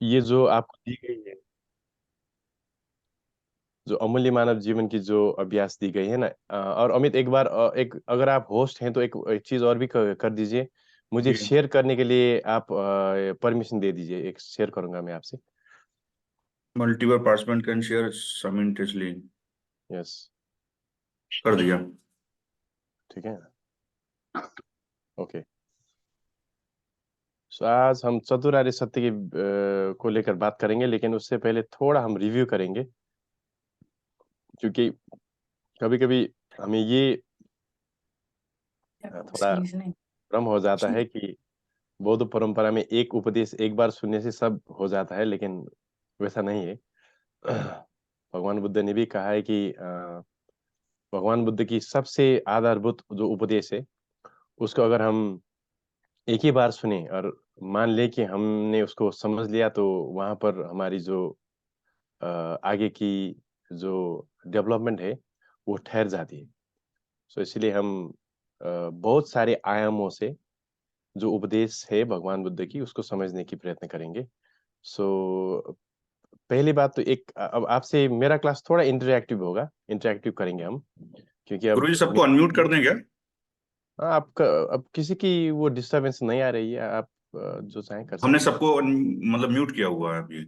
ये जो आपको दी गई है, जो अमूल्य मानव जीवन की जो अभ्यास दी गई है ना, और अमित एक बार, एक अगर आप होस्ट हैं तो एक चीज और भी कर दीजिए। मुझे जी। शेयर करने के लिए आप परमिशन दे दीजिए, एक शेयर करूंगा मैं आपसे। Multiple participant can share simultaneously. Yes. कर दिया। ठीक है। ओके। सो आज हम चतुरार्य सत्य की को लेकर बात करेंगे, लेकिन उससे पहले थोड़ा हम रिव्यू करेंगे, क्योंकि कभी कभी हमें ये थोड़ा भ्रम हो जाता है कि बौद्ध परंपरा में एक उपदेश एक बार सुनने से सब हो जाता है, लेकिन वैसा नहीं है। भगवान बुद्ध ने भी कहा है कि भगवान बुद्ध की सबसे आधारभूत जो उपदेश है, उसको अगर हम एक ही बार सुने और मान ले कि हमने उसको समझ लिया, तो वहां पर हमारी जो आगे की जो डेवलपमेंट है वो ठहर जाती है। सो इसलिए हम बहुत सारे आयामों से जो उपदेश है भगवान बुद्ध की, उसको समझने की प्रयत्न करेंगे। सो पहली बात तो एक, अब आपसे मेरा क्लास थोड़ा इंटरैक्टिव होगा, इंटरैक्टिव करेंगे हम, क्योंकि अब गुरु जी सबको अनम्यूट कर दें क्या? हाँ, आपका अब किसी की वो डिस्टरबेंस नहीं आ रही है, आप जो चाहें कर हमने सकते हैं। सबको मतलब म्यूट किया हुआ है अभी।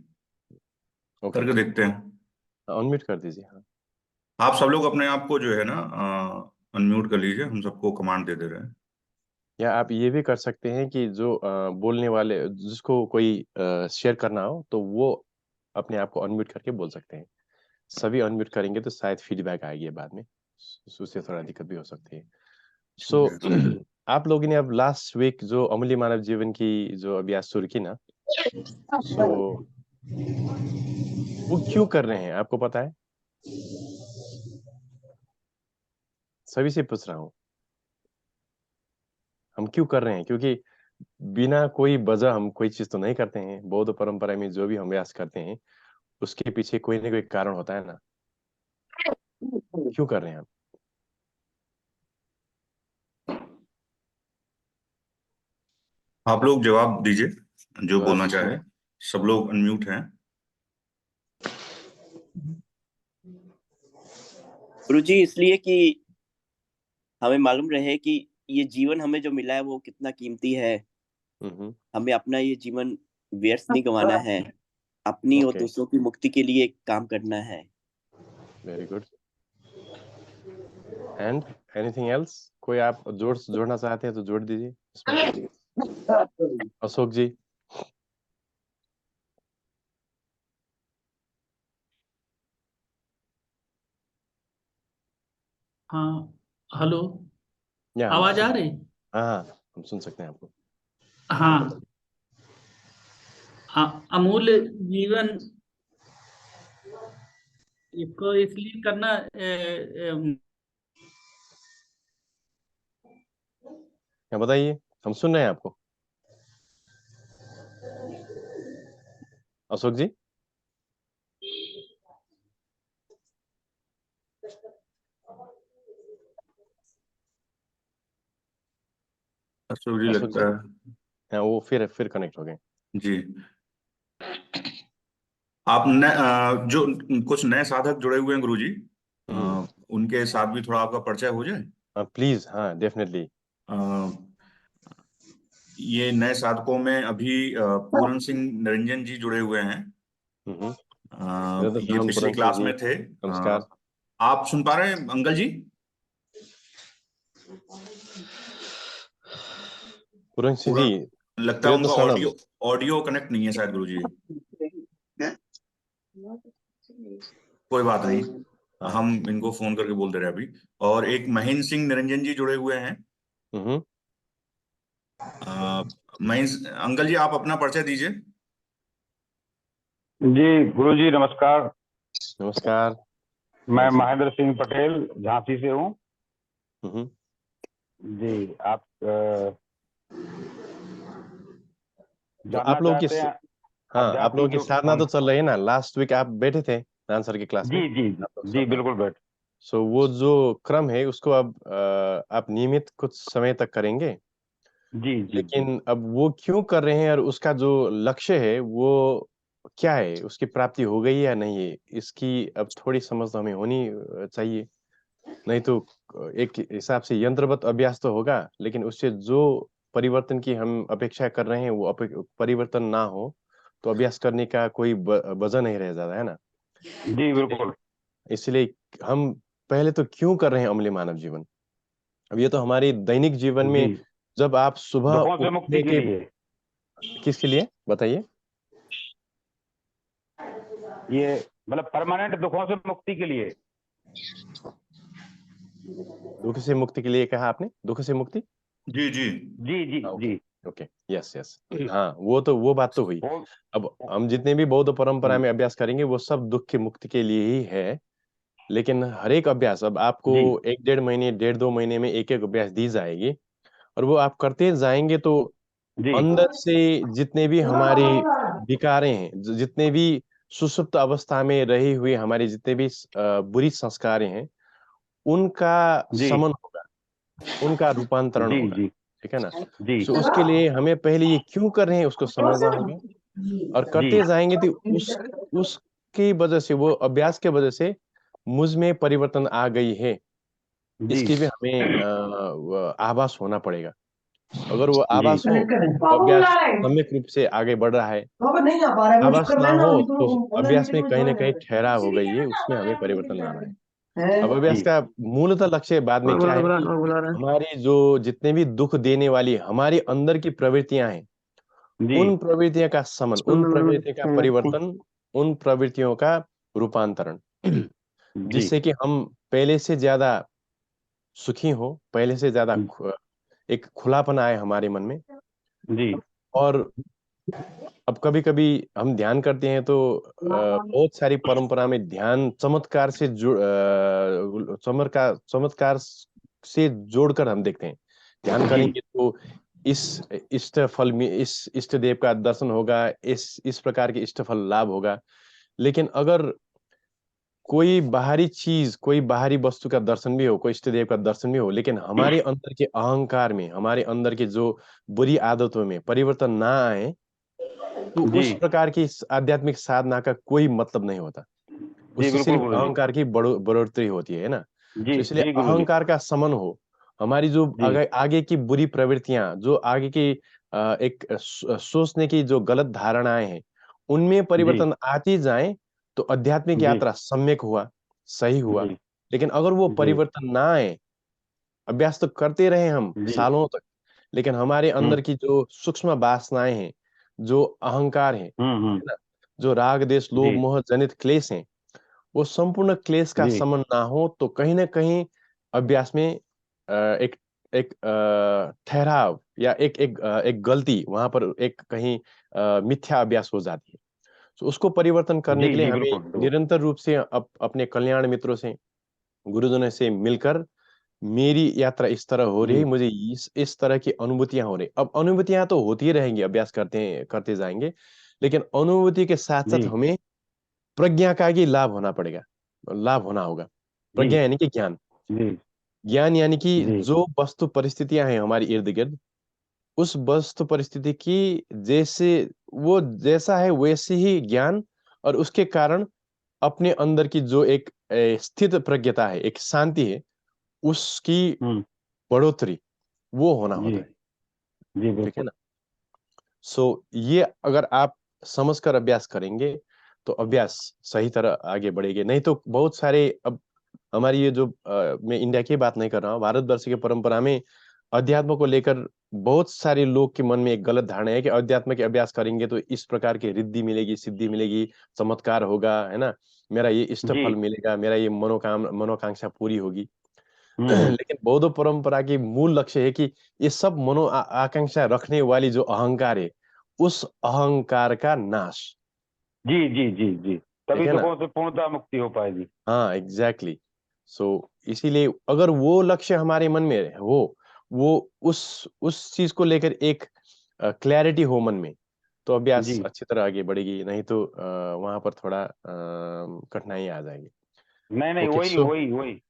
ओके। करके देखते हैं। अनम्यूट कर दीजिए, हाँ। आप सब लोग अपने आप को जो है ना अनम्यूट कर लीजिए, हम सबको कमांड दे दे रहे हैं। या आप ये भी कर सकते हैं कि जो बोलने वाले, जिसको कोई शेयर करना हो, तो वो अपने आप को अनम्यूट करके बोल सकते हैं। सभी अनम्यूट करेंगे तो शायद फीडबैक आएगी बाद में, उससे थोड़ा दिक्कत भी हो सकती है। ठीक सो है। आप लोगों ने अब लास्ट वीक जो अमूल्य मानव जीवन की जो अभ्यास शुरू की ना, सो वो क्यों कर रहे हैं आपको पता है? सभी से पूछ रहा हूँ, हम क्यों कर रहे हैं? क्योंकि बिना कोई वजह हम कोई चीज तो नहीं करते हैं। बौद्ध परंपरा में जो भी हम अभ्यास करते हैं, उसके पीछे कोई ना कोई कारण होता है ना। क्यों कर रहे हैं हम? आप लोग जवाब दीजिए जो जवाब बोलना दीजिए। चाहे। सब लोग अनम्यूट हैं। गुरुजी, इसलिए कि हमें मालूम रहे कि ये जीवन हमें जो मिला है वो कितना कीमती है। हमें अपना ये जीवन व्यर्थ नहीं गंवाना है, अपनी और ओके, दूसरों की मुक्ति के लिए काम करना है। Very good. And anything else? कोई आप जोड़ना चाहते हैं तो जोड़ दीजिए इसमें। अशोक जी। हाँ। हेलो। या हम आवाज आ सुन, रही? हाँ हाँ, हम सुन सकते हैं आपको। हाँ। अमूल्य जीवन इसको इसलिए करना क्या बताइए, हम सुन रहे हैं आपको। अशोक जी। अशोक जी अशोक जी, लगता है। हाँ वो फिर कनेक्ट हो गए। जी। आप जो कुछ नए साधक जुड़े हुए हैं गुरु जी, उनके साथ भी थोड़ा आपका परिचय हो जाए। प्लीज, हाँ डेफिनेटली। अ, ये नए साधकों में अभी पूरन सिंह निरंजन जी जुड़े हुए हैं। मेरा तो ये नाम पिछली पूरन सिंह क्लास जी। में थे। नमस्कार। आप सुन पा रहे हैं अंकल जी? पूरन सिंह जी, पूरन, लगता है मेरा तो उनका सरणम। ऑडियो ऑडियो कनेक्ट नहीं है शायद गुरु जी। कोई बात नहीं, हाँ। हम इनको फोन करके बोल दे रहे हैं अभी। और एक महेंद्र सिंह निरंजन जी जुड़े हुए हैं। हम्म। महेंद्र अंकल जी, आप अपना परिचय दीजिए। जी गुरु जी नमस्कार। नमस्कार। मैं जी। महेंद्र सिंह पटेल झांसी से हूँ। हम्म। जी आप तो जानना आप लोगों की चाहते हैं हाँ, आप लोगों आध्यात्मिक की युग साधना तो चल रही है ना। लास्ट वीक आप बैठे थे नान सर की क्लास में, जी जी आप लोग जी साधना। बिल्कुल बैठ। सो वो जो क्रम है उसको अब आप नियमित कुछ समय तक करेंगे, जी जी जी लेकिन अब वो क्यों कर रहे हैं और उसका जो लक्ष्य है वो क्या है, उसकी प्राप्ति हो गई या नहीं है, इसकी अब थोड़ी समझ तो हमें होनी चाहिए। नहीं तो एक हिसाब से यंत्रवत अभ्यास तो होगा, लेकिन उससे जो परिवर्तन की हम अपेक्षा कर रहे हैं वो परिवर्तन ना हो, तो अभ्यास करने का कोई वजह नहीं रह जाता है ना। जी बिल्कुल। इसलिए हम पहले तो क्यों कर रहे हैं अम्लीय मानव जीवन? अब ये तो हमारे दैनिक जीवन जी, में, जब आप सुबह दुखों से मुक्ति उठने के के, लिए, किसके लिए बताइए? ये मतलब परमानेंट दुखों से मुक्ति के लिए। दुख से मुक्ति के लिए कहा आपने? दुख से मुक्ति? जी जी जी जी ओके, जी। ओके, यस यस, हाँ, वो बात तो हुई। वो अब हम जितने भी बौद्ध परंपरा हम्म, में अभ्यास करेंगे वो सब दुख की मुक्ति के लिए ही है। लेकिन हर एक अभ्यास, अब आपको जी 1-1.5 महीने, 1.5-2 महीने में एक एक अभ्यास दी जाएगी, और वो आप करते जाएंगे तो जी अंदर से जितने भी हमारी विकारें हैं, जितने भी सुषुप्त अवस्था में रही हुई हमारी जितने भी बुरी संस्कारें हैं, उनका जी शमन होगा, उनका रूपांतरण जी होगा। जी ठीक है ना? जी सो उसके लिए हमें पहले ये क्यों कर रहे हैं उसको समझना होगा, और जी करते जाएंगे तो उसकी वजह से, वो अभ्यास के वजह से मुझ में परिवर्तन आ गई है, जी इसकी भी हमें आभास होना पड़ेगा। अगर वो जी आभास हो तो अभ्यास सम्यक रूप से आगे बढ़ रहा है। आभास ना हो तो अभ्यास में कहीं ना कहीं ठहराव हो गई है, उसमें हमें परिवर्तन लाना है। अब अभ्यास जी का मूलतः लक्ष्य बाद में क्या है कि हमारी जो जितने भी दुख देने वाली हमारी अंदर की प्रवृत्तियां हैं, जी उन प्रवृत्तियों का समन, उन प्रवृत्तियों का परिवर्तन, उन प्रवृत्तियों का रूपांतरण, जी जिससे कि हम पहले से ज्यादा सुखी हो, पहले से ज्यादा एक खुलापन आए हमारे मन में। जी और अब कभी कभी हम ध्यान करते हैं तो बहुत सारी परंपरा में ध्यान चमत्कार से चमत्कार से जोड़कर हम देखते हैं। ध्यान जी करेंगे तो इस इष्ट फल में, इस इष्ट देव का दर्शन होगा, इस प्रकार के इष्ट फल लाभ होगा। लेकिन अगर कोई बाहरी चीज, कोई बाहरी वस्तु का दर्शन भी हो, कोई इष्ट देव का दर्शन भी हो, लेकिन हमारे अंदर के अहंकार में, हमारे अंदर के जो बुरी आदतों में परिवर्तन ना आए, तो जी उस प्रकार की आध्यात्मिक साधना का कोई मतलब नहीं होता। जी उससे बिल्कुल सिर्फ गुरु जी। अहंकार की बढ़ोतरी होती है ना। जी तो इसलिए जी गुरु जी। अहंकार का समन हो, हमारी जो जी आगे की बुरी प्रवृत्तियां, जो आगे की एक सोचने की जो गलत धारणाएं हैं, उनमें जी परिवर्तन आती जाए तो आध्यात्मिक जी यात्रा सम्यक हुआ, सही हुआ। जी लेकिन अगर वो जी परिवर्तन ना आए, अभ्यास तो करते रहे हम जी सालों तक, लेकिन हमारे अंदर की जो सूक्ष्म वासनाएं हैं, जो अहंकार है हम्म। ना, जो राग देश लोभ जी मोह जनित क्लेश हैं, वो संपूर्ण क्लेश का जी समन ना हो तो कहीं ना कहीं अभ्यास में एक एक ठहराव या एक गलती वहां पर, एक कहीं मिथ्या अभ्यास हो जाती है। तो उसको परिवर्तन करने जी के लिए जी हमें बिल्कुल बिल्कुल। निरंतर रूप से अपने कल्याण मित्रों से, गुरुजनों से मिलकर, मेरी यात्रा इस तरह हो रही है, जी मुझे इस तरह की अनुभूतियां हो रही। अब अनुभूतियां तो होती ही रहेंगी, अभ्यास करते जाएंगे, लेकिन अनुभूति के साथ जी साथ हमें प्रज्ञा का भी लाभ होना पड़ेगा, लाभ होना होगा। जी प्रज्ञा यानी कि ज्ञान, जी ज्ञान यानी कि जी जो वस्तु परिस्थितियां हैं हमारी इर्द गिर्द, उस वस्तु परिस्थिति की जैसे वो जैसा है वैसे ही ज्ञान, और उसके कारण अपने अंदर की जो एक स्थित प्रज्ञता है, एक शांति है, उसकी हम्म। बढ़ोतरी, वो होना जी होता है। जी ठीक है बिल्कुल। ना? सो ये अगर आप समझकर अभ्यास करेंगे तो अभ्यास सही तरह आगे बढ़ेंगे। नहीं तो बहुत सारे, अब हमारी ये जो मैं इंडिया की बात नहीं कर रहा हूँ, भारतवर्ष की परंपरा में अध्यात्म को लेकर बहुत सारे लोग के मन में एक गलत धारणा है कि अध्यात्म के अभ्यास करेंगे तो इस प्रकार की रिद्धि मिलेगी, सिद्धि मिलेगी, चमत्कार होगा, है ना, मेरा ये इष्ट जी फल मिलेगा, मेरा ये मनोकांक्षा पूरी होगी। हम्म। लेकिन बौद्ध परंपरा की मूल लक्ष्य है कि ये सब आकांक्षा रखने वाली जो अहंकार है, उस अहंकार का नाश। जी जी जी जी, ठीक तभी है ना? दुखों से पूर्णतः मुक्ति हो पाएगी। हाँ, एग्जैक्टली। सो इसीलिए अगर वो लक्ष्य हमारे मन में हो, वो उस चीज को लेकर एक क्लैरिटी हो मन में, तो अभ्यास जी अच्छी तरह आगे बढ़ेगी। नहीं तो वहां पर थोड़ा कठिनाई आ जाएगी। नहीं नहीं, ओके, वही सो वही वही।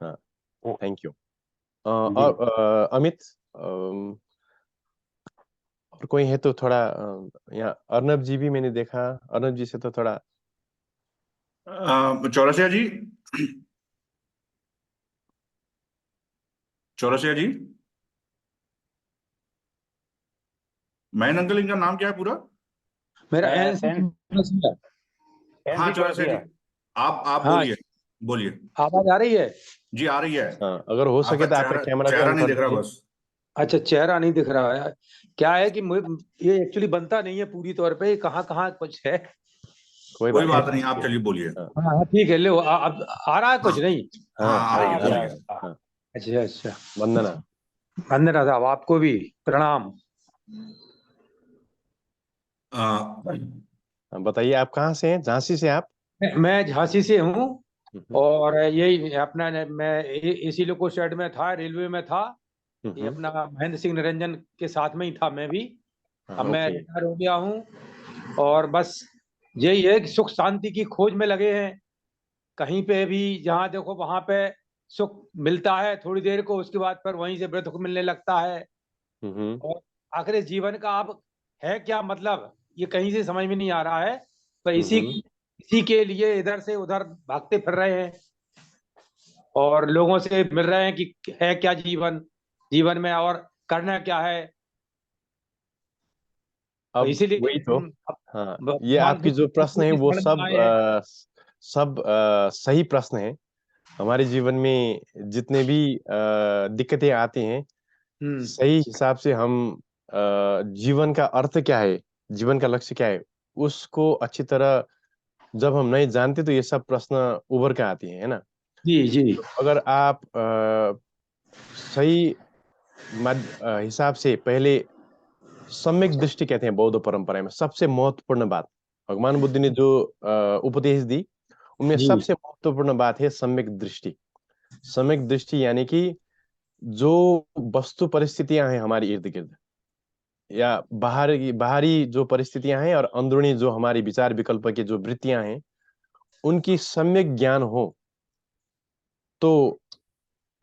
हाँ, वो- थैंक यू। जी और अमित, और कोई है तो थोड़ा यहाँ अर्नब जी भी मैंने देखा, अर्नब जी से तो थोड़ा चौरसिया जी, चौरसिया जी, मैन अंकल, इनका नाम क्या है पूरा? मेरा एन हाँ चौरसिया जी, आप हाँ, बोलिए, बोलिए। आवाज आ रही है? जी आ रही है। हाँ, अगर हो सके आपका तो आपका चेहरा कैमरा भी चेहरा ऑन नहीं कर दिख रहा दीजिए। बस। अच्छा, चेहरा नहीं दिख रहा है। क्या है कि ये एक्चुअली बनता नहीं है पूरी तौर पे, कहाँ कहाँ कुछ है। कोई कोई बात बात नहीं, नहीं, आप चलिए बोलिए। हाँ हाँ हाँ, ठीक है, लो अब आ रहा है कुछ हाँ नहीं? हाँ, हाँ, आ रही हाँ, है, आ रहा बोलिए। है, हाँ। अच्छा अच्छा, वंदना। वंदना साहब आपको भी प्रणाम। हाँ, बताइए आप कहाँ से हैं? झांसी से आप? मैं झांसी से हूँ, हम्म, और यही अपना मैं इसी लोको शेड में था, रेलवे में था। ये हम्म, अपना महेंद्र सिंह निरंजन के साथ में ही था मैं भी। हाँ, अब मैं ओके। रिटायर हो गया हूँ, और बस यही है कि सुख शांति की खोज में लगे हैं। कहीं पे भी जहाँ देखो वहां पे सुख मिलता है थोड़ी देर को, उसके बाद पर वहीं से दुख मिलने लगता है। हम्म, और आखिर इस जीवन का अब है क्या मतलब, ये कहीं से समझ में नहीं आ रहा है। तो इसी हम्म। इसी के लिए इधर से उधर भागते फिर रहे हैं, और लोगों से मिल रहे हैं कि है क्या जीवन, जीवन में और करना क्या है। तो अब इसीलिए वही तो, हाँ, ये भगवान आपकी बुद्ध जो प्रश्न है की वो शरण में सब आए हैं। सब सही प्रश्न है। हमारे जीवन में जितने भी दिक्कतें आती हैं, हम्म। सही हिसाब से हम जीवन का अर्थ क्या है, जीवन का लक्ष्य क्या है, उसको अच्छी तरह जब हम नहीं जानते तो ये सब प्रश्न उभर के आती हैं, है ना? जी जी तो अगर आप सही हिसाब से पहले सम्यक दृष्टि कहते हैं बौद्ध परंपरा में, सबसे महत्वपूर्ण बात भगवान बुद्ध ने जो उपदेश दी उनमें जी सबसे महत्वपूर्ण बात है सम्यक दृष्टि। सम्यक दृष्टि यानी कि जो वस्तु परिस्थितियां हैं हमारी इर्द गिर्द, या बाहरी जो परिस्थितियां हैं और अंदरूनी जो हमारी विचार विकल्प की जो वृत्तियां हैं, उनकी सम्यक ज्ञान हो तो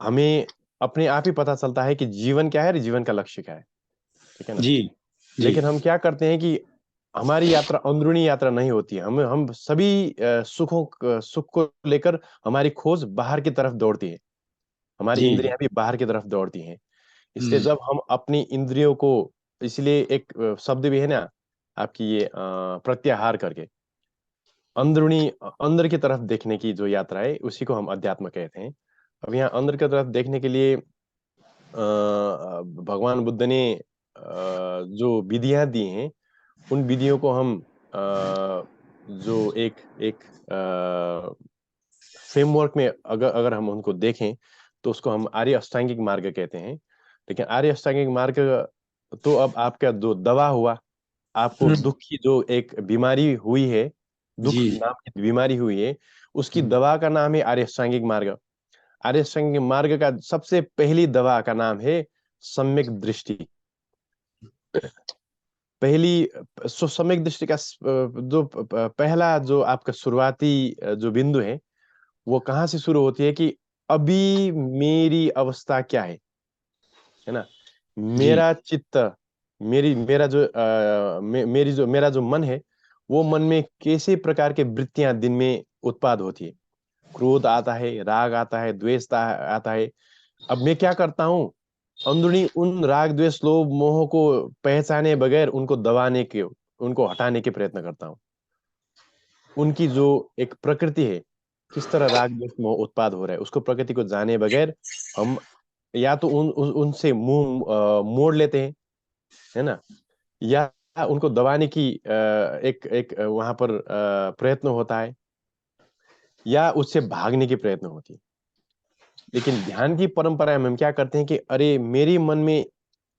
हमें अपने आप ही पता चलता है कि जीवन क्या है और जीवन का लक्ष्य क्या है। ठीक है ना? जी जी लेकिन हम क्या करते हैं कि हमारी यात्रा अंदरूनी यात्रा नहीं होती है, हम सभी सुख को लेकर हमारी खोज बाहर की तरफ दौड़ती है, हमारी जी इंद्रियां भी बाहर की तरफ दौड़ती हैं। इसलिए हम्म, जब हम अपनी इंद्रियों को, इसलिए एक शब्द भी है ना आपकी ये प्रत्याहार करके, अंदरूनी अंदर की तरफ देखने की जो यात्रा है उसी को हम अध्यात्म कहते हैं। अब यहाँ अंदर की तरफ देखने के लिए भगवान बुद्ध ने जो विधियां दी हैं उन विधियों को हम जो एक एक फ्रेमवर्क में अगर अगर हम उनको देखें तो उसको हम आर्य अष्टांगिक मार्ग कहते हैं। लेकिन आर्य अष्टांगिक मार्ग तो अब आपका जो दवा हुआ, आपको हम्म, दुख की जो एक बीमारी हुई है, दुख जी नाम की बीमारी हुई है, उसकी हम्म, दवा का नाम है आर्य अष्टांगिक मार्ग। आर्य अष्टांगिक मार्ग का सबसे पहली दवा का नाम है सम्यक दृष्टि। पहली सम्यक दृष्टि का जो पहला जो आपका शुरुआती जो बिंदु है वो कहाँ से शुरू होती है कि अभी मेरी अवस्था क्या है ना? जी मेरा चित्त, मेरा जो मेरा जो मन है, वो मन में कैसे प्रकार के वृत्तियां दिन में उत्पाद होती है। क्रोध आता है, राग आता है, द्वेष आता है। अब मैं क्या करता हूँ, अंदरूनी उन राग द्वेष लोभ मोह को पहचाने बगैर उनको दबाने के, उनको हटाने के प्रयत्न करता हूँ। उनकी जो एक प्रकृति है, किस तरह राग द्वेष मोह उत्पाद हो रहा है, उसको प्रकृति को जाने बगैर हम या तो उनसे मुंह मोड़ लेते हैं, है ना? या उनको दबाने की एक एक वहां पर प्रयत्न होता है, या उससे भागने की प्रयत्न होती है। लेकिन ध्यान की परंपरा में हम क्या करते हैं कि अरे मेरे मन में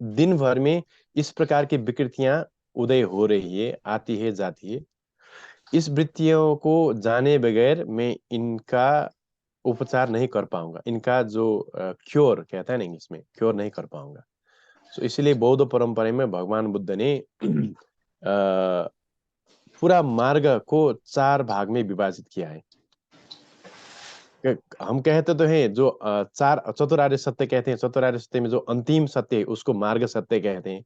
दिन भर में इस प्रकार की विकृतियां उदय हो रही है, आती है जाती है। इस वृत्तियों को जाने बगैर मैं इनका उपचार नहीं कर पाऊंगा, इनका जो क्योर कहता है ना इंग्लिश में, क्योर नहीं कर पाऊंगा। तो इसलिए बौद्ध परंपरा में भगवान बुद्ध ने पूरा मार्ग को 4 भाग में विभाजित किया है। हम कहते तो हैं जो चार चतुरार्य सत्य कहते हैं, चतुरार्य सत्य में जो अंतिम सत्य है उसको मार्ग सत्य कहते हैं।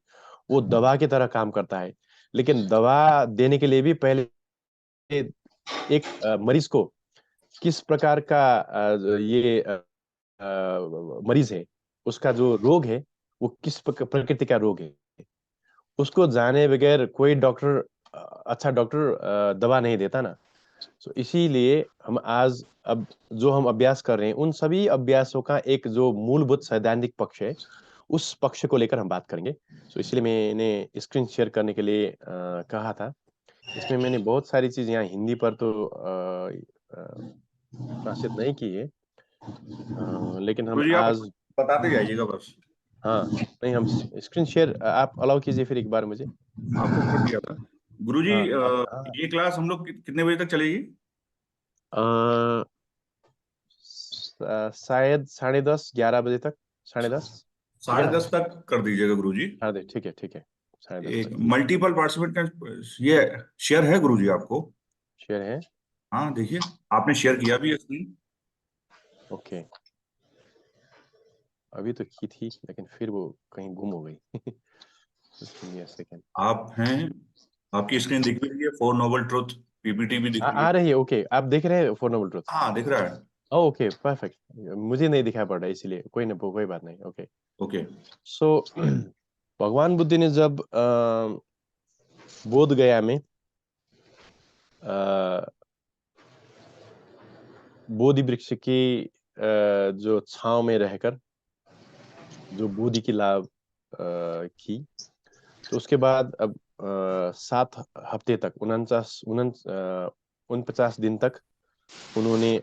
वो दवा की तरह काम करता है। लेकिन दवा देने के लिए भी पहले एक मरीज को किस प्रकार का ये मरीज है, उसका जो रोग है वो किस प्रकृति का रोग है, उसको जाने बगैर कोई डॉक्टर, अच्छा डॉक्टर दवा नहीं देता ना। तो इसीलिए हम आज अब जो हम अभ्यास कर रहे हैं उन सभी अभ्यासों का एक जो मूलभूत सैद्धांतिक पक्ष है, उस पक्ष को लेकर हम बात करेंगे। तो इसलिए मैंने स्क्रीन शेयर करने के लिए कहा था। इसमें मैंने बहुत सारी चीज यहाँ हिंदी पर तो प्रकाशित नहीं की है, लेकिन हम गुरुजी आप आज बताते जाइएगा बस। हाँ नहीं, हम स्क्रीन शेयर आप अलाउ कीजिए फिर एक बार मुझे। आपको कर दिया था गुरुजी। हाँ, ये क्लास हम लोग कितने बजे तक चलेगी? शायद 10:30 11 बजे तक, 10:30 ठीक है ना? 10:30 तक कर दीजिएगा गुरुजी। 10:30 ठीक है, ठीक है, 10:30 एक तक मल्टीपल पार्टिसिपेंट का ये शेयर है गुरुजी आपको? शेयर है। हाँ देखिए, आपने शेयर किया भी है स्क्रीन। ओके, अभी तो की थी लेकिन फिर वो कहीं गुम हो गई। Just give me a second. आप हैं, आपकी स्क्रीन दिख भी रही है, 4 नोबल ट्रुथ पीपीटी भी दिख रही आ है। रही है, ओके, आप देख रहे हैं 4 नोबल ट्रुथ? हाँ दिख रहा है। ओके परफेक्ट, मुझे नहीं दिखाई पड़ रहा है इसीलिए कोई ना, कोई बात नहीं। Okay okay. सो भगवान बुद्ध ने जब बोध गया में बोधि वृक्ष की जो छांव में रहकर जो बोधि की लाभ की, तो उसके बाद अब 7 हफ्ते तक 49 दिन तक उन्होंने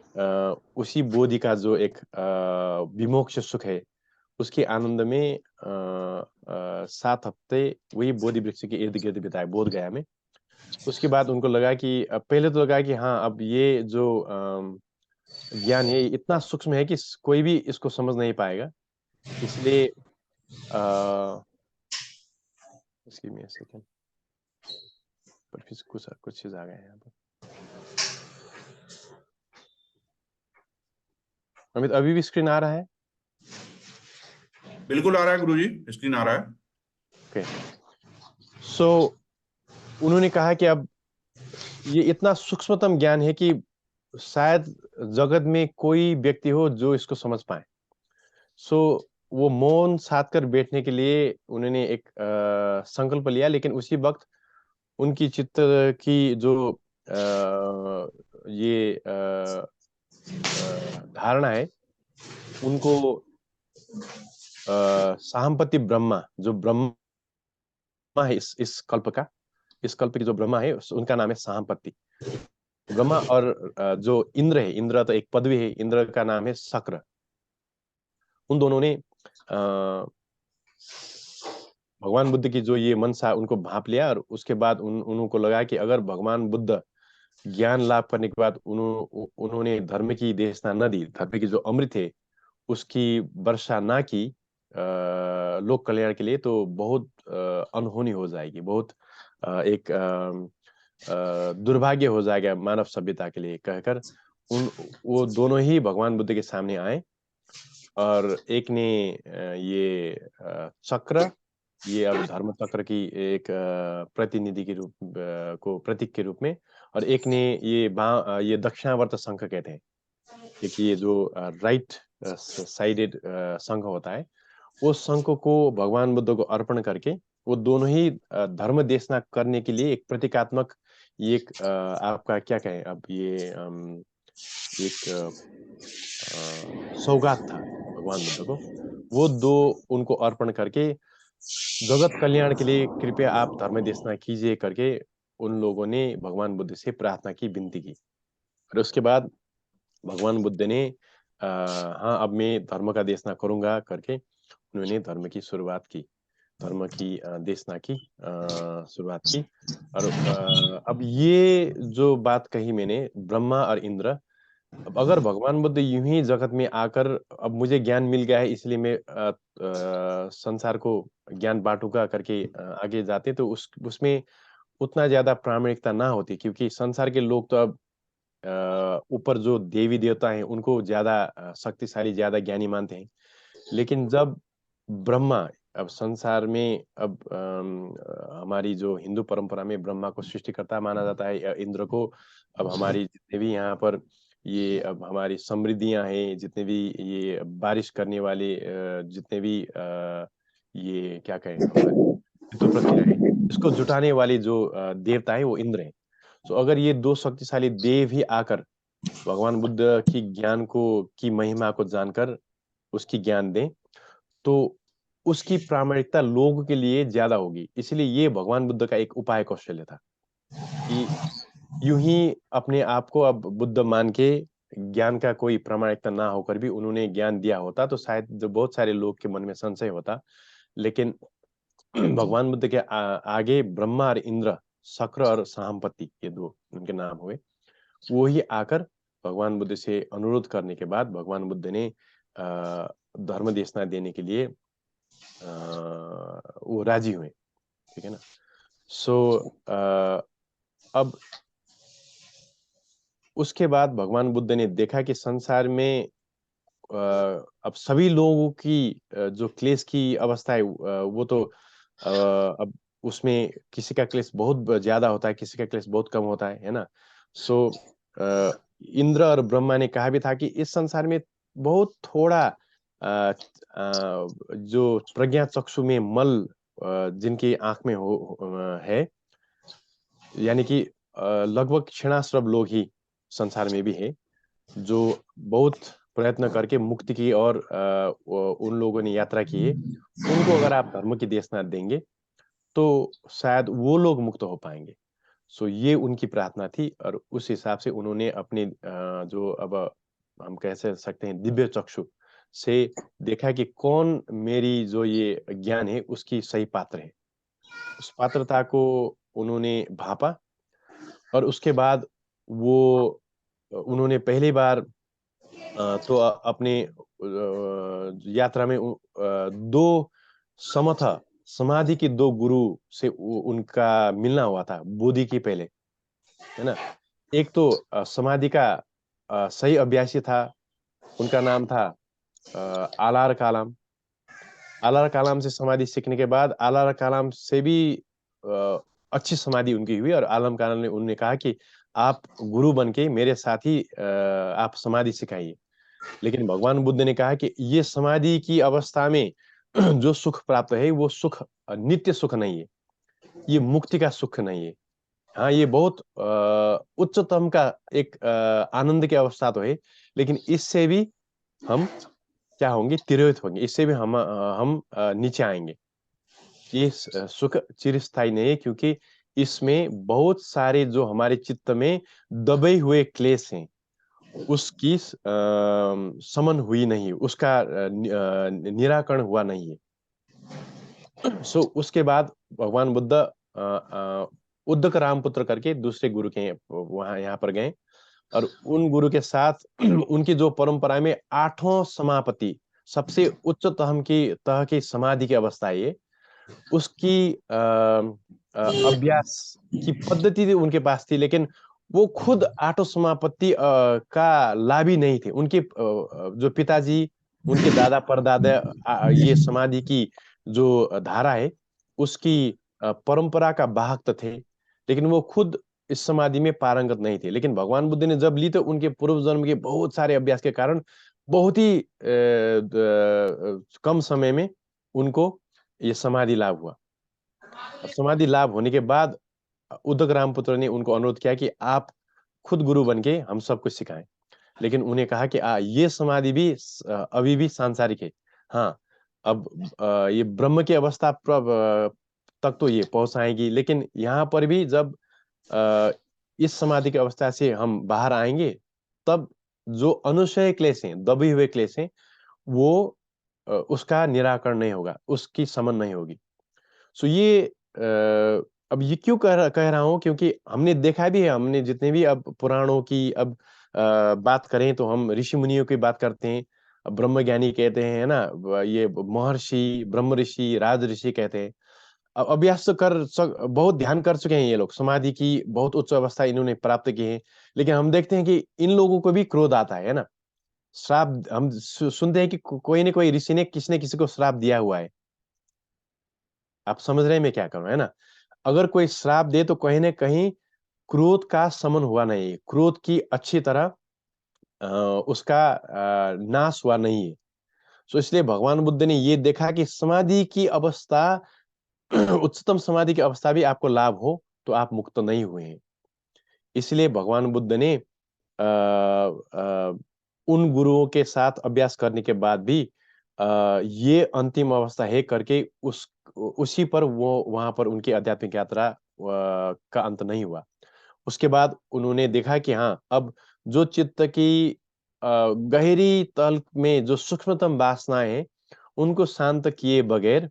उसी बोधि का जो एक विमोक्ष सुख है उसके आनंद में 7 हफ्ते वही बोधि वृक्ष के इर्द गिर्द बिताए बोध गया में। उसके बाद उनको लगा कि पहले तो लगा कि हाँ अब ये जो ज्ञान है इतना सूक्ष्म है कि कोई भी इसको समझ नहीं पाएगा, इसलिए इसकी में सेकंड पर फिर कुछ चीज आ गए हैं यहाँ पर। अमित अभी भी स्क्रीन आ रहा है? बिल्कुल आ रहा है गुरुजी, स्क्रीन आ रहा है। ओके सो उन्होंने कहा कि अब ये इतना सूक्ष्मतम ज्ञान है कि शायद जगत में कोई व्यक्ति हो जो इसको समझ पाए। सो वो मौन साध कर बैठने के लिए उन्होंने एक संकल्प लिया, लेकिन उसी वक्त उनकी चित्त की जो ये धारणा है उनको साहम्पति ब्रह्मा, जो ब्रह्मा है इस कल्प का, इस कल्प की जो ब्रह्मा है उनका नाम है साहम्पति ब्रह्मा, और जो इंद्र है, इंद्र तो एक पदवी है, इंद्र का नाम है शक्र। उन दोनों ने भगवान बुद्ध की जो ये मनसा उनको भांप लिया, और उसके बाद उनको लगा कि अगर भगवान बुद्ध ज्ञान लाभ करने के बाद उन्होंने धर्म की देशना न दी, धर्म की जो अमृत है उसकी वर्षा ना की लोक कल्याण के लिए, तो बहुत अनहोनी हो जाएगी, बहुत एक दुर्भाग्य हो जाएगा मानव सभ्यता के लिए, कहकर वो दोनों ही भगवान बुद्ध के सामने आए। और एक ने ये चक्र, ये अब धर्म चक्र की एक प्रतिनिधि के रूप को प्रतीक के रूप में, और एक ने ये दक्षिणावर्त शंख कहते हैं, क्योंकि ये जो राइट साइडेड शंख होता है, उस शंख को भगवान बुद्ध को अर्पण करके वो दोनों ही धर्म देशना करने के लिए एक प्रतीकात्मक, एक आपका क्या कहें अब, ये एक सौगात था भगवान बुद्ध को। वो दो उनको अर्पण करके जगत कल्याण के लिए कृपया आप धर्म देशना कीजिए करके उन लोगों ने भगवान बुद्ध से प्रार्थना की, विनती की। और उसके बाद भगवान बुद्ध ने हाँ अब मैं धर्म का देशना करूंगा करके उन्होंने धर्म की शुरुआत की, धर्म की देशना की शुरुआत की। और अब ये जो बात कही मैंने, ब्रह्मा और इंद्र, अब अगर भगवान बुद्ध यूं ही जगत में आकर अब मुझे ज्ञान मिल गया है इसलिए मैं संसार को ज्ञान बांटूंगा करके आगे जाते, तो उसमें उतना ज्यादा प्रामाणिकता ना होती, क्योंकि संसार के लोग तो अब ऊपर जो देवी देवता हैं उनको ज्यादा शक्तिशाली, ज्यादा ज्ञानी मानते हैं। लेकिन जब ब्रह्मा अब संसार में अब हमारी जो हिंदू परंपरा में ब्रह्मा को सृष्टिकर्ता माना जाता है, इंद्र को। अब हमारी जितने भी यहाँ पर ये अब हमारी समृद्धियां हैं, जितने भी ये बारिश करने वाले जितने भी ये क्या कहें हमारे ऋतु प्रक्रिया है, इसको जुटाने वाली जो देवता है वो इंद्र है। तो अगर ये दो शक्तिशाली देव ही आकर भगवान बुद्ध की ज्ञान को की महिमा को जानकर उसकी ज्ञान दें, तो उसकी प्रामाणिकता लोगों के लिए ज्यादा होगी। इसलिए ये भगवान बुद्ध का एक उपाय कौशल्य था कि यूं ही अपने आप को अब बुद्ध मान के ज्ञान का कोई प्रामाणिकता ना होकर भी उन्होंने ज्ञान दिया होता तो शायद जो बहुत सारे लोग के मन में संशय होता। लेकिन भगवान बुद्ध के आगे ब्रह्मा और इंद्र, शक्र और साहम्पति, ये दो उनके नाम हुए, वो ही आकर भगवान बुद्ध से अनुरोध करने के बाद भगवान बुद्ध ने धर्म देशना देने के लिए वो राजी हुए। ठीक है ना। अब उसके बाद भगवान बुद्ध ने देखा कि संसार में अब सभी लोगों की जो क्लेश की अवस्था है वो तो अब उसमें किसी का क्लेश बहुत ज्यादा होता है, किसी का क्लेश बहुत कम होता है ना। इंद्र और ब्रह्मा ने कहा भी था कि इस संसार में बहुत थोड़ा जो प्रज्ञा चक्षु में मल जिनकी आंख में है, यानी कि लगभग क्षणाश्रव लोग ही संसार में भी है जो बहुत प्रयत्न करके मुक्ति की और उन लोगों ने यात्रा की है। उनको अगर आप धर्म की देशना देंगे तो शायद वो लोग मुक्त हो पाएंगे। ये उनकी प्रार्थना थी और उस हिसाब से उन्होंने अपने जो अब हम कह सकते हैं दिव्य चक्षु से देखा कि कौन मेरी जो ये ज्ञान है उसकी सही पात्र है। उस पात्रता को उन्होंने भापा और उसके बाद वो उन्होंने पहली बार तो अपने यात्रा में दो समथ समाधि के दो गुरु से उनका मिलना हुआ था बोधि की पहले, है ना। एक तो समाधि का सही अभ्यासी था, उनका नाम था आलार कालाम। आलार कालाम से समाधि सीखने के बाद आलार कालाम से भी अच्छी समाधि उनकी हुई और आलम कालाम ने उन्हें कहा कि आप गुरु बनके मेरे साथ ही आप समाधि सिखाइए। लेकिन भगवान बुद्ध ने कहा कि ये समाधि की अवस्था में जो सुख प्राप्त है वो सुख नित्य सुख नहीं है, ये मुक्ति का सुख नहीं है। हाँ, ये बहुत उच्चतम का एक आनंद की अवस्था तो है, लेकिन इससे भी हम क्या होंगे, तिरोहित होंगे, इससे भी हम नीचे आएंगे। ये सुख चिरस्थायी नहीं है क्योंकि इसमें बहुत सारे जो हमारे चित्त में दबे हुए क्लेश हैं उसकी समन हुई नहीं, उसका निराकरण हुआ नहीं है। उसके बाद भगवान बुद्ध उद्धक रामपुत्र करके दूसरे गुरु के वहां यहाँ पर गए और उन गुरु के साथ उनकी जो परंपरा में 8वां समापति सबसे उच्चतम की तह की समाधि की अवस्था है, उसकी अभ्यास की पद्धति उनके पास थी, लेकिन वो खुद 8 समापत्ति का लाभी नहीं थे। उनके जो पिताजी, उनके दादा परदादा ये समाधि की जो धारा है उसकी परंपरा का वाहक तो थे, लेकिन वो खुद इस समाधि में पारंगत नहीं थे। लेकिन भगवान बुद्ध ने जब ली तो उनके पूर्व जन्म के बहुत सारे अभ्यास के कारण बहुत ही कम समय में उनको ये समाधि लाभ हुआ। समाधि लाभ होने के बाद उद्धक रामपुत्र ने उनको अनुरोध किया कि आप खुद गुरु बनके हम सब कुछ सिखाएं। लेकिन उन्हें कहा कि ये समाधि भी अभी भी सांसारिक है। हाँ, अब ये ब्रह्म की अवस्था तक तो ये पहुंच आएगी, लेकिन यहाँ पर भी जब इस समाधि की अवस्था से हम बाहर आएंगे तब जो अनुशय क्लेश हैं, दबे हुए क्लेश हैं, वो उसका निराकरण नहीं होगा, उसकी समन नहीं होगी। ये अब ये क्यों कह रहा हूं, क्योंकि हमने देखा भी है, हमने जितने भी अब पुराणों की अब बात करें तो हम ऋषि मुनियों की बात करते हैं, ब्रह्म ज्ञानी कहते हैं, है ना, ये महर्षि, ब्रह्म ऋषि, राज ऋषि कहते हैं। अब अभ्यास बहुत ध्यान कर चुके हैं ये लोग, समाधि की बहुत उच्च अवस्था इन्होंने प्राप्त की है, लेकिन हम देखते हैं कि इन लोगों को भी क्रोध आता है ना। श्राप हम सुनते हैं कि कोई न कोई ऋषि ने किसी को श्राप दिया हुआ है। आप समझ रहे हैं मैं क्या कर रहा हूं, है ना? अगर कोई श्राप दे तो कहीं ना कहीं क्रोध का समन हुआ नहीं है, क्रोध की अच्छी तरह उसका नाश हुआ नहीं है। सो इसलिए भगवान बुद्ध ने ये देखा कि समाधि की अवस्था उच्चतम समाधि की अवस्था भी आपको लाभ हो तो आप मुक्त नहीं हुए हैं। इसलिए भगवान बुद्ध ने उन गुरुओं के साथ अभ्यास करने के बाद भी ये अंतिम अवस्था है करके उसी पर वो वहां पर उनकी आध्यात्मिक यात्रा का अंत नहीं हुआ। उसके बाद उन्होंने देखा कि हाँ, अब जो चित्त की गहरी तल में जो सूक्ष्मतम वासनाएं हैं उनको शांत किए बगैर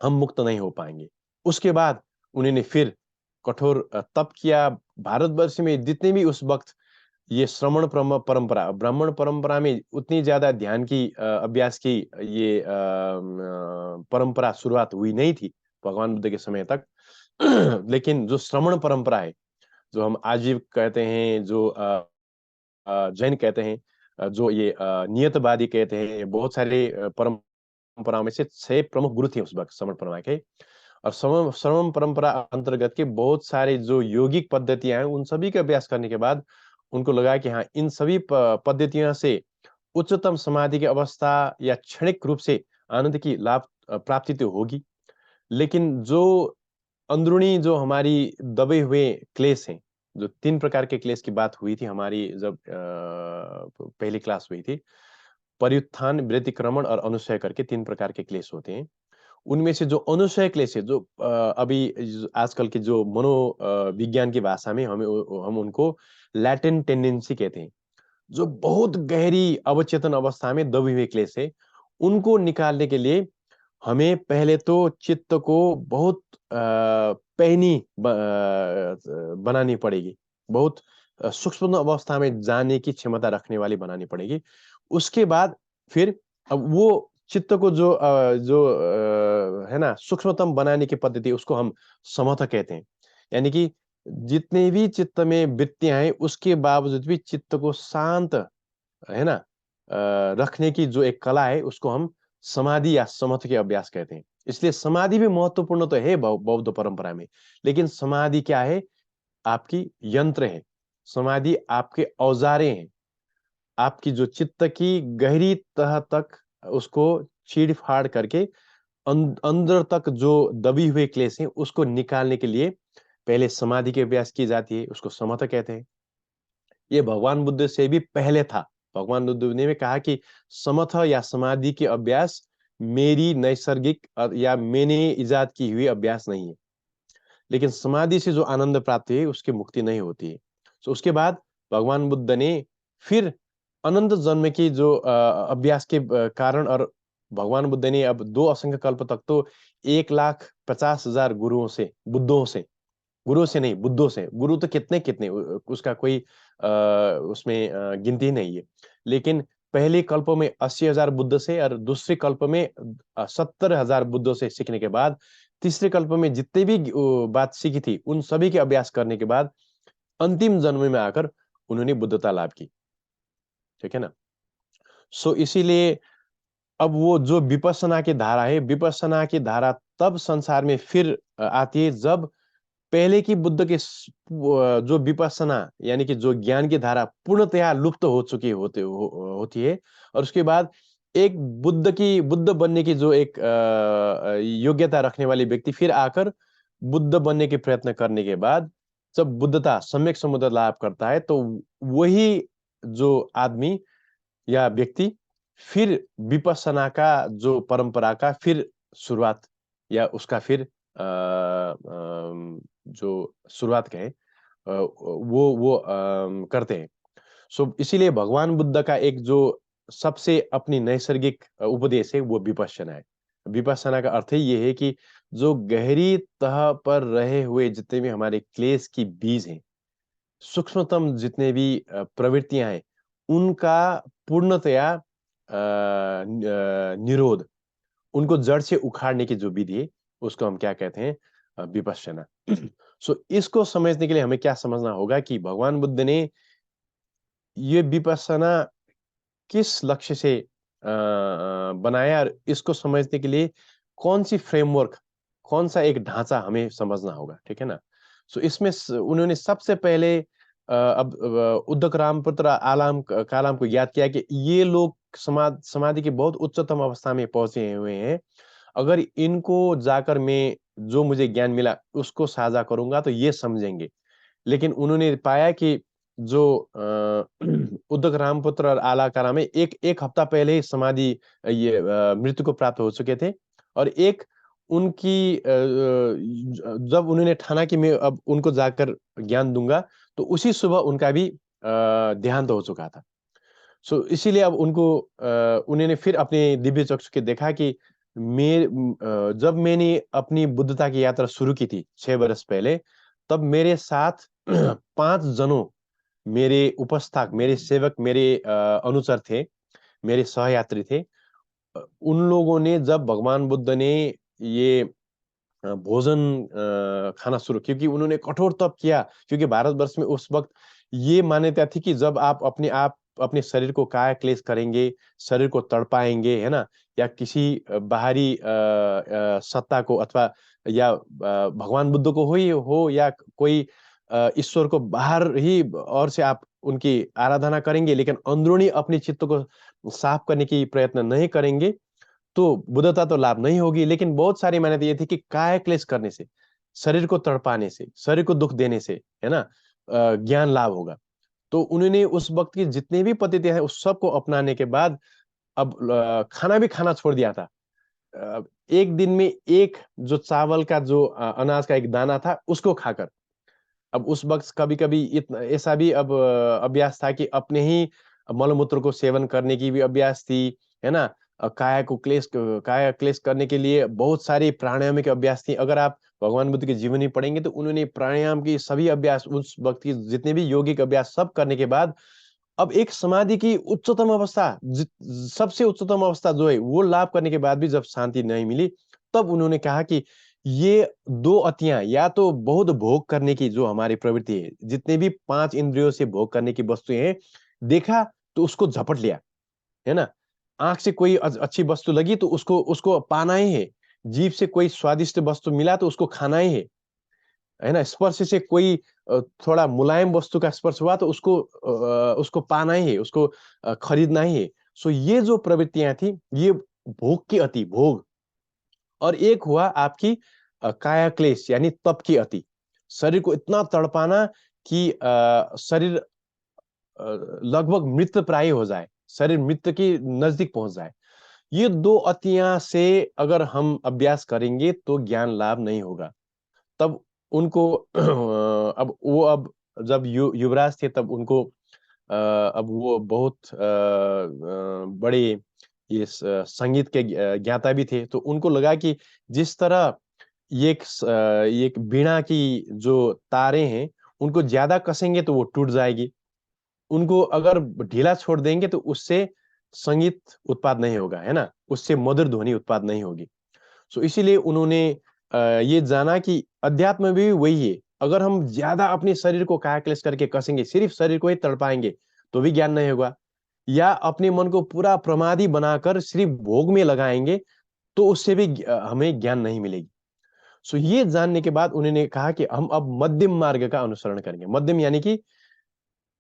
हम मुक्त नहीं हो पाएंगे। उसके बाद उन्होंने फिर कठोर तप किया। भारतवर्ष में जितने भी उस वक्त ये श्रमण परंपरा, ब्राह्मण परंपरा में उतनी ज्यादा ध्यान की अभ्यास की ये परंपरा शुरुआत हुई नहीं थी भगवान बुद्ध के समय तक। लेकिन जो श्रमण परंपरा है, जो हम आजीव कहते हैं, जो जैन कहते हैं, जो ये नियतवादी कहते हैं, बहुत सारे परंपराओं में से 6 प्रमुख गुरु थे उस वक्त श्रमण परंपरा के। और श्रमण परंपरा अंतर्गत के बहुत सारे जो योगिक पद्धतियां हैं उन सभी का अभ्यास करने के बाद उनको लगा कि हाँ, इन सभी पद्धतियों से उच्चतम समाधि की अवस्था या क्षणिक रूप से आनंद की लाभ प्राप्ति तो होगी, लेकिन जो अंदरूनी जो हमारी दबे हुए क्लेश हैं, जो 3 प्रकार के क्लेश की बात हुई थी हमारी जब पहली क्लास हुई थी, परित्थान, व्यतिक्रमण और अनुशय करके 3 प्रकार के क्लेश होते हैं। उनमें से जो अनुशय क्लेश है, जो अभी आजकल के जो विज्ञान की भाषा में हम उनको लैटेंट टेंडेंसी कहते हैं, जो बहुत गहरी अवचेतन अवस्था में दबे हुए क्लेश है, उनको निकालने के लिए हमें पहले तो चित्त को बहुत पैनी बनानी पड़ेगी, बहुत सूक्ष्म अवस्था में जाने की क्षमता रखने वाली बनानी पड़ेगी। उसके बाद फिर अब वो चित्त को जो है ना, सूक्ष्मतम बनाने की पद्धति, उसको हम समथ कहते हैं। यानी कि जितने भी चित्त में वृत्तियां हैं उसके बावजूद भी चित्त को शांत, है ना, रखने की जो एक कला है उसको हम समाधि या समथ के अभ्यास कहते हैं। इसलिए समाधि भी महत्वपूर्ण तो है बौद्ध परंपरा में, लेकिन समाधि क्या है? आपकी यंत्र है, समाधि आपके औजारे हैं, आपकी जो चित्त की गहरी तह तक उसको चीड़ फाड़ करके अंदर तक जो दबी हुए क्लेश है उसको निकालने के लिए पहले समाधि के अभ्यास की जाती है, उसको समथ कहते हैं। ये भगवान बुद्ध से भी पहले था। भगवान बुद्ध ने भी कहा कि समथ या समाधि के अभ्यास मेरी नैसर्गिक या मैंने इजाद की हुई अभ्यास नहीं है, लेकिन समाधि से जो आनंद प्राप्त है उसकी मुक्ति नहीं होती है। तो उसके बाद भगवान बुद्ध ने फिर अनंत जन्म की जो अभ्यास के कारण, और भगवान बुद्ध ने अब 2 असंख्य कल्प तक तो 1,50,000 गुरुओं से नहीं, बुद्धों से। गुरु तो कितने कितने, उसका कोई उसमें गिनती नहीं है। लेकिन पहले कल्प में 80,000 बुद्ध से और दूसरे कल्प में 70,000 बुद्धों से सीखने के बाद तीसरे कल्प में जितने भी बात सीखी थी उन सभी के अभ्यास करने के बाद अंतिम जन्म में आकर उन्होंने बुद्धता लाभ की। ठीक है ना? सो इसीलिए अब वो जो विपස්සना की धारा है, विपස්සना की धारा तब संसार में फिर आती है जब पहले की बुद्ध के जो विपස්සना यानी कि जो ज्ञान की धारा पूर्णतया लुप्त हो चुकी होती है, और उसके बाद एक बुद्ध बनने की जो एक योग्यता रखने वाले व्यक्ति फिर आकर बुद्ध बनने के प्रयत्न करने के बाद जब बुद्धता सम्यक समुद्र लाभ करता है तो वही जो आदमी या व्यक्ति फिर विपස්සना का जो परंपरा का फिर शुरुआत या उसका फिर जो शुरुआत कहें वो करते हैं। सो इसीलिए भगवान बुद्ध का एक जो सबसे अपनी नैसर्गिक उपदेश है वो विपස්සना है। विपස්සना का अर्थ ही ये है कि जो गहरी तह पर रहे हुए जितने भी हमारे क्लेश की बीज हैं, सूक्ष्मतम जितने भी प्रवृत्तियां हैं, उनका पूर्णतया निरोध, उनको जड़ से उखाड़ने की जो विधि है उसको हम क्या कहते हैं? विपස්සना। सो इसको समझने के लिए हमें क्या समझना होगा कि भगवान बुद्ध ने ये विपස්සना किस लक्ष्य से बनाया, और इसको समझने के लिए कौन सी फ्रेमवर्क कौन सा एक ढांचा हमें समझना होगा, ठीक है ना। सो इसमें उन्होंने सबसे पहले उद्दक रामपुत्र आलाम कालाम को याद किया कि ये लोग समाधि की बहुत उच्चतम अवस्था में पहुंचे हुए हैं। अगर इनको जाकर मैं जो मुझे ज्ञान मिला उसको साझा करूंगा तो ये समझेंगे। लेकिन उन्होंने पाया कि जो उद्दक रामपुत्र और आला कालाम में एक हफ्ता पहले ही समाधि ये मृत्यु को प्राप्त हो चुके थे। और एक उनकी जब उन्होंने ठाना कि मैं अब उनको जाकर ज्ञान दूंगा, तो उसी सुबह उनका भी देहांत हो चुका था। सो इसीलिए अब उनको उन्होंने फिर अपने दिव्य चक्षु के देखा कि जब मैंने अपनी बुद्धता की यात्रा शुरू की थी 6 वर्ष पहले, तब मेरे साथ 5 जनों मेरे उपस्थाक, मेरे सेवक, मेरे अनुचर थे, मेरे सहयात्री थे। उन लोगों ने जब भगवान बुद्ध ने ये भोजन खाना शुरू, क्योंकि उन्होंने कठोर तप किया, क्योंकि भारतवर्ष में उस वक्त ये मान्यता थी कि जब आप अपने शरीर को काया क्लेश करेंगे, शरीर को तड़पाएंगे, है ना, या किसी बाहरी सत्ता को अथवा या भगवान बुद्ध को हो या कोई ईश्वर को बाहर ही और से आप उनकी आराधना करेंगे, लेकिन अंदरूनी अपनी चित्त को साफ करने की प्रयत्न नहीं करेंगे, तो बुद्धता तो लाभ नहीं होगी। लेकिन बहुत सारी मान्यता ये थी कि काया क्लेश करने से, शरीर को तड़पाने से, शरीर को दुख देने से, है ना, ज्ञान लाभ होगा। तो उन्होंने उस वक्त की जितने भी पद्धति है उस सब को अपनाने के बाद अब खाना भी खाना छोड़ दिया था। एक दिन में एक जो चावल का जो अनाज का एक दाना था उसको खाकर। अब उस वक्त कभी-कभी इतना ऐसा भी अब अभ्यास था कि अपने ही मलमूत्र को सेवन करने की भी अभ्यास थी, है ना। काया क्लेश करने के लिए बहुत सारी प्राणायाम की अभ्यास थी। अगर आप भगवान बुद्ध की जीवनी पढ़ेंगे तो उन्होंने प्राणायाम की सभी अभ्यास, उस वक्त की जितने भी योगिक अभ्यास सब करने के बाद अब एक समाधि की उच्चतम अवस्था, सबसे उच्चतम अवस्था जो है वो लाभ करने के बाद भी जब शांति नहीं मिली, तब उन्होंने कहा कि ये 2 अतियां, या तो बहुत भोग करने की जो हमारी प्रवृत्ति है, जितने भी 5 इंद्रियों से भोग करने की वस्तुएं हैं, देखा तो उसको झपट लिया, है ना। आंख से कोई अच्छी वस्तु लगी तो उसको उसको पाना ही है। जीभ से कोई स्वादिष्ट वस्तु मिला तो उसको खाना ही है ना। स्पर्श से कोई थोड़ा मुलायम वस्तु का स्पर्श हुआ तो उसको पाना ही है, उसको खरीदना ही है। सो ये जो प्रवृत्तियां थी, ये भोग की अति, भोग। और एक हुआ आपकी काया क्लेश यानी तप की अति, शरीर को इतना तड़पाना कि शरीर लगभग मृत प्राय हो जाए, शरीर मृत्यु की नजदीक पहुंच जाए। ये 2 अतियां से अगर हम अभ्यास करेंगे तो ज्ञान लाभ नहीं होगा। तब उनको अब जब युवराज थे तब उनको अब वो बहुत बड़े ये संगीत के ज्ञाता भी थे, तो उनको लगा कि जिस तरह ये एक वीणा की जो तारे हैं उनको ज्यादा कसेंगे तो वो टूट जाएगी, उनको अगर ढीला छोड़ देंगे तो उससे संगीत उत्पाद नहीं होगा, है ना, उससे मधुर ध्वनि उत्पाद नहीं होगी। सो इसीलिए उन्होंने ये जाना कि अध्यात्म भी वही है। अगर हम ज्यादा अपने शरीर को काया क्लेश करके कसेंगे, सिर्फ शरीर को ही तड़पाएंगे तो भी ज्ञान नहीं होगा, या अपने मन को पूरा प्रमादी बनाकर सिर्फ भोग में लगाएंगे तो उससे भी हमें ज्ञान नहीं मिलेगी। सो ये जानने के बाद उन्होंने कहा कि हम अब मध्यम मार्ग का अनुसरण करेंगे। मध्यम यानी कि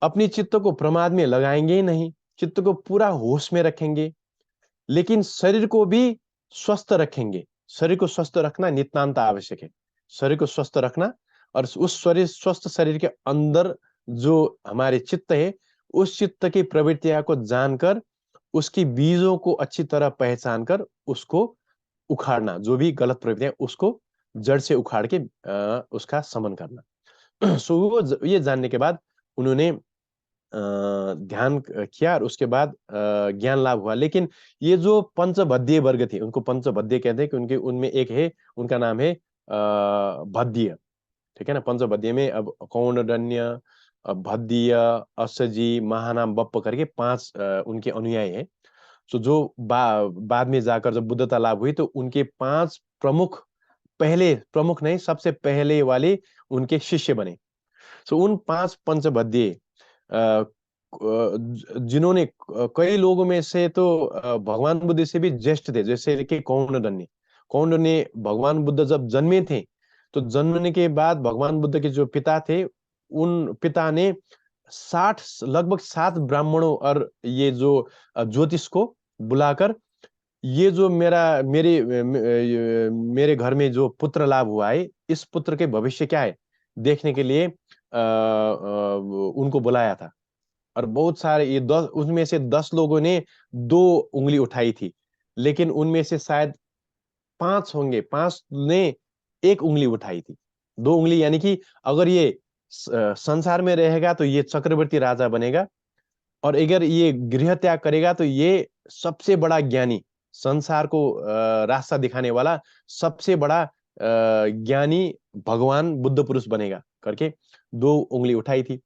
अपनी चित्त को प्रमाद में लगाएंगे ही नहीं, चित्त को पूरा होश में रखेंगे, लेकिन शरीर को भी स्वस्थ रखेंगे। शरीर को स्वस्थ रखना नितांत आवश्यक है। शरीर को स्वस्थ रखना, और उस स्वस्थ शरीर के अंदर जो हमारे चित्त है, उस चित्त की प्रवृत्तियां को जानकर उसकी बीजों को अच्छी तरह पहचान कर उसको उखाड़ना, जो भी गलत प्रवृत्तियां उसको जड़ से उखाड़ के उसका समन करना। सो वो ये जानने के बाद उन्होंने ध्यान किया और उसके बाद ज्ञान लाभ हुआ। लेकिन ये जो पंचभद्य वर्ग थे, उनको पंचभद्य कहते हैं कि उनके उनमें एक है, उनका नाम है भद्य, ठीक है ना। पंचभद्य में अब कौंडन्य, भद्य, असजी, महानाम, बप्प करके 5 उनके अनुयायी हैं। सो जो बाद में जाकर जब बुद्धता लाभ हुई तो उनके 5 प्रमुख, पहले प्रमुख नहीं, सबसे पहले वाले उनके शिष्य बने। सो उन 5 पंचभद्य जिन्होंने, कई लोगों में से तो भगवान बुद्ध से भी ज्येष्ठ थे, जैसे कि कौंडन्य, कौंडिन्य भगवान बुद्ध जब जन्मे थे तो जन्मने के बाद भगवान बुद्ध के जो पिता थे उन पिता ने 60 लगभग 7 ब्राह्मणों और ये जो ज्योतिष को बुलाकर ये जो मेरे घर में जो पुत्र लाभ हुआ है इस पुत्र के भविष्य क्या है देखने के लिए उनको बुलाया था। और बहुत सारे ये 10 उनमें से 10 लोगों ने 2 उंगली उठाई थी, लेकिन उनमें से शायद 5 होंगे, 5 ने 1 उंगली उठाई थी। 2 उंगली यानी कि अगर ये संसार में रहेगा तो ये चक्रवर्ती राजा बनेगा, और अगर ये गृह त्याग करेगा तो ये सबसे बड़ा ज्ञानी, संसार को रास्ता दिखाने वाला सबसे बड़ा ज्ञानी भगवान बुद्ध पुरुष बनेगा करके 2 उंगली उठाई थी।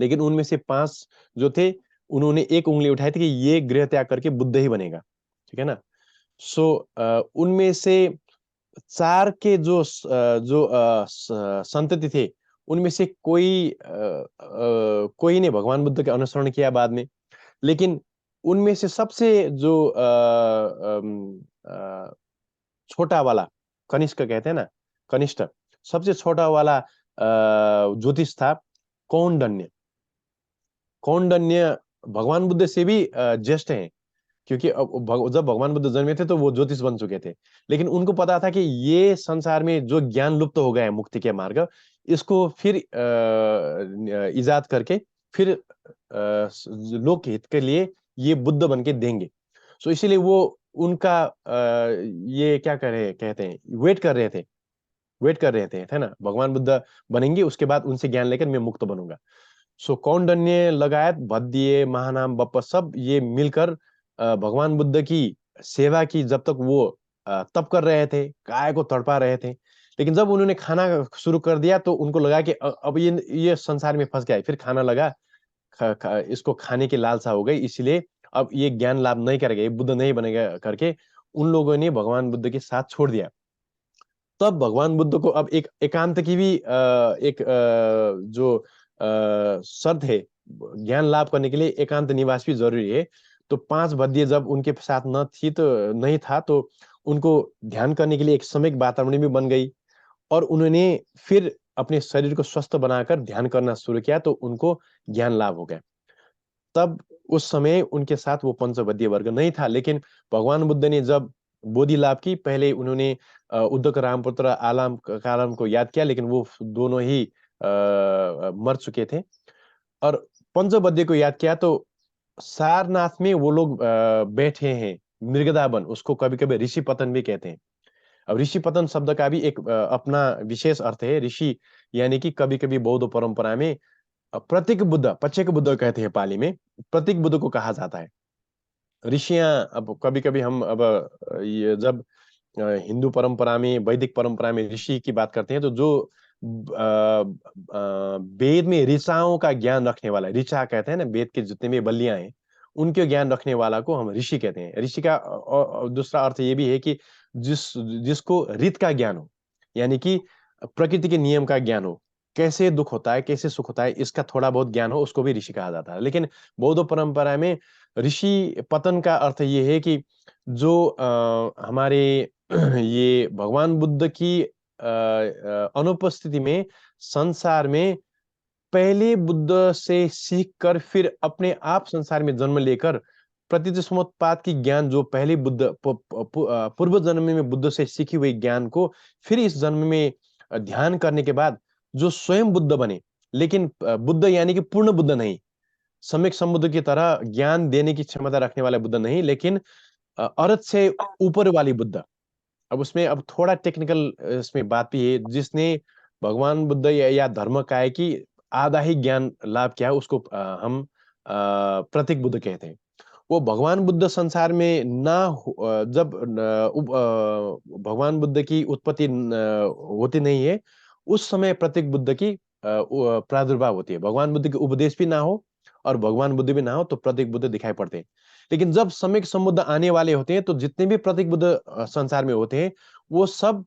लेकिन उनमें से 5 जो थे उन्होंने 1 उंगली उठाई थी कि ये गृह त्याग करके बुद्ध ही बनेगा, ठीक है ना। सो उनमें से 4 के जो संतति थे उनमें से कोई ने भगवान बुद्ध के अनुसरण किया बाद में, लेकिन उनमें से सबसे जो छोटा वाला, कनिष्क कहते हैं ना, कनिष्ठ, सबसे छोटा वाला ज्योतिष था कौंडिन्य। कौंडिन्य भगवान बुद्ध से भी ज्येष्ठ हैं, क्योंकि जब भगवान बुद्ध जन्मे थे तो वो ज्योतिष बन चुके थे, लेकिन उनको पता था कि ये संसार में जो ज्ञान लुप्त हो गया है मुक्ति के मार्ग, इसको फिर इजाद करके फिर लोक हित के लिए ये बुद्ध बन के देंगे। सो इसीलिए वो उनका ये क्या कहते हैं वेट कर रहे थे है ना, भगवान बुद्ध बनेंगे उसके बाद उनसे ज्ञान लेकर मैं मुक्त बनूंगा। सो कौंडिन्य लगायत भद्दिये, महानाम, बप्पा सब ये मिलकर भगवान बुद्ध की सेवा की। जब तक वो तप कर रहे थे, गाय को तड़पा रहे थे, लेकिन जब उन्होंने खाना शुरू कर दिया तो उनको लगा कि अब ये संसार में फंस गया है। फिर खाना लगा, इसको खाने की लालसा हो गई, इसलिए अब ये ज्ञान लाभ नहीं करेगा, ये बुद्ध नहीं बनेगा करके उन लोगों ने भगवान बुद्ध के साथ छोड़ दिया। तब भगवान बुद्ध को अब एक एकांत की भी एक जो शर्त है, ज्ञान लाभ करने के लिए एकांत निवास भी जरूरी है। तो 5 भद्दिये जब उनके साथ नहीं था तो उनको ध्यान करने के लिए एक सम्यक वातावरण भी बन गई, और उन्होंने फिर अपने शरीर को स्वस्थ बनाकर ध्यान करना शुरू किया तो उनको ज्ञान लाभ हो गया। तब उस समय उनके साथ वो पंचभद्दीय वर्ग नहीं था, लेकिन भगवान बुद्ध ने जब बोधि लाभ की, पहले उन्होंने उद्दक रामपुत्र आलम कालम को याद किया, लेकिन वो दोनों ही मर चुके थे। और पंचभद्दीय को याद किया तो सारनाथ में वो लोग बैठे हैं, मृगदावन, उसको कभी कभी ऋषि पतन भी कहते हैं। अब ऋषि पतन शब्द का भी एक अपना विशेष अर्थ है। ऋषि यानी कि कभी कभी बौद्ध परंपरा में प्रतीक बुद्ध, पच्चेक बुद्ध कहते हैं, पाली में प्रतीक बुद्ध को कहा जाता है। ऋषियां अब कभी कभी हम अब ये जब हिंदू परंपरा में, वैदिक परंपरा में ऋषि की बात करते हैं तो जो वेद में ऋचाओं का ज्ञान रखने वाला, ऋचा कहते हैं ना, वेद के जितने भी बल्लियां हैं उनके ज्ञान रखने वाला को हम ऋषि कहते हैं। ऋषि का दूसरा अर्थ ये भी है कि जिसको ऋत का ज्ञान हो, यानी कि प्रकृति के नियम का ज्ञान हो, कैसे दुख होता है, कैसे सुख होता है, इसका थोड़ा बहुत ज्ञान हो, उसको भी ऋषि कहा जाता है। लेकिन बौद्ध परंपरा में ऋषि पतन का अर्थ ये है कि जो हमारे ये भगवान बुद्ध की अनुपस्थिति में संसार में पहले बुद्ध से सीख कर फिर अपने आप संसार में जन्म लेकर प्रतिसमोत्पाद की ज्ञान जो पहले बुद्ध पूर्व जन्म में बुद्ध से सीखी हुई ज्ञान को फिर इस जन्म में ध्यान करने के बाद जो स्वयं बुद्ध बने, लेकिन बुद्ध यानी कि पूर्ण बुद्ध नहीं, सम्यक संबुद्ध की तरह ज्ञान देने की क्षमता रखने वाले बुद्ध नहीं, लेकिन अर्थ से ऊपर वाली बुद्ध। अब उसमें अब थोड़ा टेक्निकल इसमें बात भी है, जिसने भगवान बुद्ध या धर्म का है कि आधा ही ज्ञान लाभ किया है, उसको हम प्रतीक बुद्ध कहते हैं। वो भगवान बुद्ध संसार में जब भगवान बुद्ध की उत्पत्ति होती नहीं है, उस समय प्रतीक बुद्ध की प्रादुर्भाव होती है। भगवान बुद्ध के उपदेश भी ना हो और भगवान बुद्ध भी ना हो तो प्रतीक बुद्ध दिखाई पड़ते हैं। लेकिन जब सम्यक संबुद्ध आने वाले होते हैं तो जितने भी प्रतीक बुद्ध संसार में होते हैं वो सब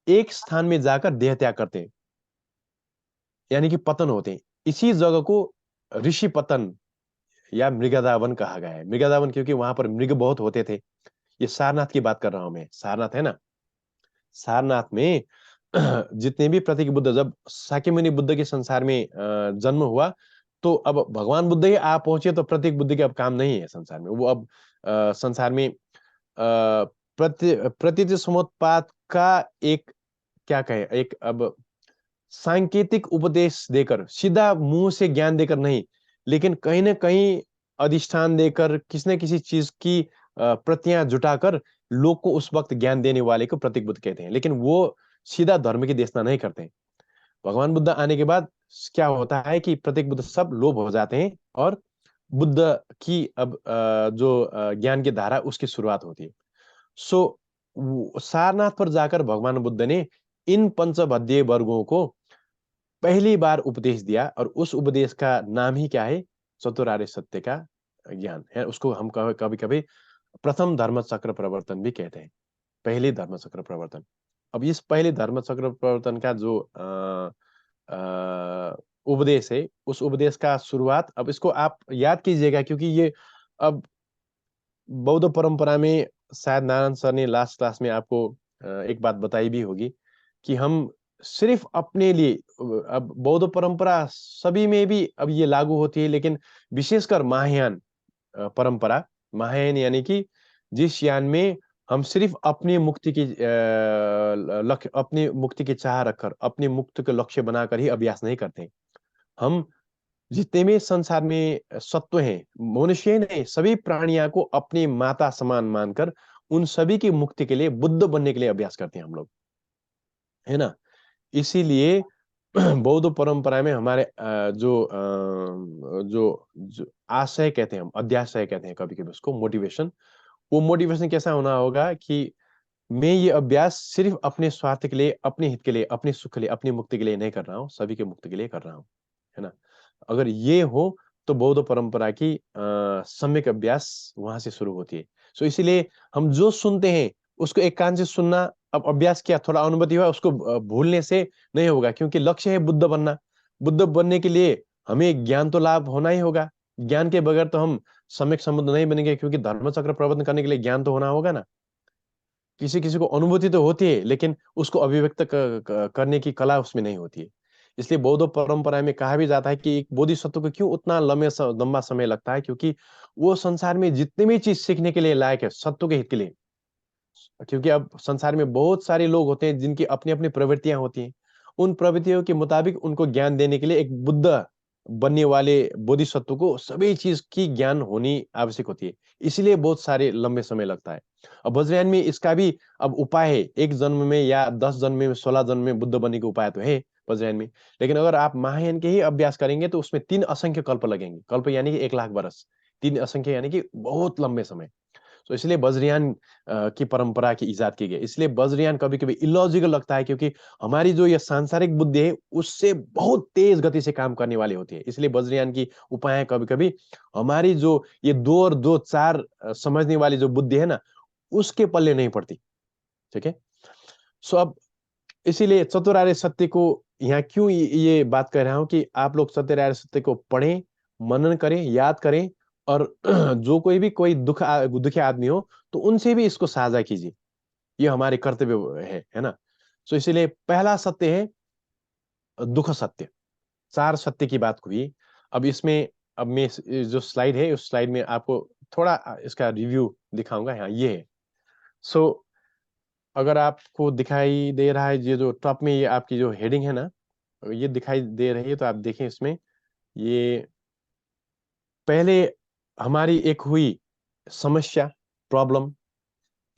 एक स्थान में जाकर देह त्याग करते हैं, यानी कि पतन होते हैं। इसी जगह को ऋषि पतन या मृगदावन कहा गया है। मृगदावन क्योंकि वहां पर मृग बहुत होते थे। ये सारनाथ की बात कर रहा हूं मैं, सारनाथ है ना, सारनाथ में जितने भी प्रतीक बुद्ध, जब शाक्यमुनि बुद्ध के संसार में जन्म हुआ, तो अब भगवान बुद्ध ही आ पहुंचे, तो प्रतीक बुद्ध के अब काम नहीं है संसार में। वो अब संसार में प्रतीति समुत्पाद का एक, क्या कहे, एक अब सांकेतिक उपदेश देकर, सीधा मुंह से ज्ञान देकर नहीं, लेकिन कहीं ना कहीं अधिष्ठान देकर, किसी न किसी चीज की प्रतियां जुटाकर लोग को उस वक्त ज्ञान देने वाले को प्रतीक बुद्ध कहते हैं। लेकिन वो सीधा धर्म की देशना नहीं करते हैं। भगवान बुद्ध आने के बाद क्या होता है कि प्रतीक बुद्ध सब लोभ हो जाते हैं, और बुद्ध की अब जो ज्ञान की धारा, उसकी शुरुआत होती है। सो सारनाथ पर जाकर भगवान बुद्ध ने इन पंचभद्य वर्गों को पहली बार उपदेश दिया, और उस उपदेश का नाम ही क्या है? चतुरार्य सत्य का ज्ञान है। उसको हम कभी कभी प्रथम धर्म चक्र प्रवर्तन भी कहते हैं, पहले धर्म चक्र प्रवर्तन। अब इस पहले धर्म चक्र प्रवर्तन का जो उपदेश है, उस उपदेश का शुरुआत, अब इसको आप याद कीजिएगा, क्योंकि ये अब बौद्ध परंपरा में शायद नारायण सर ने लास्ट क्लास में आपको एक बात बताई भी होगी कि हम सिर्फ अपने लिए, अब बौद्ध परंपरा सभी में भी अब ये लागू होती है, लेकिन विशेषकर महायान परंपरा, महायान यानी कि जिस यान में हम सिर्फ अपनी मुक्ति की लक्ष्य, अपनी मुक्ति की चाह रखकर, अपनी मुक्ति को लक्ष्य बनाकर ही अभ्यास नहीं करते। हम जितने भी संसार में सत्व हैं, मनुष्य नहीं, सभी प्राणियों को अपनी माता समान मानकर उन सभी की मुक्ति के लिए, बुद्ध बनने के लिए अभ्यास करते हैं हम लोग, है ना। इसीलिए बौद्ध परंपरा में हमारे जो आशय कहते हैं हम, अध्याशय कहते हैं कभी कभी उसको, मोटिवेशन, वो मोटिवेशन कैसा होना होगा कि मैं ये अभ्यास सिर्फ अपने स्वार्थ के लिए, अपने हित के लिए, अपने सुख के लिए, अपनी मुक्ति के लिए नहीं कर रहा हूँ, सभी के मुक्ति के लिए कर रहा हूँ, है ना। अगर ये हो तो बौद्ध परंपरा की सम्यक अभ्यास वहां से शुरू होती है। सो इसीलिए हम जो सुनते हैं उसको एक कान से सुनना, अब अभ्यास किया, थोड़ा अनुभूति हुआ, उसको भूलने से नहीं होगा, क्योंकि लक्ष्य है बुद्ध बनना। बुद्ध बनने के लिए हमें ज्ञान तो लाभ होना ही होगा। ज्ञान के बगैर तो हम सम्यक संबुद्ध नहीं बनेंगे, क्योंकि धर्म चक्र प्रवर्तन करने के लिए ज्ञान तो होना होगा ना। किसी किसी को अनुभूति तो होती है, लेकिन उसको अभिव्यक्त करने की कला उसमें नहीं होती है। इसलिए बौद्ध परंपरा में कहा भी जाता है कि एक बोधिसत्व को क्यों उतना लंबा समय लगता है, क्योंकि वो संसार में जितनी भी चीज सीखने के लिए लायक है, सत्व के हित के लिए। क्योंकि अब संसार में बहुत सारे लोग होते हैं जिनकी अपनी अपनी प्रवृत्तियां होती हैं, उन प्रवृत्तियों के मुताबिक उनको ज्ञान देने के लिए एक बुद्ध बनने वाले बोधिसत्व को सभी चीज की ज्ञान होनी आवश्यक होती है। इसलिए बहुत सारे लंबे समय लगता है। अब वज्रयान में इसका भी अब उपाय है, एक जन्म में या 10 जन्म में, 16 जन्म में बुद्ध बनने के उपाय तो है वज्रयान में। लेकिन अगर आप महायान के ही अभ्यास करेंगे तो उसमें 3 असंख्य कल्प लगेंगे। कल्प यानी कि 1 लाख बरस, 3 असंख्य यानी कि बहुत लंबे समय। तो इसलिए वज्रयान की परंपरा की इजाद की गई। इसलिए वज्रयान कभी कभी इलॉजिकल लगता है, क्योंकि हमारी जो ये सांसारिक बुद्धि है उससे बहुत तेज गति से काम करने वाली होती है। इसलिए वज्रयान की उपाय कभी कभी हमारी जो ये 2 और 2 4 समझने वाली जो बुद्धि है ना, उसके पल्ले नहीं पड़ती। ठीक है। सो अब इसीलिए चतुरार्य सत्य को यहाँ क्यों ये बात कर रहा हूं कि आप लोग चतुरार्य सत्य को पढ़ें, मनन करें, याद करें, और जो कोई दुखी आदमी हो तो उनसे भी इसको साझा कीजिए। ये हमारे कर्तव्य है ना। सो इसीलिए पहला सत्य है दुख सत्य। 4 सत्य की बात हुई। अब इसमें, अब मैं जो स्लाइड है उस स्लाइड में आपको थोड़ा इसका रिव्यू दिखाऊंगा। हाँ ये है। सो अगर आपको दिखाई दे रहा है, ये जो टॉप में ये आपकी जो हेडिंग है ना, ये दिखाई दे रही है, तो आप देखें इसमें, ये पहले हमारी एक हुई समस्या, प्रॉब्लम,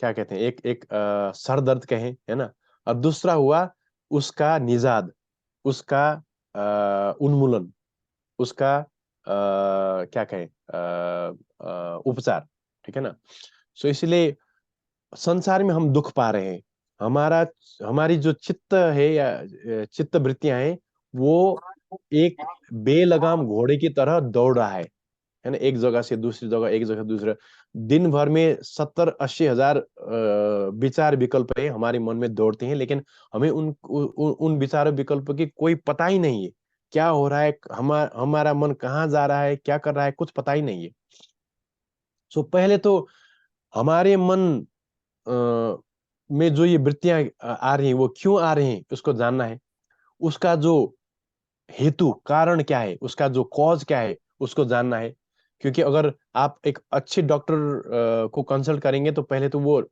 क्या कहते हैं, एक सर दर्द कहें, है ना। और दूसरा हुआ उसका निजाद, उसका उन्मूलन, उसका क्या कहें, उपचार। ठीक है ना। सो इसलिए संसार में हम दुख पा रहे हैं, हमारी जो चित्त है या चित्त वृत्तियां हैं, वो एक बेलगाम घोड़े की तरह दौड़ रहा है ना, एक जगह से दूसरी जगह, एक जगह से दूसरे। दिन भर में 70-80 हजार विचार विकल्प है हमारे मन में दौड़ते हैं, लेकिन हमें उन विचार विकल्प की कोई पता ही नहीं है, क्या हो रहा है, हमारा मन कहाँ जा रहा है, क्या कर रहा है, कुछ पता ही नहीं है। सो पहले तो हमारे मन में जो ये वृत्तियां आ रही हैं वो क्यों आ रही हैं उसको जानना है। उसका जो हेतु कारण क्या है, उसका जो कॉज क्या है उसको जानना है। क्योंकि अगर आप एक अच्छे डॉक्टर को कंसल्ट करेंगे तो पहले तो वो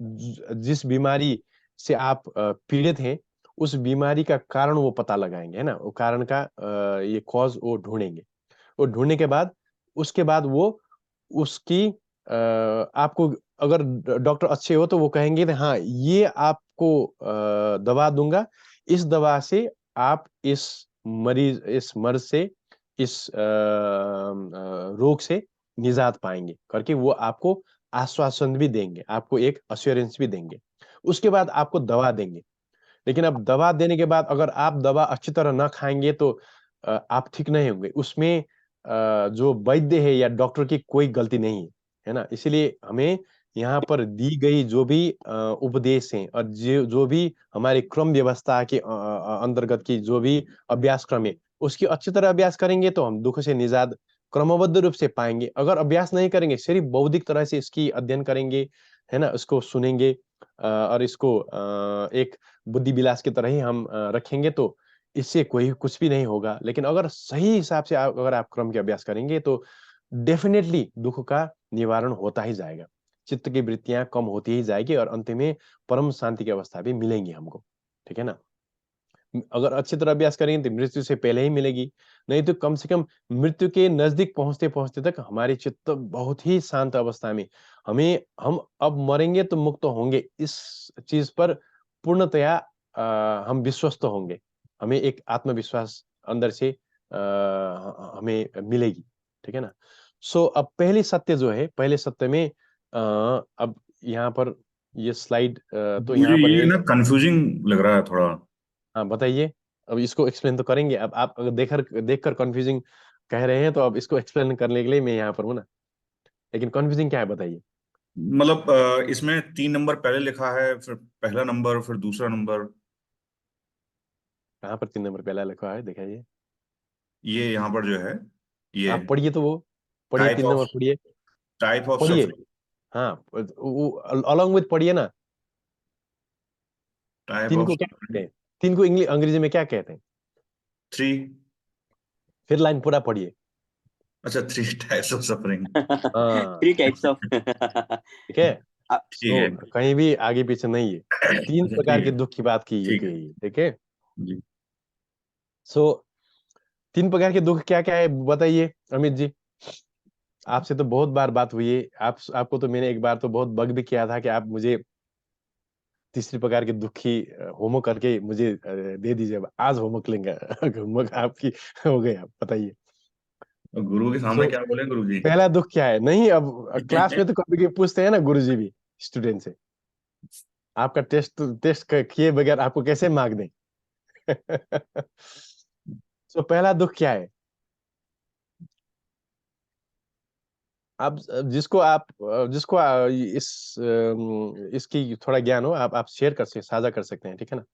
जिस बीमारी से आप पीड़ित हैं उस बीमारी का कारण वो पता लगाएंगे, है ना। वो कारण का ये कॉज वो ढूंढेंगे। वो ढूंढने के बाद उसके बाद वो उसकी आपको, अगर डॉक्टर अच्छे हो तो वो कहेंगे कि हाँ ये आपको दवा दूंगा, इस दवा से आप इस मर्ज से, इस रोग से निजात पाएंगे करके वो आपको आश्वासन भी देंगे, आपको एक अश्योरेंस भी देंगे। उसके बाद आपको दवा देंगे। लेकिन अब दवा देने के बाद अगर आप दवा अच्छी तरह ना खाएंगे तो आप ठीक नहीं होंगे। उसमें जो वैद्य है या डॉक्टर की कोई गलती नहीं है ना। इसलिए हमें यहाँ पर दी गई जो भी उपदेश हैं और जो भी हमारे क्रम व्यवस्था के अंतर्गत की जो भी अभ्यास क्रम है उसकी अच्छी तरह अभ्यास करेंगे तो हम दुख से निजात क्रमबद्ध रूप से पाएंगे। अगर अभ्यास नहीं करेंगे, सिर्फ बौद्धिक तरह से इसकी अध्ययन करेंगे, है ना, इसको सुनेंगे और इसको एक बुद्धि विलास की तरह ही हम रखेंगे तो इससे कोई कुछ भी नहीं होगा। लेकिन अगर सही हिसाब से अगर आप क्रम के अभ्यास करेंगे तो डेफिनेटली दुख का निवारण होता ही जाएगा, चित्त की वृत्तियां कम होती ही जाएगी और अंत में परम शांति की अवस्था भी मिलेंगी हमको। ठीक है ना। अगर अच्छी तरह अभ्यास करेंगे तो मृत्यु से पहले ही मिलेगी, नहीं तो कम से कम मृत्यु के नजदीक पहुंचते पहुंचते तक हमारी चित्त बहुत ही शांत अवस्था में, हम अब मरेंगे तो मुक्त होंगे इस चीज पर पूर्णतया हम विश्वस्त होंगे। हमें एक आत्मविश्वास अंदर से हमें मिलेगी। ठीक है ना। सो अब पहली सत्य जो है, पहले सत्य में अब यहाँ पर ये स्लाइड तो मुझे यहाँ पर ये नहीं ना है। कंफ्यूजिंग लग रहा है थोड़ा। हाँ बताइए। अब इसको एक्सप्लेन तो करेंगे। अब आप अगर देखकर कंफ्यूजिंग कह रहे हैं तो अब इसको एक्सप्लेन करने के लिए मैं यहाँ पर हूँ ना। लेकिन कंफ्यूजिंग क्या है बताइए। मतलब इसमें 3 नंबर पहले लिखा है, फिर पहला नंबर, फिर दूसरा नंबर। कहाँ पर 3 नंबर पहला लिखा है दिखाइए। ये यहाँ पर जो है, ये आप पढ़िए तो वो पढ़िए, टाइप 3 नंबर ऑफ पढ़िए। टाइप ऑफ पढ़िए। सफरिंग। हाँ वो अलॉन्ग विथ पढ़िए ना। टाइप 3 ऑफ को क्या कहते सफरिंग। हैं, 3 को इंग्लिश अंग्रेजी में क्या कहते हैं। 3। फिर लाइन पूरा पढ़िए। अच्छा, 3 टाइप्स ऑफ सफरिंग। हाँ 3 types of ठीक है। ठीक सो है। कहीं भी आगे पीछे नहीं है, 3 अच्छा, प्रकार ठीक के है। दुख की बात की ठीक है गई है। ठीक है। जी। सो 3 प्रकार के दुख क्या क्या है बताइए अमित जी। आपसे तो बहुत बार बात हुई है। आपको तो मैंने एक बार तो बहुत बग भी किया था कि आप मुझे तीसरी प्रकार के दुख की होमवर्क करके मुझे दे दीजिए। अब आज होमवर्क लेंगे। होमवर्क आपकी हो गई। आप बताइए। और गुरु के सो सामने क्या बोले गुरु जी? पहला दुख क्या है। नहीं अब क्लास में तो कभी कभी पूछते हैं ना गुरुजी भी स्टूडेंट से, आपका टेस्ट किए बगैर आपको कैसे मार्क दें। सो पहला दुख क्या है। आप जिसको इसकी थोड़ा ज्ञान हो, आप शेयर कर सकते, साझा कर सकते हैं। ठीक है ना।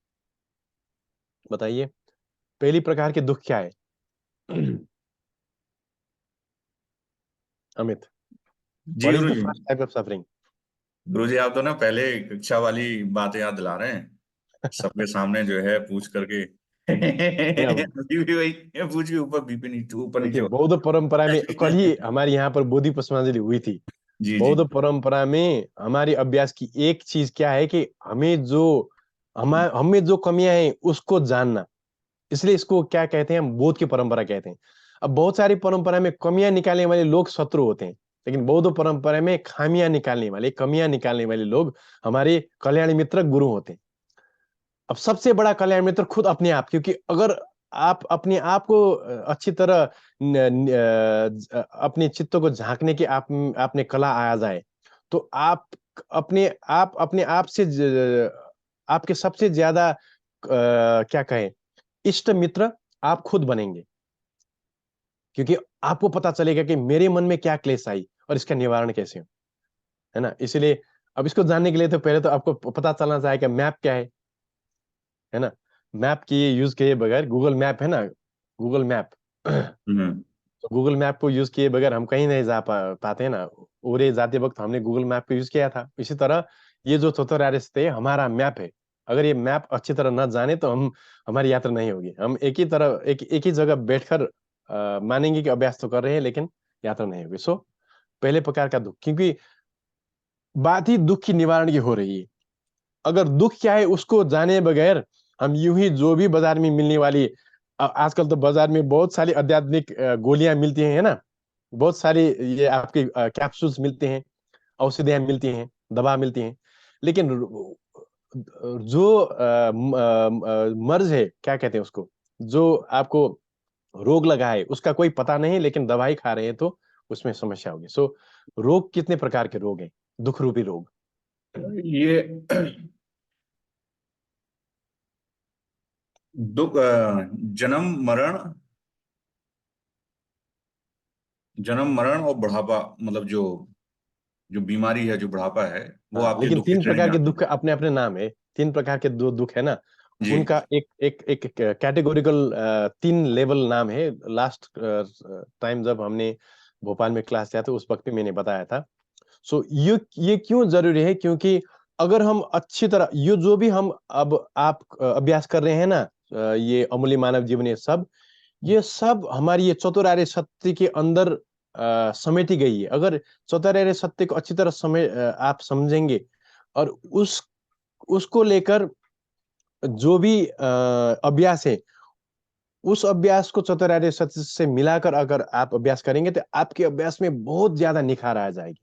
बताइए पहली प्रकार के दुख क्या है। Amit, ji what is Gurudev ji. First type of suffering. Guru ji, आप तो ना पहले कक्षा वाली बातें याद दिला रहे हैं, सबके सामने जो है पूछ करके। अभी भी वही पूछ के ऊपर बीपी नीचे, ऊपर नीचे देखिए हो। बौद्ध परंपरा में कल ही हमारे यहाँ पर बोधि पुष्पांजलि हुई थी। जी जी। बौद्ध परंपरा में हमारी अभ्यास की एक चीज क्या है कि हमें जो कमियां हैं उसको जानना। इसलिए इसको क्या कहते हैं, हम बौद्ध की परंपरा कहते हैं। अब बहुत सारी परंपरा में कमियां निकालने वाले लोग शत्रु होते हैं, लेकिन बौद्ध परंपरा में खामियां निकालने वाले, कमियां निकालने वाले लोग हमारे कल्याण मित्र गुरु होते हैं। अब सबसे बड़ा कल्याण मित्र खुद अपने आप, क्योंकि अगर आप अपने आप को अच्छी तरह अपने चित्त को झांकने की आपने कला आ जाए तो अपने आप से आपके सबसे ज्यादा क्या कहें, इष्ट मित्र आप खुद बनेंगे। क्योंकि आपको पता चलेगा कि मेरे मन में क्या क्लेश आई और इसका निवारण कैसे हो, है ना। इसलिए अब इसको जानने के लिए तो पहले तो आपको पता चलना चाहिए कि मैप क्या है ना। मैप की यूज किए बगैर, गूगल मैप है ना, गूगल मैप। हम्म। तो गूगल मैप को यूज किए बगैर हम कहीं नहीं जा पाते हैं ना। उरे जाते वक्त हमने गूगल मैप को यूज किया था, इसी तरह ये जो चतुरार्य सत्य है हमारा मैप है। अगर ये मैप अच्छी तरह न जाने तो हमारी यात्रा नहीं होगी। हम एक ही जगह बैठकर मानेंगे कि अभ्यास तो कर रहे हैं, लेकिन यात्रा नहीं होगी। सो पहले प्रकार का दुख, क्योंकि बात ही दुख की निवारण की हो रही है। अगर दुख क्या है उसको जाने बगैर हम यूं ही जो भी बाजार में मिलने वाली, आजकल तो बाजार में बहुत सारी आध्यात्मिक गोलियां मिलती हैं, है ना, बहुत सारी ये आपके कैप्सूल्स मिलते हैं, औषधियां मिलती हैं, दवा मिलती हैं, लेकिन जो मर्ज है, क्या कहते हैं उसको, जो आपको रोग लगा है उसका कोई पता नहीं, लेकिन दवाई खा रहे हैं तो उसमें समस्या होगी। सो रोग कितने प्रकार के रोग हैं, दुख रूपी रोग। ये दुख, जन्म मरण और बुढ़ापा, मतलब जो जो बीमारी है, जो बुढ़ापा है, वो हाँ, आपके लेकिन दुख की 3 श्रेणी प्रकार में के आते दुख हैं। अपने अपने नाम है। 3 प्रकार के दुख है ना, जी। उनका एक कैटेगोरिकल 3 लेवल नाम है। लास्ट टाइम जब हमने भोपाल में क्लास लिया था उस वक्त भी मैंने बताया था। सो ये क्यों जरूरी है, क्योंकि अगर हम अच्छी तरह ये जो भी हम अब आप अभ्यास कर रहे हैं ना, ये अमूल्य मानव जीवन, ये सब हमारी ये चतुरार्य सत्य के अंदर समेटी गई है। अगर चतुरार्य सत्य को अच्छी तरह आप समझेंगे और उसको लेकर जो भी अभ्यास है, उस अभ्यास को चतुरार्य सत्य से मिलाकर अगर आप अभ्यास करेंगे तो आपके अभ्यास में बहुत ज्यादा निखार आ जाएगी।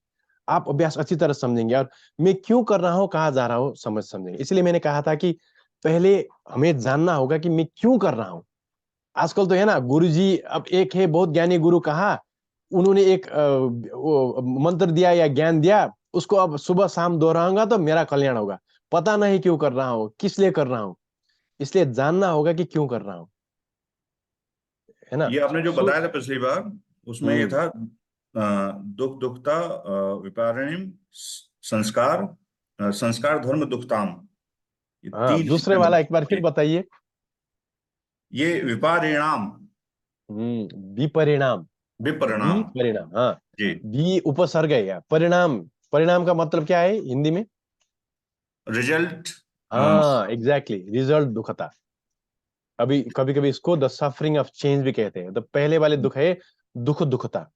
आप अभ्यास अच्छी तरह समझेंगे और मैं क्यों कर रहा हूं, कहाँ जा रहा हूं समझेंगे। इसलिए मैंने कहा था कि पहले हमें जानना होगा कि मैं क्यों कर रहा हूं। आजकल तो है ना, गुरुजी अब एक है बहुत ज्ञानी गुरु कहा, उन्होंने एक मंत्र दिया या ज्ञान दिया, उसको अब सुबह शाम दोहराऊंगा तो मेरा कल्याण होगा। पता नहीं क्यों कर रहा हूं, किस लिए कर रहा हूं। इसलिए जानना होगा कि क्यों कर रहा हूं, है ना। ये आपने जो सो बताया था पिछली बार, उसमें ये था दुख दुखता, विपारणिम, संस्कार, संस्कार धर्म दुखताम, ये हाँ, तीन दूसरे इसमें वाला एक बार फिर जी। बताइए। ये विपारिणाम, विपरिणाम। विपरिणाम। विपरिणाम, हाँ। जी। वि उपसर्ग है या परिणाम। परिणाम का मतलब क्या है हिंदी में? रिजल्ट। हाँ, एग्जैक्टली, रिजल्ट दुखता। अभी कभी कभी इसको द सफरिंग ऑफ चेंज भी कहते हैं। तो पहले वाले दुख है दुख दुखता।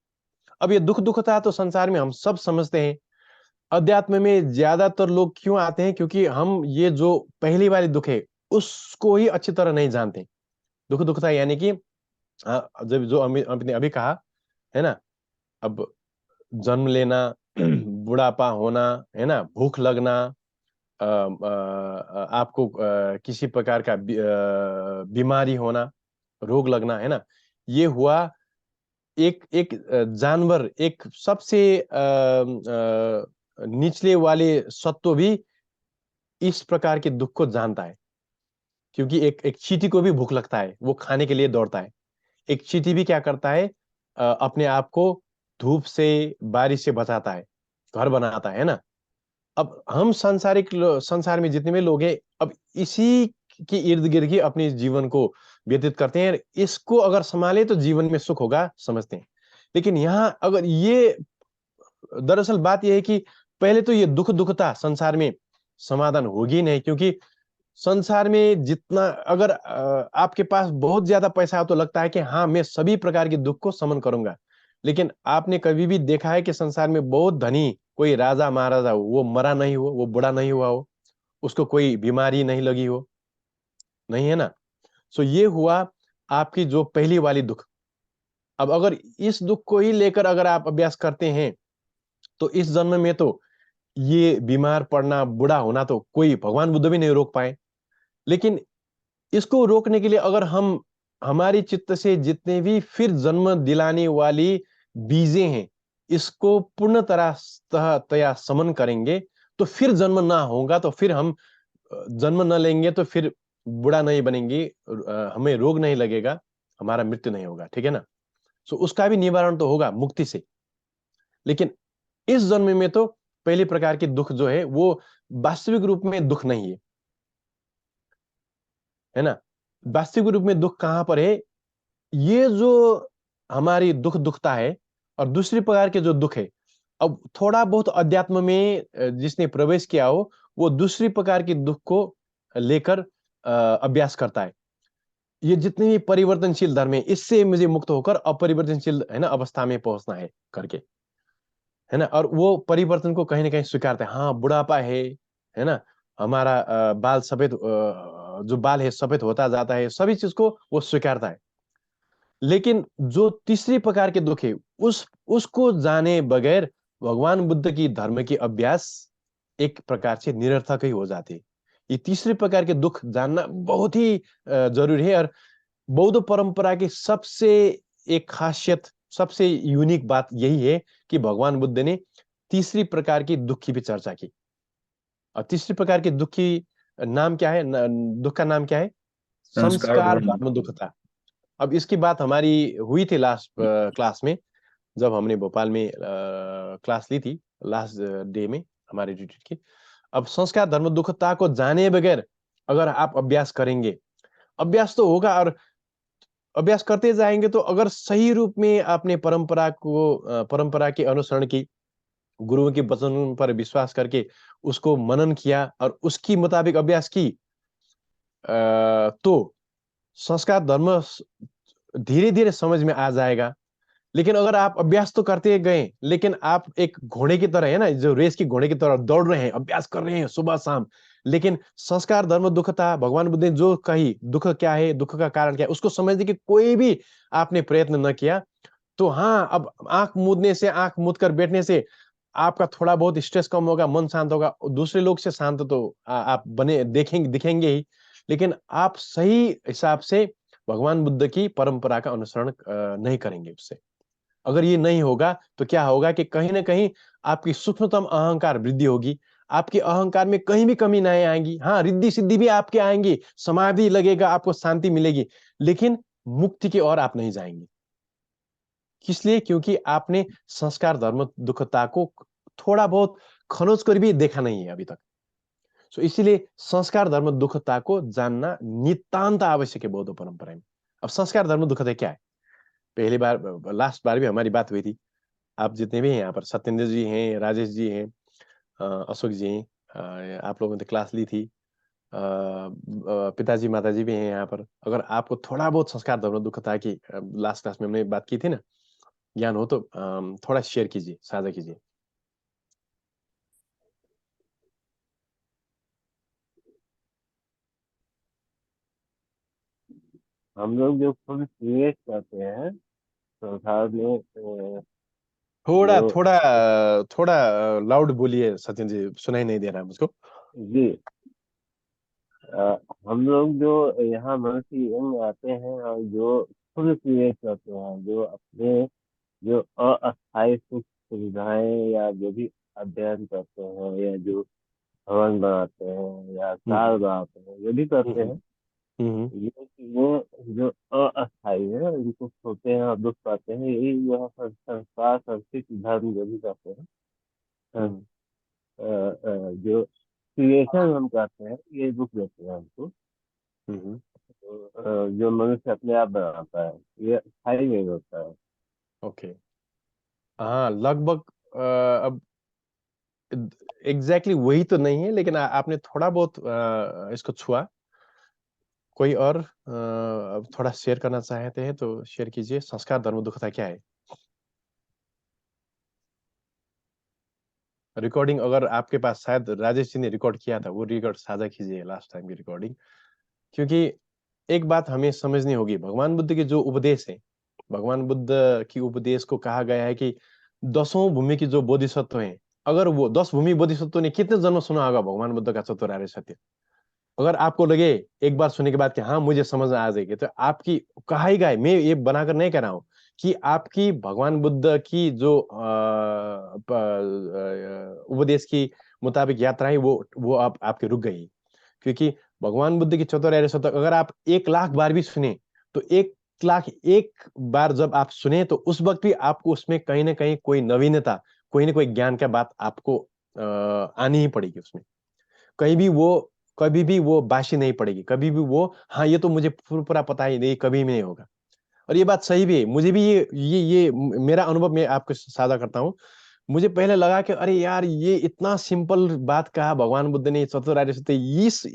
अब ये दुख दुखता तो संसार में हम सब समझते हैं। अध्यात्म में ज्यादातर लोग क्यों आते हैं, क्योंकि हम ये जो पहली वाली दुख है उसको ही अच्छी तरह नहीं जानते। दुख दुखता यानी कि जब जो हमने अभी कहा, है ना, अब जन्म लेना, बुढ़ापा होना, है ना, भूख लगना, आपको किसी प्रकार का बीमारी होना, रोग लगना, है ना, ये हुआ। एक एक जानवर एक सबसे निचले वाले सत्व भी इस प्रकार के दुख को जानता है। क्योंकि एक एक चींटी को भी भूख लगता है, वो खाने के लिए दौड़ता है। एक चींटी भी क्या करता है, अपने आप को धूप से, बारिश से बचाता है, घर बनाता है ना। अब हम संसार में जितने भी लोग हैं, अब इसी के इर्द गिर्द ही अपने जीवन को व्यतीत करते हैं। इसको अगर संभाले तो जीवन में सुख होगा समझते हैं। लेकिन यहाँ अगर ये, दरअसल बात यह है कि पहले तो ये दुख दुखता संसार में समाधान होगी नहीं। क्योंकि संसार में जितना अगर आपके पास बहुत ज्यादा पैसा है तो लगता है कि हाँ मैं सभी प्रकार के दुख को समन करूंगा। लेकिन आपने कभी भी देखा है कि संसार में बहुत धनी कोई राजा महाराजा हो, वो मरा नहीं हो, वो बूढ़ा नहीं हुआ हो, उसको कोई बीमारी नहीं लगी हो? नहीं, है ना। सो ये हुआ आपकी जो पहली वाली दुख। अब अगर इस दुख को ही लेकर अगर आप अभ्यास करते हैं तो इस जन्म में तो ये बीमार पड़ना, बूढ़ा होना तो कोई भगवान बुद्ध भी नहीं रोक पाए। लेकिन इसको रोकने के लिए अगर हम हमारी चित्त से जितने भी फिर जन्म दिलाने वाली बीजें हैं, इसको पूर्ण तरह तया समन करेंगे तो फिर जन्म ना होगा। तो फिर हम जन्म न लेंगे तो फिर बूढ़ा नहीं बनेंगे, हमें रोग नहीं लगेगा, हमारा मृत्यु नहीं होगा, ठीक है ना। सो उसका भी निवारण तो होगा मुक्ति से। लेकिन इस जन्म में तो पहले प्रकार के दुख जो है वो वास्तविक रूप में दुख नहीं है ना। वास्तविक रूप में दुख कहां पर है? ये जो हमारी दुख दुखता है और दूसरी प्रकार के जो दुख है, अब थोड़ा बहुत अध्यात्म में जिसने प्रवेश किया हो वो दूसरी प्रकार के दुख को लेकर अभ्यास करता है। ये जितने भी परिवर्तनशील धर्म है इससे मुझे मुक्त होकर अपरिवर्तनशील है ना अवस्था में पहुंचना है करके, है ना। और वो परिवर्तन को कहीं ना कहीं स्वीकारते हैं। हाँ बुढ़ापा है ना, हमारा बाल सफेद जो बाल है सफेद होता जाता है, सभी चीज को वो स्वीकारता है। लेकिन जो तीसरी प्रकार के दुख है उसको जाने बगैर भगवान बुद्ध की धर्म की अभ्यास एक प्रकार से निरर्थक ही हो जाती है। ये तीसरे प्रकार के दुख जानना बहुत ही जरूरी है। और बौद्ध परंपरा की सबसे एक खासियत, सबसे यूनिक बात यही है कि भगवान बुद्ध ने तीसरी प्रकार की दुख की भी चर्चा की। और तीसरी प्रकार की दुख की नाम क्या है, दुख का नाम क्या है? संस्कार धर्म दुख था। अब इसकी बात हमारी हुई थी लास्ट क्लास में, जब हमने भोपाल में क्लास ली थी लास्ट डे में हमारे रिट्रीट की। अब संस्कार धर्म दुखता को जाने बगैर अगर आप अभ्यास करेंगे, अभ्यास तो होगा और अभ्यास करते जाएंगे, तो अगर सही रूप में आपने परंपरा के अनुसरण की, गुरुओं के वचन पर विश्वास करके उसको मनन किया और उसकी मुताबिक अभ्यास की, तो संस्कार धर्म धीरे धीरे समझ में आ जाएगा। लेकिन अगर आप अभ्यास तो करते गए, लेकिन आप एक घोड़े की तरह है ना, जो रेस की घोड़े की तरह दौड़ रहे हैं, अभ्यास कर रहे हैं सुबह शाम, लेकिन संस्कार धर्म दुखता भगवान बुद्ध ने जो कही, दुख क्या है, दुख का कारण क्या है, उसको समझने की कोई भी आपने प्रयत्न न किया, तो हाँ अब आंख मूंदने से, आंख मूंद कर बैठने से आपका थोड़ा बहुत स्ट्रेस कम होगा, मन शांत होगा। दूसरे लोग से शांत तो आप बने दिखेंगे ही, लेकिन आप सही हिसाब से भगवान बुद्ध की परंपरा का अनुसरण नहीं करेंगे उससे। अगर ये नहीं होगा तो क्या होगा कि कहीं ना कहीं आपकी सूक्ष्मतम अहंकार वृद्धि होगी, आपके अहंकार में कहीं भी कमी नहीं आएगी। हाँ रिद्धि सिद्धि भी आपके आएंगी, समाधि लगेगा, आपको शांति मिलेगी, लेकिन मुक्ति की ओर आप नहीं जाएंगे। किस लिए? क्योंकि आपने संस्कार धर्म दुखता को थोड़ा बहुत खनोज कर भी देखा नहीं है अभी तक। सो इसीलिए संस्कार धर्म दुखता को जानना नितांत आवश्यक है बौद्ध परंपरा में। अब संस्कार धर्म दुखता क्या है? पहली बार लास्ट बार भी हमारी बात हुई थी। आप जितने भी हैं यहाँ पर, सत्येंद्र जी हैं, राजेश जी हैं, अशोक जी हैं, आप लोगों ने क्लास ली थी, पिताजी माताजी भी हैं यहाँ पर। अगर आपको थोड़ा बहुत संस्कार धर्म दुखता की लास्ट क्लास में हमने बात की थी ना, ज्ञान हो तो थोड़ा शेयर कीजिए, साझा कीजिए। हम लोग जो फुल क्रिएट करते हैं संसार में, थोड़ा थोड़ा थोड़ा लाउड बोलिए सचिन जी, सुनाई नहीं दे रहा है मुझको जी। हम लोग जो यहाँ मनुष्य यंग आते हैं और जो फुल क्रिएट करते हैं, जो अपने जो अस्थायी सुख सुविधाएं या जो भी अध्ययन करते हैं, या जो भवन बनाते हैं या कार बनाते हैं, जो भी करते हैं, ये जो अस्थायी है, इनको सोते हैं और दुख पाते हैं, यही जो है संस्कार संस्कृति धर्म जो भी करते हैं, जो क्रिएशन हम करते हैं, ये दुख देते हैं हमको। जो मनुष्य अपने आप बनाता है, ये स्थायी नहीं होता है। ओके, हाँ लगभग अब एग्जैक्टली वही तो नहीं है, लेकिन आपने थोड़ा बहुत इसको छुआ। कोई और थोड़ा शेयर करना चाहते हैं तो शेयर कीजिए। संस्कार धर्म दुखता क्या है? रिकॉर्डिंग अगर आपके पास, शायद राजेश जी ने रिकॉर्ड किया था, वो रिकॉर्ड साझा कीजिए, लास्ट टाइम की रिकॉर्डिंग। क्योंकि एक बात हमें समझनी होगी, भगवान बुद्ध के जो उपदेश है, भगवान बुद्ध की उपदेश को कहा गया है कि 10 भूमि की जो बोधिसत्व हैं, अगर वो 10 भूमि बोधिसत्व ने कितने जन्म सुना होगा भगवान बुद्ध का चतुरार्य सत्य, अगर आपको लगे एक बार सुनने के बाद कि हाँ मुझे समझ आ जाएगी, तो आपकी कहा ही गया, मैं ये बनाकर नहीं कह रहा हूँ, कि आपकी भगवान बुद्ध की जो उपदेश की मुताबिक यात्रा है वो आपके रुक गई। क्योंकि भगवान बुद्ध की चतुरार्य सत्य अगर आप 1,00,000 बार भी सुने, तो 1,00,001 बार जब आप सुने, तो उस वक्त भी आपको उसमें कहीं ना कहीं कोई नवीनता, कोई ना कोई ज्ञान का बात आपको आनी ही पड़ेगी उसमें। कभी भी वो बासी नहीं पड़ेगी, कभी भी वो हाँ ये तो मुझे पूरा पता ही नहीं, कभी भी नहीं होगा। और ये बात सही भी है, मुझे भी ये मेरा अनुभव मैं आपको साझा करता हूँ। मुझे पहले लगा कि अरे यार ये इतना सिंपल बात कहा भगवान बुद्ध ने, चतुरार्य सत्य,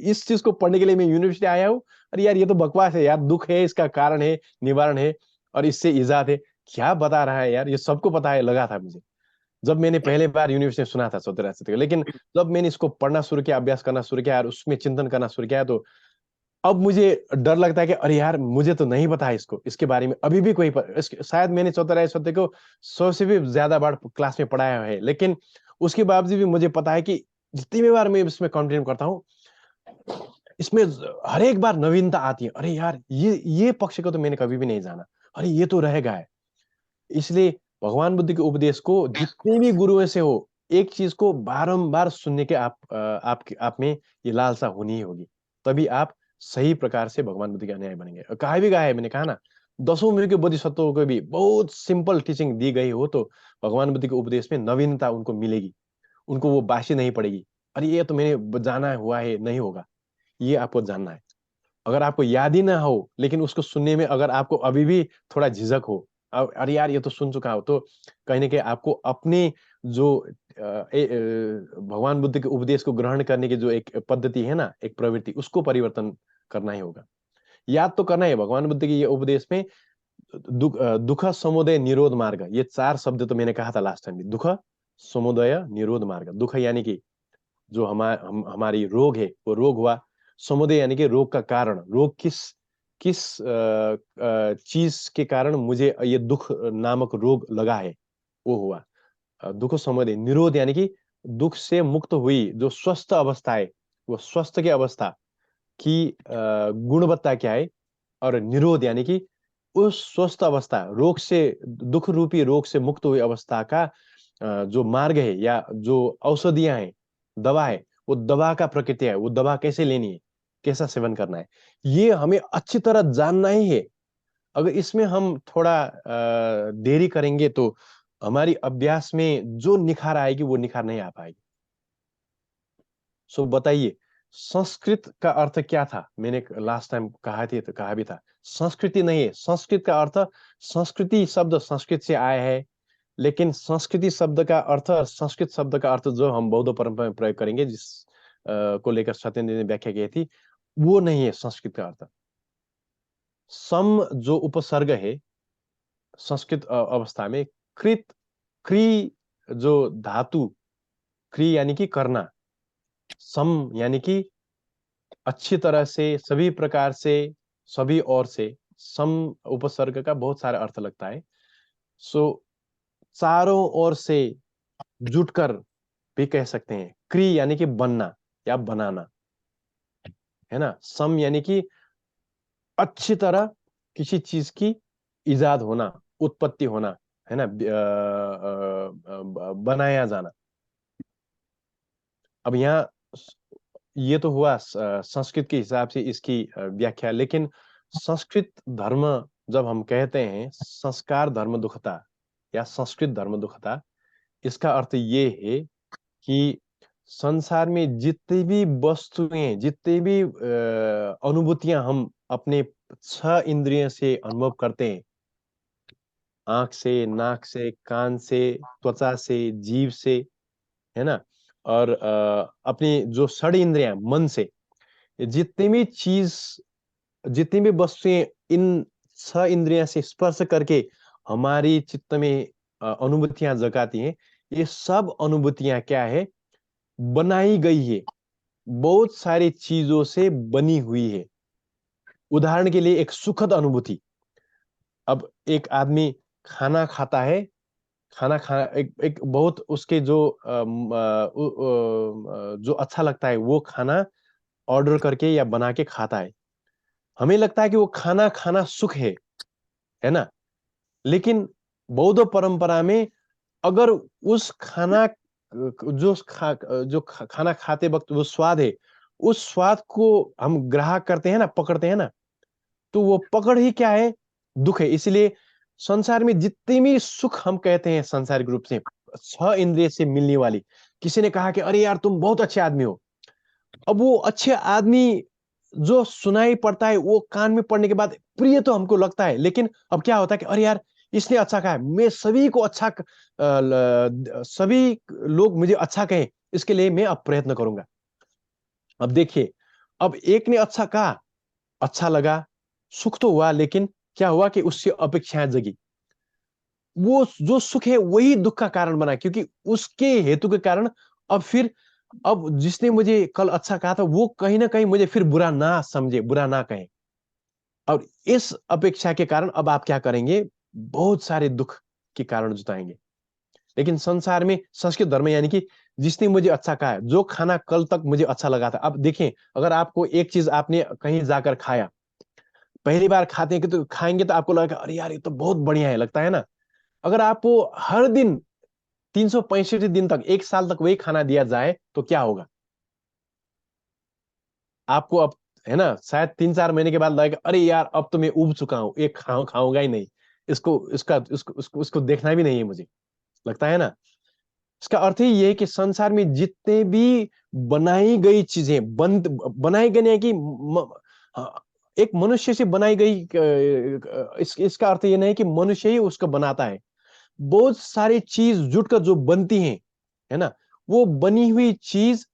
इस चीज को पढ़ने के लिए मैं यूनिवर्सिटी आया हूँ। अरे यार ये तो बकवास है यार, दुख है, इसका कारण है, निवारण है, और इससे इजाद है। क्या बता रहा है यार, ये सबको पता है लगा था मुझे जब मैंने पहले बार यूनिवर्सिटी में सुना था चतुरार्य सत्य को। लेकिन जब मैंने इसको पढ़ना शुरू किया, अभ्यास करना शुरू किया और उसमें चिंतन करना शुरू किया, तो अब मुझे डर लगता है कि अरे यार मुझे तो नहीं पता है इसके बारे में अभी भी कोई शायद मैंने चौथाराय सत्य को 100 से भी ज्यादा बार क्लास में पढ़ाया है, लेकिन उसके बावजूद भी मुझे पता है कि जितनी भी बार मैं इसमें कंटिन्यू करता हूँ, इसमें हर एक बार नवीनता आती है। अरे यार ये पक्ष को तो मैंने कभी भी नहीं जाना, अरे ये तो रहेगा है। इसलिए भगवान बुद्ध के उपदेश को जितने भी गुरुओं से हो, एक चीज को बारंबार सुनने के आप में ये लालसा होनी ही होगी, तभी आप सही प्रकार से भगवान बुद्ध के अनुयायी बनेंगे। कहा भी गया है, मैंने कहा ना, 10 मृग के बोधिसत्वों को भी बहुत सिंपल टीचिंग दी गई हो तो भगवान बुद्ध के उपदेश में नवीनता उनको मिलेगी, उनको वो बासी नहीं पड़ेगी। अरे ये तो मैंने जाना हुआ है, नहीं होगा, ये आपको जानना है। अगर आपको याद ही ना हो, लेकिन उसको सुनने में अगर आपको अभी भी थोड़ा झिझक हो, अरे यार ये तो सुन चुका हो, तो कहीं ना कहीं आपको अपने जो भगवान बुद्ध के उपदेश को ग्रहण करने की जो एक पद्धति है ना, एक प्रवृत्ति, उसको परिवर्तन करना ही होगा। याद तो करना है भगवान बुद्ध के ये उपदेश में दुख समुदय निरोध मार्ग, ये 4 शब्द तो मैंने कहा था लास्ट टाइम भी। दुख समुदय निरोध मार्ग, दुख यानी कि जो हमारी रोग है वो रोग हुआ, समुदय यानी कि रोग का कारण, रोग किस चीज के कारण मुझे ये दुख नामक रोग लगा है, वो हुआ दुख समुदय। निरोध यानी कि दुख से मुक्त हुई जो स्वस्थ अवस्था है, वो स्वस्थ की अवस्था की गुणवत्ता क्या है, और निरोध यानी कि उस स्वस्थ अवस्था, रोग से, दुख रूपी रोग से मुक्त हुई अवस्था का जो मार्ग है या जो औषधियां हैं, दवा है, वो दवा का प्रकृति है, वो दवा कैसे लेनी है, कैसा सेवन करना है, ये हमें अच्छी तरह जानना ही है। अगर इसमें हम थोड़ा देरी करेंगे तो हमारी अभ्यास में जो निखार आएगी वो निखार नहीं आ पाएगी। सो बताइए, संस्कृत का अर्थ क्या था? मैंने लास्ट टाइम कहा थी, तो कहा भी था, संस्कृति नहीं है। संस्कृत का अर्थ, संस्कृति शब्द संस्कृत से आया है, लेकिन संस्कृति शब्द का अर्थ, संस्कृत शब्द का अर्थ जो हम बौद्ध परंपरा में प्रयोग करेंगे, जिस को लेकर सत्येंद्र ने व्याख्या की थी, वो नहीं है संस्कृत का अर्थ। सम जो उपसर्ग है संस्कृत अवस्था में, कृत, क्री जो धातु, क्री यानी कि करना, सम यानी कि अच्छी तरह से, सभी प्रकार से, सभी ओर से, सम उपसर्ग का बहुत सारा अर्थ लगता है। सो चारों ओर से जुटकर भी कह सकते हैं। क्री यानी कि बनना या बनाना, है ना। सम यानी कि अच्छी तरह किसी चीज की इजाद होना, उत्पत्ति होना, है ना, बनाया जाना। अब यहाँ ये तो हुआ संस्कृत के हिसाब से इसकी व्याख्या, लेकिन संस्कृत धर्म जब हम कहते हैं संस्कार धर्म दुखता या संस्कृत धर्म दुखता, इसका अर्थ ये है कि संसार में जितनी भी वस्तुएं, जितनी भी अनुभूतियां हम अपने 6 इंद्रियों से अनुभव करते हैं, आंख से, नाक से, कान से, त्वचा से, जीभ से, है ना, और अपनी जो 6 इंद्रियां मन से, जितनी भी चीज, जितनी भी वस्तुएं इन 6 इंद्रियां से स्पर्श करके हमारी चित्त में अनुभूतियां जगाती हैं, ये सब अनुभूतियां क्या है, बनाई गई है, बहुत सारी चीजों से बनी हुई है। उदाहरण के लिए एक सुखद अनुभूति, अब एक आदमी खाना खाता है, खाना खा एक बहुत उसके जो जो अच्छा लगता है वो खाना ऑर्डर करके या बना के खाता है, हमें लगता है कि वो खाना खाना सुख है ना। लेकिन बौद्ध परंपरा में अगर उस खाना खाना खाते वक्त वो स्वाद है, उस स्वाद को हम ग्राह्य करते हैं ना, पकड़ते हैं ना, तो वो पकड़ ही क्या है, दुख है। इसलिए संसार में जितने भी सुख हम कहते हैं सांसारिक रूप से 6 इंद्रिय से मिलने वाली, किसी ने कहा कि अरे यार तुम बहुत अच्छे आदमी हो, अब वो अच्छे आदमी जो सुनाई पड़ता है वो कान में पड़ने के बाद प्रिय तो हमको लगता है, लेकिन अब क्या होता है कि अरे यार इसने अच्छा कहा, मैं सभी को अच्छा सभी लोग मुझे अच्छा कहें, इसके लिए मैं अब प्रयत्न करूंगा। अब देखिए, अब एक ने अच्छा कहा, अच्छा लगा, सुख तो हुआ, लेकिन क्या हुआ कि उससे अपेक्षाएं जगी। वो जो सुख है वही दुख का कारण बना, क्योंकि उसके हेतु के कारण अब जिसने मुझे कल अच्छा कहा था वो कहीं ना कहीं मुझे फिर बुरा ना समझे, बुरा ना कहे। और इस अपेक्षा के कारण अब आप क्या करेंगे, बहुत सारे दुख के कारण जुटाएंगे। लेकिन संसार में संस्कृत धर्म यानी कि जिसने मुझे अच्छा कहा, जो खाना कल तक मुझे अच्छा लगा था, अब देखें, अगर आपको एक चीज आपने कहीं जाकर खाया, पहली बार खाते हैं कि तो खाएंगे तो आपको लगेगा अरे यार ये तो बहुत बढ़िया है, लगता है ना। अगर आपको हर दिन 365 दिन तक, एक साल तक वही खाना दिया जाए तो क्या होगा आपको? अब है ना, शायद 3-4 महीने के बाद लगेगा अरे यार अब तो मैं उब चुका हूं, एक खाऊंगा ही नहीं, इसको देखना भी नहीं है मुझे, लगता है ना। इसका अर्थ ही ये है कि संसार में जितने भी बनाई गई चीजें, बनाई गई नहीं कि हाँ, एक मनुष्य से बनाई गई इसका अर्थ ये नहीं कि मनुष्य ही उसको बनाता है। बहुत सारी चीज जुटकर जो बनती हैं, है ना, वो बनी हुई चीज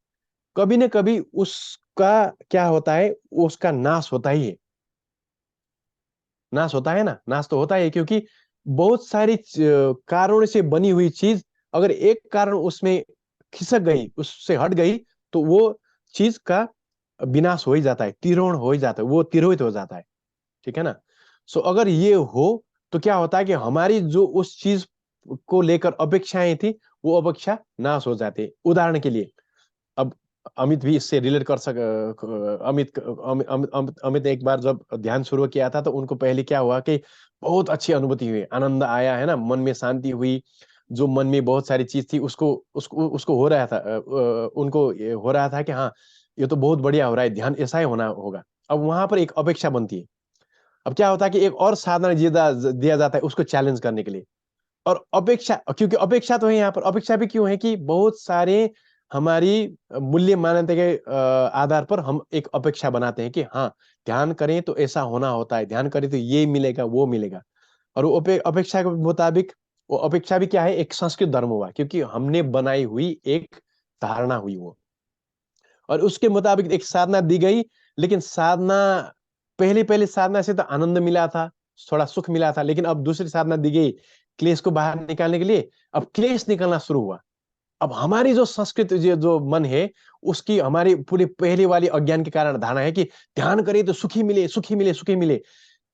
कभी न कभी उसका क्या होता है, उसका नाश होता ही है। नाश होता है ना, नाश तो होता है, क्योंकि बहुत सारी कारणों से बनी हुई चीज अगर एक कारण उसमें खिसक गई, उससे हट गई, तो वो चीज का विनाश हो ही जाता है, तिरोहन हो ही जाता है, वो तिरोहित हो जाता है। ठीक है ना। सो अगर ये हो तो क्या होता है कि हमारी जो उस चीज को लेकर अपेक्षाएं थी, वो अपेक्षा नाश हो जाती है। उदाहरण के लिए, अब अमित भी इससे रिलेट कर अमित एक बार जब ध्यान शुरू किया था तो उनको पहले क्या हुआ कि बहुत अच्छी अनुभूति हुई, आनंद आया, है ना, मन में शांति हुई। जो मन में बहुत सारी चीज थी उसको उसको उसको हो रहा था, उनको ये हो रहा था कि हाँ ये तो बहुत बढ़िया हो रहा है, ध्यान ऐसा ही होना होगा। अब वहां पर एक अपेक्षा बनती है। अब क्या होता है कि एक और साधना दिया जाता है उसको चैलेंज करने के लिए। और अपेक्षा, क्योंकि अपेक्षा तो है, यहाँ पर अपेक्षा भी क्यों है कि बहुत सारे हमारी मूल्य मान्यता के आधार पर हम एक अपेक्षा बनाते हैं कि हाँ ध्यान करें तो ऐसा होना होता है, ध्यान करें तो ये मिलेगा वो मिलेगा। और वो अपेक्षा के मुताबिक, वो अपेक्षा भी क्या है, एक संस्कृत धर्म हुआ, क्योंकि हमने बनाई हुई एक धारणा हुई वो। और उसके मुताबिक एक साधना दी गई, लेकिन साधना, पहले पहले साधना से तो आनंद मिला था, थोड़ा सुख मिला था, लेकिन अब दूसरी साधना दी गई क्लेश को बाहर निकालने के लिए। अब क्लेश निकलना शुरू हुआ। अब हमारी जो संस्कृत जो मन है, उसकी हमारी पूरी पहले वाली अज्ञान के कारण धारणा है कि ध्यान करे तो सुखी मिले, सुखी मिले, सुखी मिले।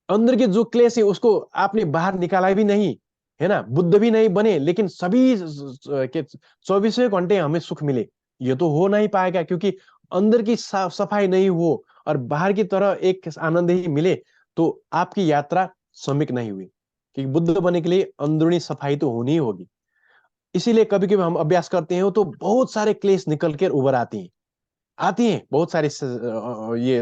अंदर के जो क्लेश है उसको आपने बाहर निकाला भी नहीं, है ना, बुद्ध भी नहीं बने, लेकिन सभी 24 घंटे हमें सुख मिले, ये तो हो नहीं पाएगा, क्योंकि अंदर की सफाई नहीं हो और बाहर की तरह एक आनंद ही मिले, तो आपकी यात्रा सम्यक नहीं हुई। क्योंकि बुद्ध बनने के लिए अंदरूनी सफाई तो होनी ही होगी। इसीलिए कभी कभी हम अभ्यास करते हैं तो बहुत सारे क्लेश निकल कर उभर आती हैं, बहुत सारे ये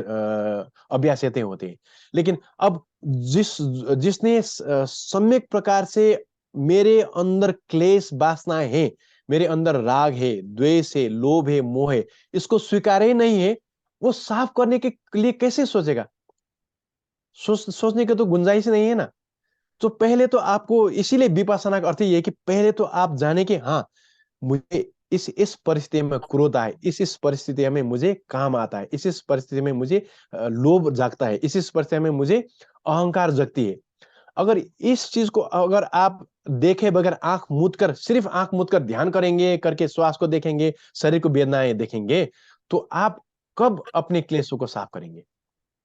अभ्यासें होते हैं। लेकिन अब जिसने सम्यक प्रकार से मेरे अंदर क्लेश वासनाएं हैं, मेरे अंदर राग है, द्वेष है, लोभ है, मोह है, इसको स्वीकार ही नहीं है, वो साफ करने के लिए कैसे सोचेगा? सोचने की तो गुंजाइश नहीं है ना। तो पहले तो आपको, इसीलिए विपश्यना का अर्थ ये है कि पहले तो आप जाने कि हाँ मुझे इस परिस्थिति में क्रोध आए, इस परिस्थिति में मुझे काम आता है, इस परिस्थिति में मुझे लोभ जागता है, इस परिस्थिति में मुझे अहंकार जगती है। अगर इस चीज को अगर आप देखे बगैर, आंख मूंद कर, सिर्फ आंख मूंद कर ध्यान करेंगे, करके श्वास को देखेंगे, शरीर को वेदनाएं देखेंगे, तो आप कब अपने क्लेशों को साफ करेंगे,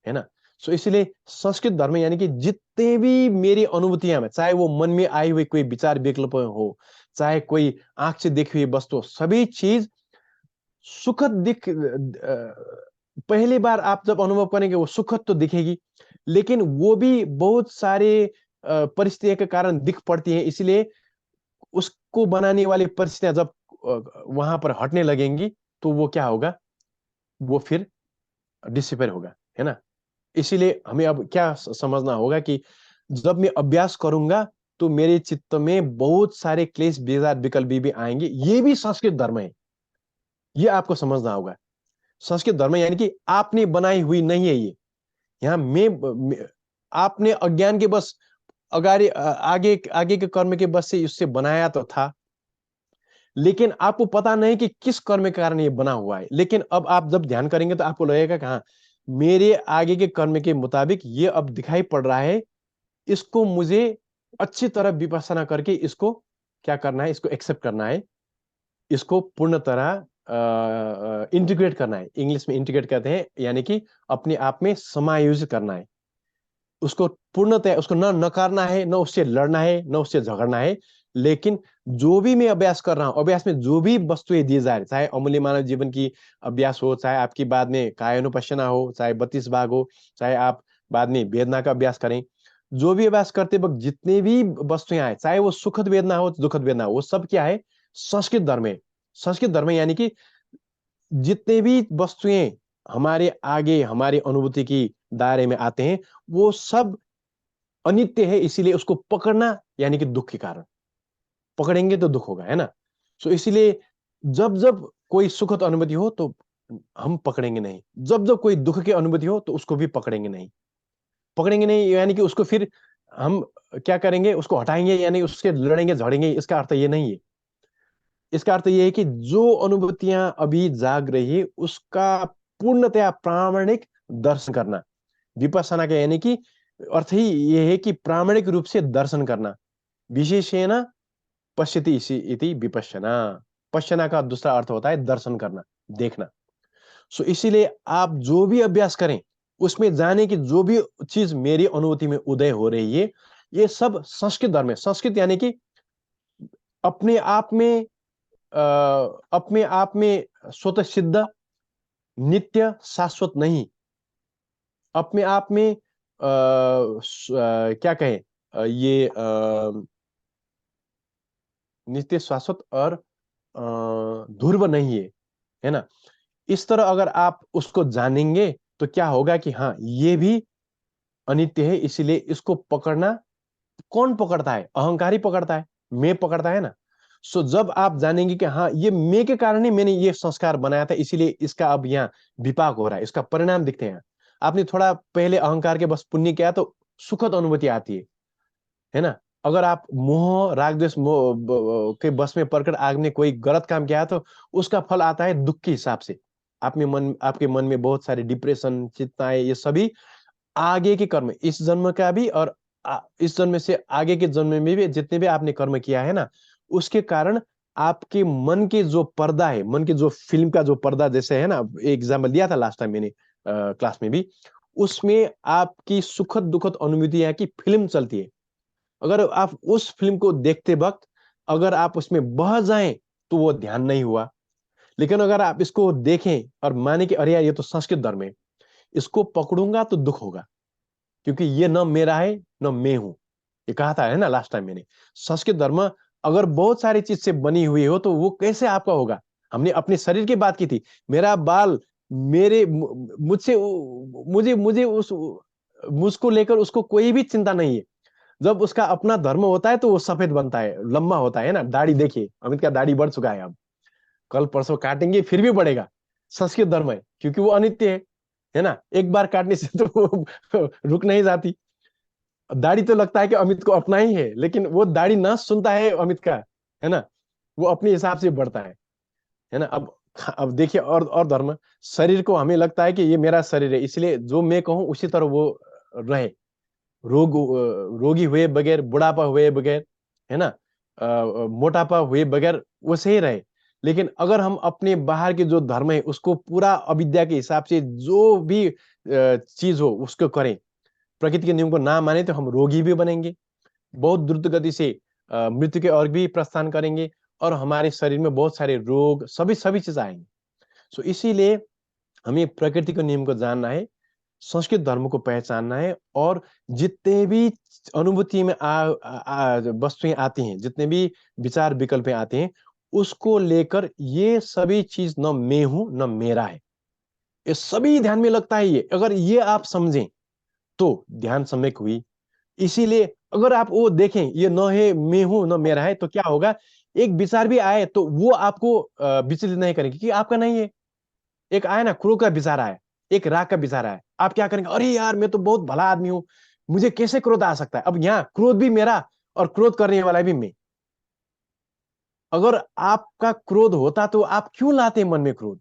है ना। सो इसलिए संस्कृत धर्म यानी कि जितने भी मेरी अनुभूतियां में, चाहे वो मन में आई हुई कोई विचार विकल्प हो, चाहे कोई आंख से देखी हुई वस्तु, सभी चीज सुखद पहली बार आप जब अनुभव करेंगे वो सुखद तो दिखेगी, लेकिन वो भी बहुत सारे परिस्थितियों के कारण दिख पड़ती है। इसलिए उसको बनाने वाली परिस्थितियां जब वहां पर हटने लगेंगी, तो वो क्या होगा, वो फिर डिसिपेयर होगा, है ना। इसीलिए हमें अब क्या समझना होगा कि जब मैं अभ्यास करूंगा तो मेरे चित्त में बहुत सारे क्लेश बेजार विकल्प भी आएंगे, ये भी संस्कृत धर्म है, ये आपको समझना होगा। संस्कृत धर्म यानी कि आपने बनाई हुई नहीं है ये। यहाँ आपने अज्ञान के बस आगे आगे के कर्म के बस से उससे बनाया तो था, लेकिन आपको पता नहीं कि किस कर्म के कारण ये बना हुआ है। लेकिन अब आप जब ध्यान करेंगे तो आपको लगेगा कि हाँ, मेरे आगे के कर्म के मुताबिक ये अब दिखाई पड़ रहा है, इसको मुझे अच्छी तरह विपස්සना करके इसको क्या करना है, इसको एक्सेप्ट करना है, इसको पूर्ण तरह इंटीग्रेट करना है। इंग्लिश में इंटीग्रेट कहते हैं, यानी कि अपने आप में समायोजित करना है। उसको पूर्णतः उसको न नकारना है, न उससे लड़ना है, न उससे झगड़ना है, लेकिन जो भी मैं अभ्यास कर रहा हूं, अभ्यास में जो भी वस्तुएं दी जा रही, चाहे अमूल्य मानव जीवन की अभ्यास हो, चाहे आपकी बाद में कायानुपश्यना हो, चाहे 32 भाग हो, चाहे आप बाद में वेदना का अभ्यास करें, जो भी अभ्यास करते वक्त जितने भी वस्तुएं आए, चाहे वो सुखद वेदना हो, दुखद वेदना हो, वो सब क्या है, संस्कृत धर्म है। संस्कृत धर्म यानी कि जितने भी वस्तुएं हमारे आगे हमारी अनुभूति की दायरे में आते हैं, वो सब अनित्य है, इसीलिए उसको पकड़ना यानी कि दुख के कारण, पकड़ेंगे तो दुख होगा, है ना। सो इसीलिए जब जब कोई सुखद अनुभूति हो तो हम पकड़ेंगे नहीं, जब जब कोई दुख की अनुभूति हो तो उसको भी पकड़ेंगे नहीं। पकड़ेंगे नहीं यानी कि उसको फिर हम क्या करेंगे, उसको हटाएंगे यानी उसके लड़ेंगे झगड़ेंगे, इसका अर्थ ये नहीं है। इसका अर्थ ये है कि जो अनुभूतियां अभी जाग रही है उसका पूर्णतया प्रामाणिक दर्शन करना। विपස්සना का यानी कि अर्थ ही ये है कि प्रामाणिक रूप से दर्शन करना। विशेषेण पश्यति इति विपश्यना। पश्यना का दूसरा अर्थ होता है दर्शन करना, देखना। सो इसीलिए आप जो भी अभ्यास करें उसमें जाने की जो भी चीज मेरी अनुभूति में उदय हो रही है, ये सब संस्कृत धर्म है। संस्कृत यानी कि अपने आप में स्वतः सिद्ध, नित्य, शाश्वत नहीं, अपने आप में क्या कहें, ये नित्य, शाश्वत और ध्रुव नहीं है, है ना। इस तरह अगर आप उसको जानेंगे तो क्या होगा कि हाँ, ये भी अनित्य है, इसीलिए इसको पकड़ना कौन पकड़ता है, अहंकारी पकड़ता है, मैं पकड़ता है ना। सो जब आप जानेंगे कि हाँ, ये मैं के कारण ही मैंने ये संस्कार बनाया था, इसीलिए इसका अब यहाँ विपाक हो रहा है, इसका परिणाम दिखते हैं। आपने थोड़ा पहले अहंकार के बस पुण्य किया तो सुखद अनुभूति आती है ना। अगर आप मोह राग द्वेष के बस में पड़कर आपने कोई गलत काम किया तो उसका फल आता है दुख के हिसाब से। आपके मन में बहुत सारे डिप्रेशन, चिंताएं, ये सभी आगे के कर्म, इस जन्म का भी और इस जन्म से आगे के जन्म में भी जितने भी आपने कर्म किया है ना, उसके कारण आपके मन के जो पर्दा है, मन के जो फिल्म का जो पर्दा जैसे है ना, एग्जाम्पल दिया था लास्ट टाइम मैंने क्लास में भी, उसमें आपकी सुखद दुखद अनुभूतियां की फिल्म चलती है। अगर आप उस फिल्म को देखते वक्त अगर आप उसमें बह जाएं तो वो ध्यान नहीं हुआ। लेकिन अगर आप इसको देखें और माने कि अरे यार ये तो संस्कृत धर्म है, इसको पकड़ूंगा तो दुख होगा, क्योंकि ये न मेरा है न मैं हूं। ये कहा था है ना लास्ट टाइम मैंने। संस्कृत धर्म अगर बहुत सारी चीज से बनी हुई हो तो वो कैसे आपका होगा। हमने अपने शरीर की बात की थी, मेरा बाल मेरे मुझसे मुझे मुझे उस मुझको लेकर उसको कोई भी चिंता नहीं है। जब उसका अपना धर्म होता है तो वो सफेद बनता है, लंबा होता है ना। दाढ़ी देखिए, अमित का दाढ़ी बढ़ चुका है, अब कल परसों काटेंगे फिर भी बढ़ेगा। संस्कृत धर्म है क्योंकि वो अनित्य है ना। एक बार काटने से तो रुक नहीं जाती। दाढ़ी तो लगता है कि अमित को अपना ही है, लेकिन वो दाढ़ी ना सुनता है अमित का, है ना। वो अपने हिसाब से बढ़ता है ना। अब देखिए, और धर्म, शरीर को हमें लगता है कि ये मेरा शरीर है, इसलिए जो मैं कहूं उसी तरह वो रहे। रोगी हुए बगैर, बुढ़ापा हुए बगैर, है ना, मोटापा हुए बगैर वो सही रहे। लेकिन अगर हम अपने बाहर के जो धर्म है उसको पूरा अविद्या के हिसाब से जो भी चीज हो उसको करें, प्रकृति के नियम को ना माने, तो हम रोगी भी बनेंगे, बहुत द्रुत गति से मृत्यु के ओर भी प्रस्थान करेंगे, और हमारे शरीर में बहुत सारे रोग, सभी सभी चीज आएंगे। सो इसीलिए हमें प्रकृति के नियम को जानना है, संस्कृत धर्म को पहचानना है, और जितने भी अनुभूति में वस्तुएं आती हैं, जितने भी विचार विकल्प आते हैं, उसको लेकर ये सभी चीज न मैं हूं न मेरा है, ये सभी ध्यान में लगता है। ये अगर ये आप समझें तो ध्यान सम्यक हुई। इसीलिए अगर आप वो देखें ये न है मैं हूं न मेरा है, तो क्या होगा, एक विचार भी आए तो वो आपको विचलित नहीं करेंगे क्योंकि आपका नहीं है। एक आया ना, क्रोध का विचार आया, एक राग का विचार आया, आप क्या करेंगे, अरे यार मैं तो बहुत भला आदमी हूं, मुझे कैसे क्रोध आ सकता है? अब यहाँ क्रोध भी मेरा और क्रोध करने वाला भी मैं। अगर आपका क्रोध होता तो आप क्यों लाते मन में क्रोध?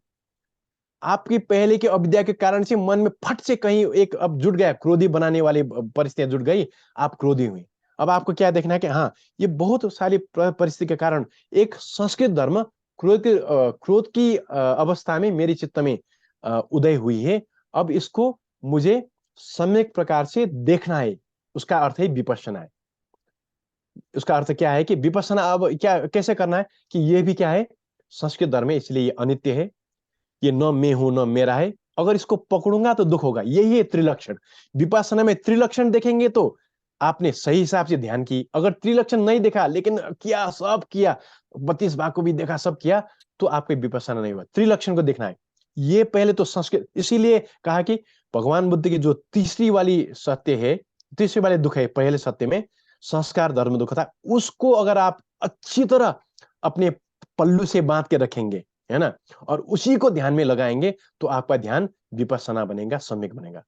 आपकी पहले की अविद्या के कारण से मन में फट से कहीं एक अब जुट गया, क्रोधी बनाने वाली परिस्थितियां जुट गई, आप क्रोधी हुए। अब आपको क्या देखना है कि हाँ, ये बहुत सारी परिस्थिति के कारण एक संस्कृत धर्म क्रोध की अवस्था में मेरी चित्त में उदय हुई है। अब इसको मुझे सम्यक प्रकार से देखना है। उसका अर्थ है विपश्यना है। उसका अर्थ क्या है कि विपश्यना अब क्या कैसे करना है कि ये भी क्या है, संस्कृत धर्म है, इसलिए ये अनित्य है। ये न मैं हूं न मेरा है। अगर इसको पकड़ूंगा तो दुख होगा। यही है त्रिलक्षण। विपश्यना में त्रिलक्षण देखेंगे तो आपने सही हिसाब से ध्यान की। अगर त्रिलक्षण नहीं देखा लेकिन किया, सब किया, 32 भाग को भी देखा, सब किया, तो आपको विपश्यना नहीं हुआ। त्रिलक्षण को देखना है। ये पहले तो संस्कृत, इसीलिए कहा कि भगवान बुद्ध की जो तीसरी वाली सत्य है, तीसरी वाले दुख है, पहले सत्य में संस्कार धर्म दुख था, उसको अगर आप अच्छी तरह अपने पल्लू से बांध के रखेंगे, है ना, और उसी को ध्यान में लगाएंगे, तो आपका ध्यान विपश्यना बनेगा, सम्यक बनेगा।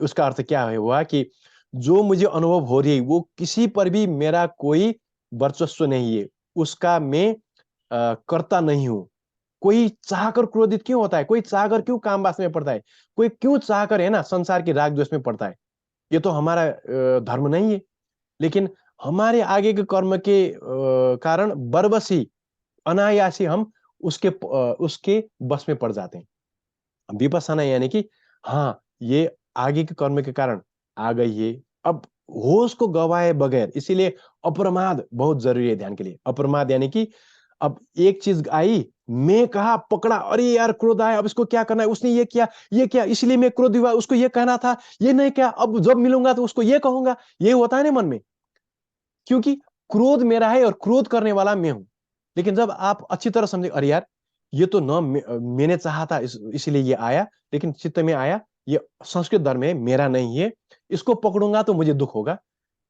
उसका अर्थ क्या है हुआ कि जो मुझे अनुभव हो रही है वो किसी पर भी मेरा कोई वर्चस्व नहीं है, उसका मैं करता नहीं हूं। कोई चाहकर क्रोधित क्यों होता है? कोई चाहकर क्यों काम वासना में पड़ता है? कोई क्यों चाहकर, है ना, संसार की राग द्वेष में पड़ता है? ये तो हमारा धर्म नहीं है। लेकिन हमारे आगे के कर्म के कारण बरबसी, अनायासी हम उसके बस में पड़ जाते हैं। विपश्यना यानी कि हाँ, ये आगे के कर्म के कारण आ गई है। अब होश को गवाए बगैर, इसीलिए अप्रमाद बहुत जरूरी है ध्यान के लिए। अप्रमाद यानी कि अब एक चीज आई, मैं कहा, पकड़ा, अरे यार क्रोध आया, अब इसको क्या करना है, उसने ये किया, इसलिए मैं क्रोध हुआ, उसको ये कहना था, ये नहीं क्या, अब जब मिलूंगा तो उसको ये कहूंगा। ये होता है ना मन में, क्योंकि क्रोध मेरा है और क्रोध करने वाला मैं हूं। लेकिन जब आप अच्छी तरह समझे, अरे यार ये तो न मैंने चाहा था, इसलिए ये आया, लेकिन चित्त में आया, ये संस्कृत धर्म है, मेरा नहीं है, इसको पकड़ूंगा तो मुझे दुख होगा।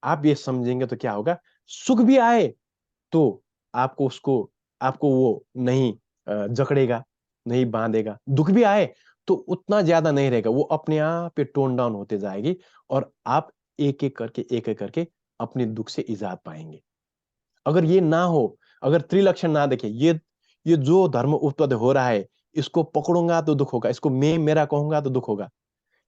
आप ये समझेंगे तो क्या होगा, सुख भी आए तो आपको वो नहीं जकड़ेगा, नहीं बांधेगा। दुख भी आए तो उतना ज्यादा नहीं रहेगा, वो अपने आप पे टोन डाउन होते जाएगी, और आप एक एक करके अपने दुख से इजात पाएंगे। अगर ये ना हो, अगर त्रिलक्षण ना देखे, ये जो धर्म उत्पन्न हो रहा है, इसको पकड़ूंगा तो दुख होगा, इसको मैं मेरा कहूंगा तो दुख होगा,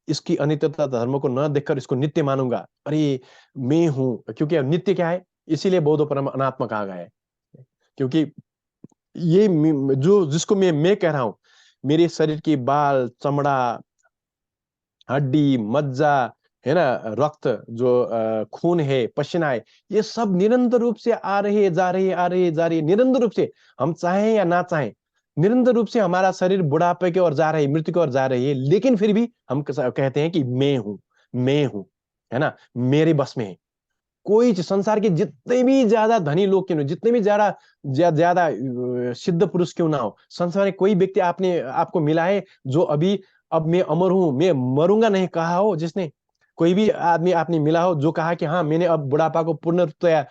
इसकी अनित्यता धर्म को न देखकर इसको नित्य मानूंगा, अरे मैं हूं, क्योंकि अब नित्य क्या है, इसीलिए बौद्ध परम अनात्मा कहा गया है। क्योंकि ये जो जिसको मैं कह रहा हूं, मेरे शरीर की बाल, चमड़ा, हड्डी, मज्जा, है ना, रक्त, जो खून है, पसीना है, ये सब निरंतर रूप से आ रही है, जा रही है, आ रही है, जा रही है, निरंतर रूप से, हम चाहें या ना चाहें, निरंतर रूप से हमारा शरीर बुढ़ापे की ओर जा रही है, मृत्यु की ओर जा रही है। लेकिन फिर भी हम कहते हैं कि मैं हूं, है ना, मेरे बस में है। कोई संसार के जितने भी ज्यादा धनी लोग क्यों, जितने भी ज्यादा ज्यादा सिद्ध पुरुष क्यों ना हो, संसार में कोई व्यक्ति आपने आपको मिला है जो अभी, अब मैं अमर हूं, मैं मरूंगा नहीं कहा हो जिसने? कोई भी आदमी आपने मिला हो जो कहा कि हाँ, मैंने अब बुढ़ापा को पूर्णतया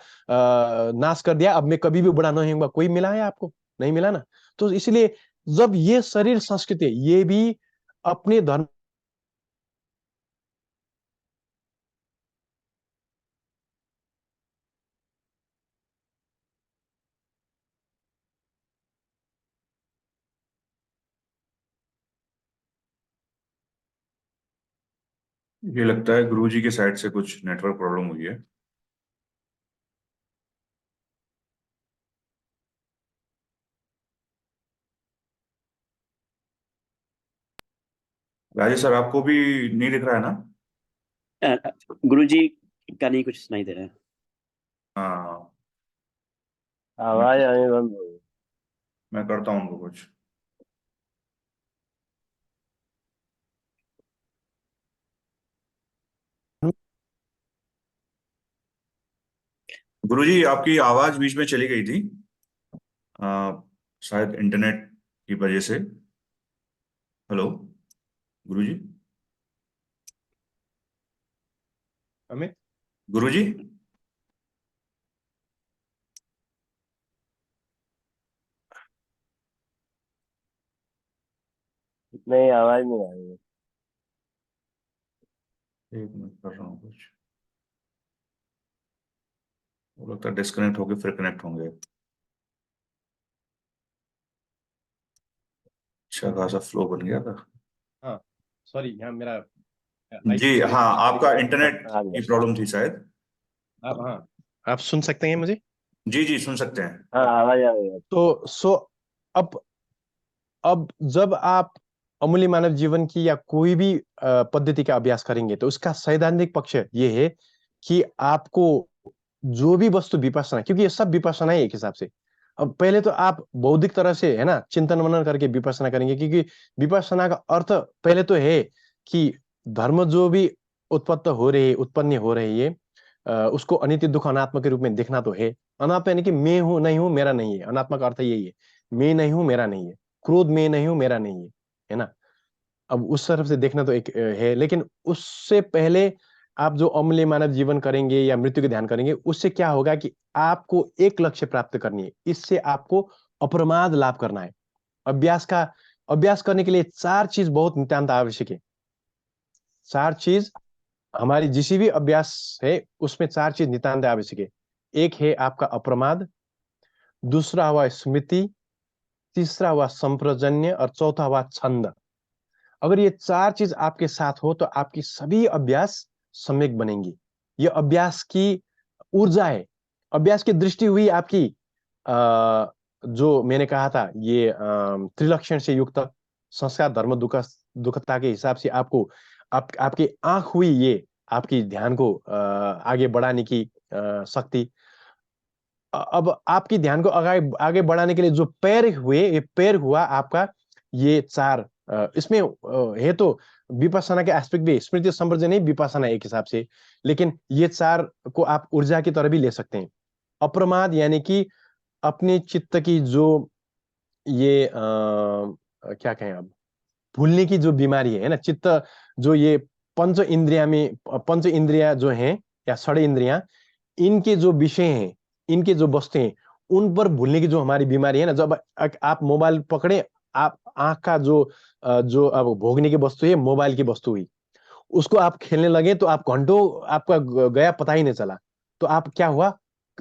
नाश कर दिया, अब मैं कभी भी बुढ़ा नहीं होऊंगा? कोई मिला है आपको? नहीं मिला ना। तो इसलिए जब ये शरीर संस्कृति, ये भी अपने धर्म ये लगता है गुरुजी के साइड से कुछ नेटवर्क प्रॉब्लम हुई है। राजेश सर, आपको भी नहीं दिख रहा है ना? गुरुजी का नहीं कुछ सुनाई दे रहा है। हाँ, आवाज आने बंद हो गई। मैं करता हूँ उनको कुछ। गुरुजी, आपकी आवाज बीच में चली गई थी, आ, शायद इंटरनेट की वजह से। हेलो गुरुजी। हमें गुरुजी। नहीं, आवाज नहीं आ रही है। एक मिनट कर रहा हूँ कुछ, वो लगता है डिस्कनेक्ट होके फिर कनेक्ट होंगे। अच्छा खासा फ्लो बन गया था। हाँ सॉरी, यहाँ मेरा जी हाँ, आपका इंटरनेट आ की गया। प्रॉब्लम थी शायद। आप, हाँ आप सुन सकते हैं मुझे? जी जी, सुन सकते हैं। हाँ, आवाज आ रही है। तो अब जब आप अमूल्य मानव जीवन की या कोई भी पद्धति का अभ्यास करेंगे तो उसका सैद्धांतिक पक्ष ये है कि आपको जो भी वस्तु विपස්සना, क्योंकि ये सब विपස්සना है एक हिसाब से। अब पहले तो आप बौद्धिक तरह से है ना चिंतन मनन करके विपස්සना करेंगे, क्योंकि विपස්සना का अर्थ पहले तो है कि धर्म जो भी उत्पन्न हो रही है उसको अनित्य दुख अनात्मा के रूप में देखना तो है। अनात्मा यानी कि मैं हूं नहीं हूं मेरा नहीं है, अनात्मा का अर्थ यही है, मैं नहीं हूं मेरा नहीं है, क्रोध में नहीं हूं मेरा नहीं है ना। अब उस तरफ से देखना तो एक है, लेकिन उससे पहले आप जो अमूल्य मानव जीवन करेंगे या मृत्यु के ध्यान करेंगे, उससे क्या होगा कि आपको एक लक्ष्य प्राप्त करनी है। इससे आपको अप्रमाद लाभ करना है। अभ्यास करने के लिए 4 चीज बहुत नितांत आवश्यक है। 4 चीज हमारी जिसी भी अभ्यास है उसमें 4 चीज नितांत आवश्यक है। एक है आपका अप्रमाद, दूसरा हुआ स्मृति, तीसरा हुआ संप्रजन्य और चौथा हुआ छंद। अगर ये 4 चीज आपके साथ हो तो आपकी सभी अभ्यास सम्यक बनेंगी। ये अभ्यास की ऊर्जा है। अभ्यास की दृष्टि हुई आपकी जो मैंने कहा था ये त्रिलक्षण से युक्त संस्कार धर्म दुखता के हिसाब से आपको आपकी आंख हुई ये आपकी ध्यान को आगे बढ़ाने की शक्ति। अब आपकी ध्यान को आगे आगे बढ़ाने के लिए जो पैर हुए, ये पैर हुआ आपका ये 4 इसमें है तो विपස්සना के एस्पेक्ट भी, स्मृति संवर्जन नहीं विपස්සना एक हिसाब से, लेकिन ये 4 को आप ऊर्जा की तरह भी ले सकते हैं। अप्रमाद यानी कि अपने चित्त की जो ये क्या कहें अब, भूलने की जो बीमारी है ना, चित्त जो ये पंच इंद्रिया जो हैं या षड इंद्रिया, इनके जो विषय हैं, इनके जो वस्तु हैं, उन पर भूलने की जो हमारी बीमारी है ना, जब आप मोबाइल पकड़े, आप आंख का जो अब भोगने की वस्तु है मोबाइल की वस्तु हुई, उसको आप खेलने लगे तो आप घंटों आपका गया पता ही नहीं चला। तो आप क्या हुआ,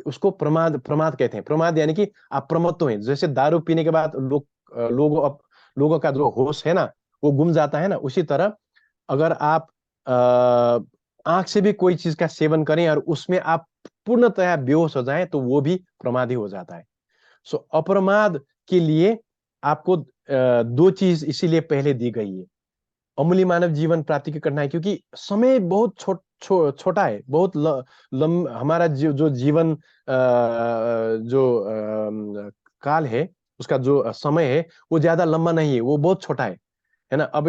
उसको प्रमाद प्रमाद कहते हैं। प्रमाद यानी कि आप प्रमत्त हुए, जैसे दारू पीने के बाद लोगों का जो होश है ना वो गुम जाता है ना, उसी तरह अगर आप आंख से भी कोई चीज का सेवन करें और उसमें आप पूर्णतया बेहोश हो जाएं तो वो भी प्रमादी हो जाता है। सो अप्रमाद के लिए आपको 2 चीज इसीलिए पहले दी गई है। अमूल्य मानव जीवन प्राप्ति की करना है क्योंकि समय बहुत छोटा है, बहुत हमारा जो जीवन काल है, उसका जो समय है वो ज्यादा लंबा नहीं है, वो बहुत छोटा है ना। अब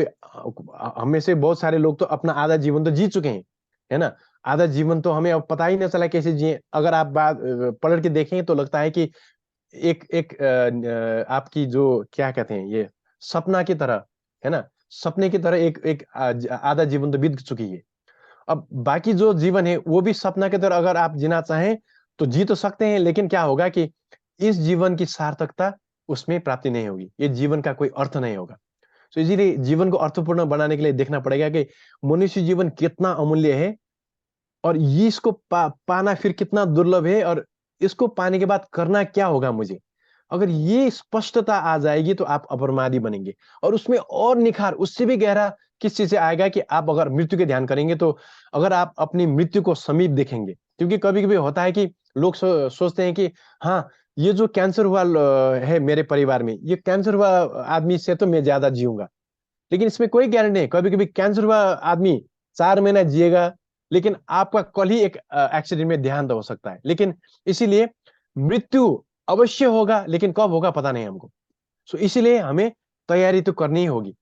हम में से बहुत सारे लोग तो अपना आधा जीवन तो जी चुके हैं, है ना। आधा जीवन तो हमें अब पता ही नहीं चला कैसे जिए। अगर आप बात पलट के देखें तो लगता है कि एक एक आपकी जो क्या कहते हैं ये सपना की तरह, है ना, सपने की तरह एक एक आधा जीवन तो बीत चुकी है। अब बाकी जो जीवन है वो भी सपना की तरह अगर आप जीना चाहें तो जी तो सकते हैं, लेकिन क्या होगा कि इस जीवन की सार्थकता उसमें प्राप्ति नहीं होगी, ये जीवन का कोई अर्थ नहीं होगा। तो इसीलिए जीवन को अर्थपूर्ण बनाने के लिए देखना पड़ेगा कि मनुष्य जीवन कितना अमूल्य है और ये इसको पाना फिर कितना दुर्लभ है, और इसको पाने के बाद करना क्या होगा मुझे। अगर ये स्पष्टता आ जाएगी तो आप अप्रमादी बनेंगे। और उसमें और निखार उससे भी गहरा किस चीज से आएगा कि आप अगर मृत्यु के ध्यान करेंगे तो अगर आप अपनी मृत्यु को समीप देखेंगे, क्योंकि कभी कभी होता है कि लोग सोचते हैं कि हाँ ये जो कैंसर हुआ है मेरे परिवार में, ये कैंसर हुआ आदमी से तो मैं ज्यादा जीऊंगा, लेकिन इसमें कोई गारंटी नहीं। कभी कभी कैंसर हुआ आदमी 4 महीना जिएगा, लेकिन आपका कल ही एक एक्सीडेंट में देहांत हो सकता है। लेकिन इसीलिए मृत्यु अवश्य होगा, लेकिन कब होगा पता नहीं हमको। सो इसीलिए हमें तैयारी तो करनी ही होगी,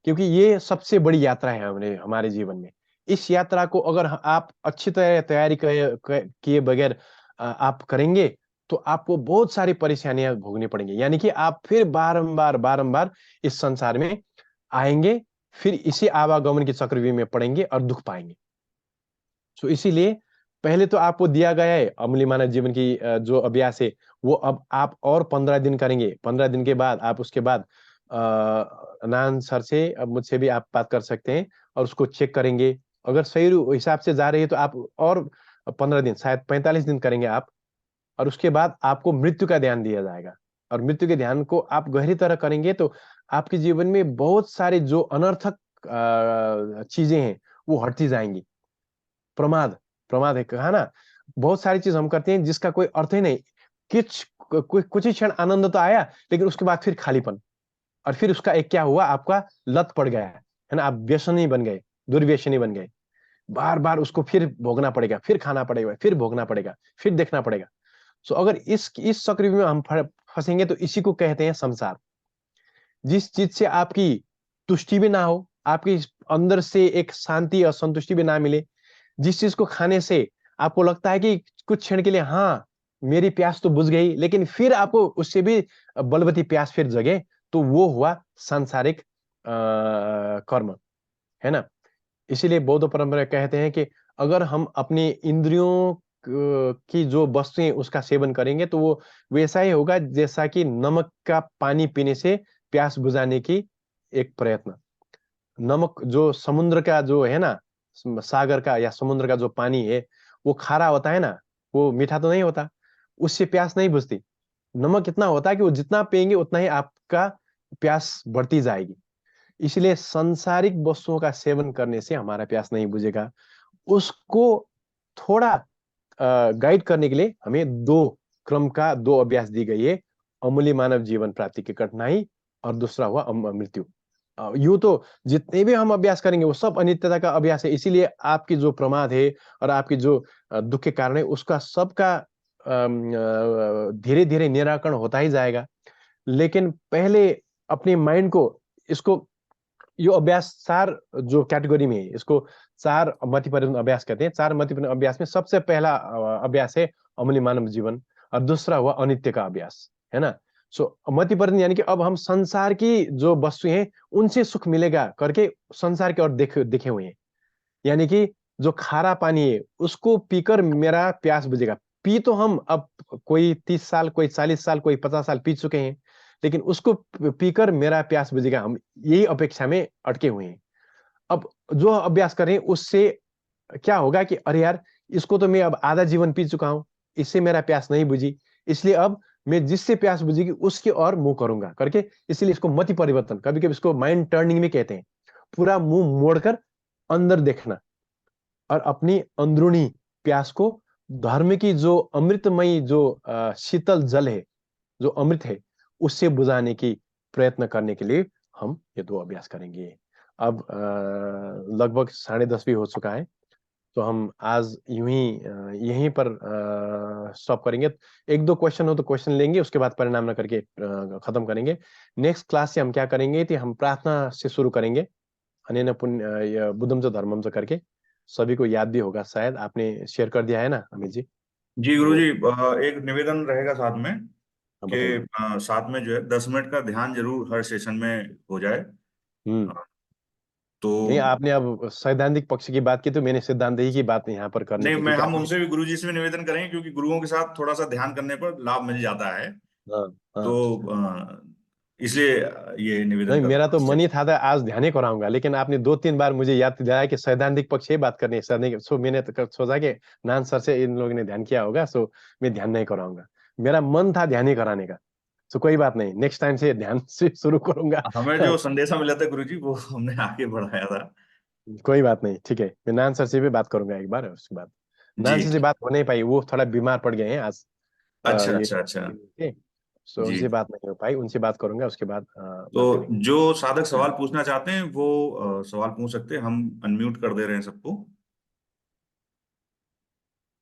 क्योंकि ये सबसे बड़ी यात्रा है हमारे जीवन में। इस यात्रा को अगर आप अच्छी तरह तैयारी किए बगैर आप करेंगे तो आपको बहुत सारी परेशानियां भोगनी पड़ेंगी, यानी कि आप फिर बारंबार बारंबार इस संसार में आएंगे, फिर इसी आवागमन के चक्रव्यूह में पड़ेंगे और दुख पाएंगे। तो इसीलिए पहले तो आपको दिया गया है अमूल्य मानव जीवन की जो अभ्यास है वो अब आप और 15 दिन करेंगे। 15 दिन के बाद आप उसके बाद अनान सर से अब मुझसे भी आप बात कर सकते हैं और उसको चेक करेंगे अगर सही हिसाब से जा रही है तो आप और 15 दिन, शायद 45 दिन करेंगे आप, और उसके बाद आपको मृत्यु का ध्यान दिया जाएगा। और मृत्यु के ध्यान को आप गहरी तरह करेंगे तो आपके जीवन में बहुत सारे जो अनर्थक चीजें हैं वो हटती जाएंगी। प्रमाद है, कहा ना, बहुत सारी चीज हम करते हैं जिसका कोई अर्थ ही नहीं। कुछ ही क्षण आनंद तो आया, लेकिन उसके बाद फिर खालीपन, और फिर उसका एक क्या हुआ, आपका लत पड़ गया है ना, आप व्यसनी बन गए, दुर्व्यसनी बन गए। बार बार उसको फिर भोगना पड़ेगा, फिर खाना पड़ेगा, फिर भोगना पड़ेगा, फिर देखना पड़ेगा। सो अगर इस चक्र में हम फंसेंगे तो इसी को कहते हैं संसार। जिस चीज से आपकी तुष्टि भी ना हो, आपके अंदर से एक शांति और संतुष्टि भी ना मिले, जिस चीज को खाने से आपको लगता है कि कुछ क्षण के लिए हाँ मेरी प्यास तो बुझ गई, लेकिन फिर आपको उससे भी बलवती प्यास फिर जगे, तो वो हुआ सांसारिक कर्म, है ना। इसीलिए बौद्ध परंपरा कहते हैं कि अगर हम अपनी इंद्रियों की जो वस्तुएं उसका सेवन करेंगे तो वो वैसा ही होगा जैसा कि नमक का पानी पीने से प्यास बुझाने की एक प्रयत्न। नमक जो समुद्र का जो है ना, सागर का या समुद्र का जो पानी है वो खारा होता है ना, वो मीठा तो नहीं होता, उससे प्यास नहीं बुझती। नमक इतना होता है कि वो जितना पिएंगे उतना ही आपका प्यास बढ़ती जाएगी। इसलिए सांसारिक वस्तुओं का सेवन करने से हमारा प्यास नहीं बुझेगा। उसको थोड़ा गाइड करने के लिए हमें दो अभ्यास दी गई है, अमूल्य मानव जीवन प्राप्ति की कठिनाई और दूसरा हुआ मृत्यु। यूं तो जितने भी हम अभ्यास करेंगे वो सब अनित्यता का अभ्यास है। इसीलिए आपकी जो प्रमाद है और आपकी जो दुख के कारण है उसका सबका धीरे धीरे निराकरण होता ही जाएगा। लेकिन पहले अपने माइंड को, इसको यो अभ्यास 4 जो कैटेगरी में है, इसको 4 मति परिवर्तन अभ्यास कहते हैं। 4 मति परिवर्तन अभ्यास में सबसे पहला अभ्यास है अमूल्य मानव जीवन, और दूसरा हुआ अनित्य का अभ्यास, है ना। सो मति परिवर्तन यानी कि अब हम संसार की जो वस्तु हैं उनसे सुख मिलेगा करके संसार की ओर देखे हुए हैं। यानी कि जो खारा पानी है उसको पीकर मेरा प्यास बुझेगा। पी तो हम अब कोई 30 साल, कोई 40 साल, कोई 50 साल पी चुके हैं, लेकिन उसको पीकर मेरा प्यास बुझेगा, हम यही अपेक्षा में अटके हुए हैं। अब जो अभ्यास करें उससे क्या होगा कि अरे यार, इसको तो मैं अब आधा जीवन पी चुका हूं, इससे मेरा प्यास नहीं बुझी, इसलिए अब मैं जिससे प्यास बुझेगी उसकी ओर मुंह करूंगा करके, इसलिए इसको मति परिवर्तन, कभी कभी इसको माइंड टर्निंग भी कहते हैं। पूरा मुंह मोड़कर अंदर देखना और अपनी अंदरूनी प्यास को धर्म की जो अमृतमयी जो शीतल जल है, जो अमृत है, उससे बुझाने की प्रयत्न करने के लिए हम ये 2 अभ्यास करेंगे। अब लगभग 10:30 भी हो चुका है, तो हम आज यूं ही यहीं पर स्टॉप करेंगे। 1-2 क्वेश्चन हो तो क्वेश्चन लेंगे, उसके बाद परिणाम न करके खत्म करेंगे। नेक्स्ट क्लास से हम क्या करेंगे कि हम प्रार्थना से शुरू करेंगे, अनेन पुण्य बुद्धम च धर्मम च करके। सभी को याद भी होगा, शायद आपने शेयर कर दिया है ना अमित जी? जी गुरुजी, एक निवेदन रहेगा साथ में बताइए। कि साथ में जो है 10 मिनट का ध्यान जरूर हर सेशन में हो जाए। तो नहीं, आपने अब सैद्धांतिक पक्ष की बात की तो मैंने सिद्धांत ही की बात यहाँ पर करनी नहीं, थी, मैं क्योंकि हम उनसे भी गुरुजी से भी निवेदन करेंगे, क्योंकि गुरुओं के साथ थोड़ा सा ध्यान करने पर लाभ मिल जाता है। हाँ। तो इसलिए ये निवेदन नहीं, कर मेरा रहा तो हूं। मन ही था आज ध्यान ही कराऊंगा, लेकिन आपने 2-3 बार मुझे याद दिलाया कि सैद्धांतिक पक्ष ही बात करनी है, सैद्धांतिक। सो मैंने तो सोचा कि नान सर से इन लोगों ने ध्यान किया होगा, सो मैं ध्यान नहीं कराऊंगा। मेरा मन था ध्यान ही कराने का, सो कोई बात नहीं, नेक्स्ट टाइम से ध्यान से शुरू करूंगा। हमें जो संदेशा मिला था गुरुजी वो हमने आगे बढ़ाया था। कोई बात नहीं, ठीक है, मैं नान सर से भी बात करूंगा एक बार, उसके बाद नान जी सर से बात हो नहीं पाई, वो थोड़ा बीमार पड़ गए हैं आज। अच्छा ये अच्छा अच्छा। सो जी, उनसे बात नहीं हो पाई, उनसे बात करूंगा, उसके बाद तो बात करेंगे। जो साधक सवाल पूछना चाहते हैं वो सवाल पूछ सकते हैं, हम अनम्यूट कर दे रहे हैं सबको।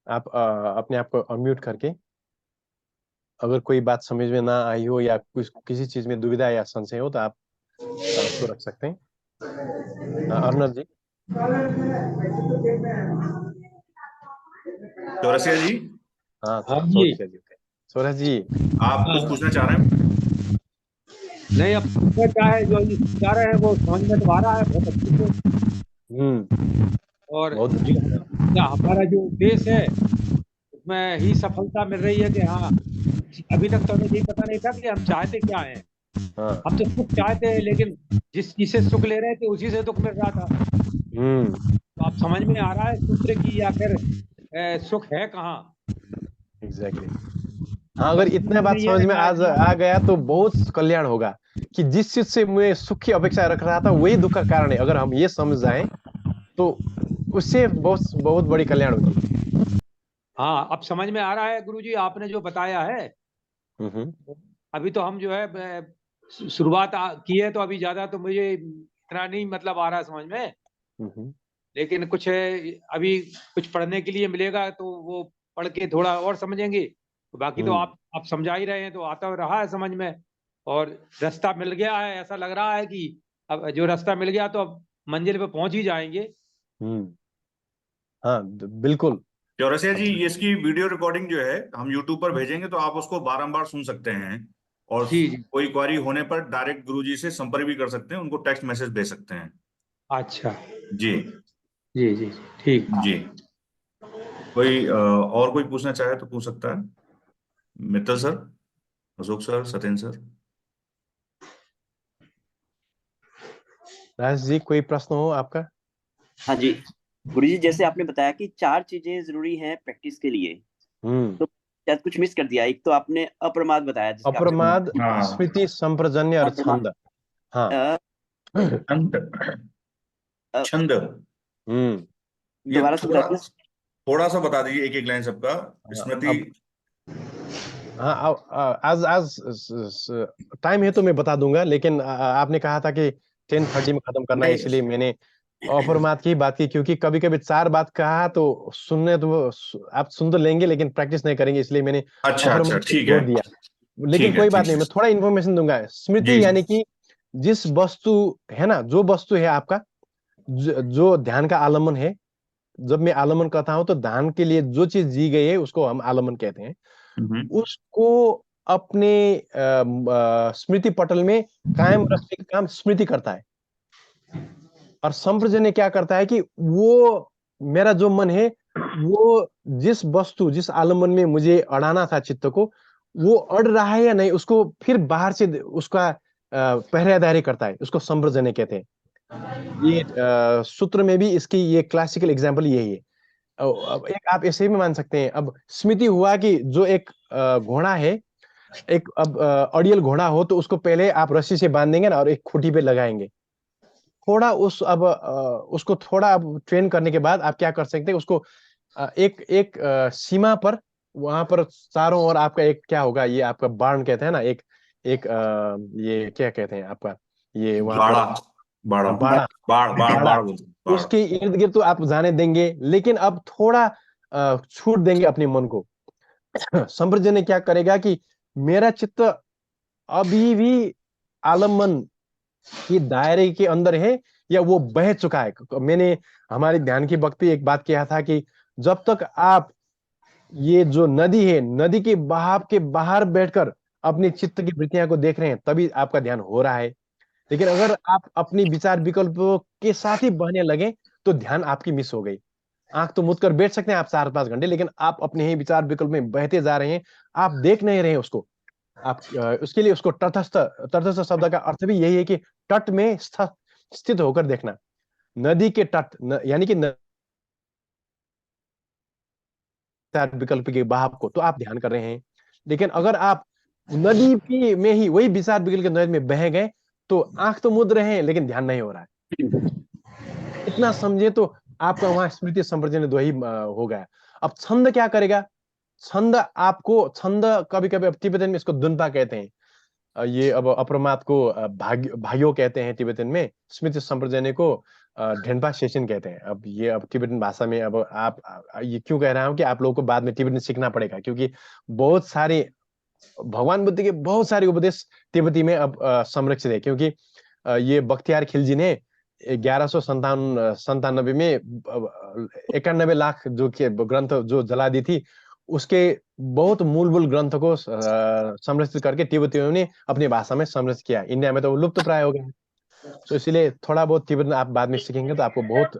आप अपने आप को अनम्यूट करके, अगर कोई बात समझ में ना आई हो या कुछ किसी चीज में दुविधा या संशय हो तो आप उसको रख सकते हैं। अर्नब जी। चौरसिया जी, हाँ हाँ जी। सूरज जी, आप कुछ पूछना चाह रहे हैं? नहीं, अब पूछना क्या है, जो ये जा रहे हैं वो समझ में तो आ रहा है बहुत अच्छे से। और बहुत हमारा जो देश है उसमें ही सफलता मिल रही है कि हाँ, अभी तक तो हमें यही पता नहीं था कि हम चाहते क्या हैं। हम तो सुख चाहते हैं, लेकिन जिस चीज से सुख ले रहे थे उसी से दुख मिल रहा था। तो अब समझ में आ रहा है सूत्र की आखिर सुख है कहाँ। एग्जैक्टली। हाँ, अगर इतना बात ये समझ में महाराज आज जी, आ गया तो बहुत कल्याण होगा कि जिस चीज से मैं सुख की अपेक्षा रख रहा था वही दुख का कारण है। अगर हम ये समझ जाएं तो उससे बहुत बहुत बड़ी कल्याण होगी। हाँ अब समझ में आ रहा है गुरुजी आपने जो बताया है। अभी तो हम जो है शुरुआत की है, तो अभी ज्यादा तो मुझे इतना नहीं मतलब आ रहा है समझ में। लेकिन कुछ अभी कुछ पढ़ने के लिए मिलेगा तो वो पढ़ के थोड़ा और समझेंगे। तो बाकी तो आप समझा ही रहे हैं, तो आता रहा है समझ में, और रास्ता मिल गया है। ऐसा लग रहा है कि अब जो रास्ता मिल गया तो अब मंजिल पे पहुंच ही जाएंगे। हाँ बिल्कुल। चौरसिया जी, ये इसकी वीडियो रिकॉर्डिंग जो है हम यूट्यूब पर भेजेंगे, तो आप उसको बारंबार सुन सकते हैं, और जी जी कोई क्वारी होने पर डायरेक्ट गुरुजी से संपर्क भी कर सकते हैं, उनको टेक्स्ट मैसेज भेज सकते हैं। अच्छा जी जी जी ठीक। जी। कोई और कोई पूछना चाहे तो पूछ सकता है। Mittal sir, Ashok sir, Satyendra sir. Raj ji, कोई प्रश्न हो आपका? हाँ जी गुरुजी, जैसे आपने बताया कि 4 चीजें जरूरी हैं प्रैक्टिस के लिए, तो शायद कुछ मिस कर दिया। एक तो आपने अप्रमाद बताया, जिसके आपसे अप्रमाद, हाँ, स्मृति, संप्रजन्य और अप्रमाद, छंद। हाँ। छंद। अ, छंद ये दोबारा से थोड़ा बताइए। थोड़ा सा बता दीजिए, एक एक लाइन सबका। स्मृति। अब हाँ, आज आज टाइम है तो मैं बता दूंगा, लेकिन आपने कहा था कि 10:30 में खत्म करना है, नहीं, इसलिए मैंने अप्रमाद की बात की, क्योंकि कभी कभी 4 बात कहा तो सुनने तो आप सुन तो लेंगे लेकिन प्रैक्टिस नहीं करेंगे, इसलिए मैंने अच्छा अच्छा, अप्रमाद पे ठीक है, जोर दिया। लेकिन ठीक है, कोई बात ठीक नहीं, है। मैं थोड़ा इन्फॉर्मेशन दूंगा। जी स्मृति यानी कि जिस वस्तु है ना, जो वस्तु है आपका, जो ध्यान का आलम्बन है। जब मैं आलम्बन कहता हूं तो ध्यान के लिए जो चीज दी गई है उसको हम आलम्बन कहते हैं। उसको अपने स्मृति पटल में कायम रखने का काम स्मृति करता है। और संप्रजन्य क्या करता है कि वो मेरा जो मन है, वो जिस वस्तु, जिस आलम्बन में मुझे अड़ाना था चित्त को, वो अड़ रहा है या नहीं, उसको फिर बाहर से उसका पहरेदारी करता है, उसको संप्रजन्य कहते हैं। ये सूत्र में भी इसकी ये क्लासिकल एग्जांपल यही है। अब एक आप ऐसे भी मान सकते हैं। अब स्मृति हुआ कि जो एक घोड़ा है, एक अब अड़ियल घोड़ा हो तो उसको पहले आप रस्सी से बांधेंगे ना और एक खूंटी पे लगाएंगे। थोड़ा उसको थोड़ा अब ट्रेन करने के बाद आप क्या कर सकते हैं, उसको एक एक सीमा पर, वहां पर चारों ओर आपका एक क्या होगा, ये आपका बाण कहते हैं ना, एक एक ये क्या कहते हैं आपका, ये वहां पर बाड़ा, बाड़ा, बाड़ा, बाड़ बाड़ बाड़ा, बाड़ बोलते हैं, बाड़। उसके इर्द गिर्द तो आप जाने देंगे, लेकिन अब थोड़ा छूट देंगे अपने मन को। संप्रजन्य क्या करेगा कि मेरा चित्त अभी भी आलम्बन की दायरे के अंदर है या वो बह चुका है। मैंने हमारी ध्यान की भक्ति एक बात किया था कि जब तक आप ये जो नदी है, नदी के बहाव के बाहर बैठकर अपनी चित्त की वृत्तियां को देख रहे हैं, तभी आपका ध्यान हो रहा है। लेकिन अगर आप अपनी विचार विकल्पों के साथ ही बहने लगे तो ध्यान आपकी मिस हो गई। आंख तो मूंद कर बैठ सकते हैं आप 4-5 घंटे, लेकिन आप अपने ही विचार विकल्प में बहते जा रहे हैं, आप देख नहीं रहे हैं उसको। आप उसके लिए उसको तटस्थ, तटस्थ शब्द का अर्थ भी यही है कि तट में स्थित होकर देखना। नदी के तट यानी कि विकल्प के बहाव को तो आप ध्यान कर रहे हैं, लेकिन अगर आप नदी की में ही वही विचार विकल्प के नदी में बह गए तो आंख तो मूंद रहे हैं लेकिन ध्यान नहीं हो रहा है। इतना समझे तो आपका वहां स्मृति संप्रजन्य दो ही हो गया। अब छंद क्या करेगा? छंद आपको, छंद कभी कभी अब तिब्बतन में इसको दुनपा कहते हैं। ये अब अप्रमाद को भाग्यो कहते हैं तिब्बतन में, स्मृति संप्रजन्य को ढेनपा शेषन कहते हैं। अब ये अब तिब्बतन भाषा में, अब आप ये क्यों कह रहा हूं कि आप लोगों को बाद में तिब्बतन सीखना पड़ेगा, क्योंकि बहुत सारे भगवान बुद्ध के बहुत सारे उपदेश तिब्बती में अब संरक्षित है। क्योंकि ये बख्तियार खिलजी ने 1197 में 91 लाख जो ग्रंथ जो जला दी थी, उसके बहुत मूल ग्रंथ को संरक्षित करके तिब्बतियों ने अपनी भाषा में संरक्षित किया। इंडिया में तो वो लुप्त प्राय हो गए। तो इसलिए थोड़ा बहुत तिब्बत आप बाद में सीखेंगे तो आपको बहुत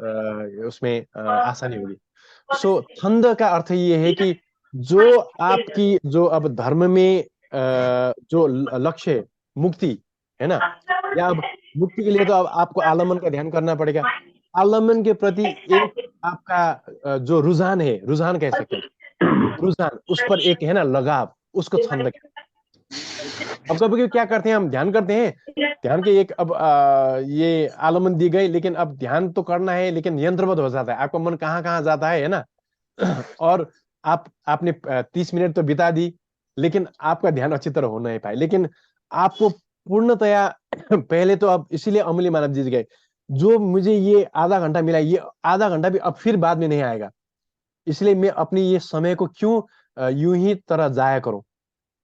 उसमें आसानी होगी। सो छंद का अर्थ ये है कि जो आपकी जो अब धर्म में जो लक्ष्य है, मुक्ति है ना, या अब मुक्ति के लिए तो अब आपको आलम्बन का ध्यान करना पड़ेगा। आलमन के प्रति एक आपका जो रुझान है, रुझान कह सकते हैं, रुझान, उस पर एक है ना लगाव, उसको छंद कहते हैं। अब कभी कभी क्या करते हैं, हम ध्यान करते हैं, ध्यान के एक अब ये आलमन दी गई, लेकिन अब ध्यान तो करना है, लेकिन यंत्रवत हो जाता है, आपका मन कहाँ कहाँ जाता है ना। और आपने 30 मिनट तो बिता दी, लेकिन आपका ध्यान अच्छी तरह हो नहीं पाए। लेकिन आपको पूर्णतया पहले तो अब इसीलिए अमली मानव जीत गए, जो मुझे ये आधा घंटा मिला, ये आधा घंटा भी अब फिर बाद में नहीं आएगा, इसलिए मैं अपनी ये समय को क्यों यूं ही तरह जाया करूं,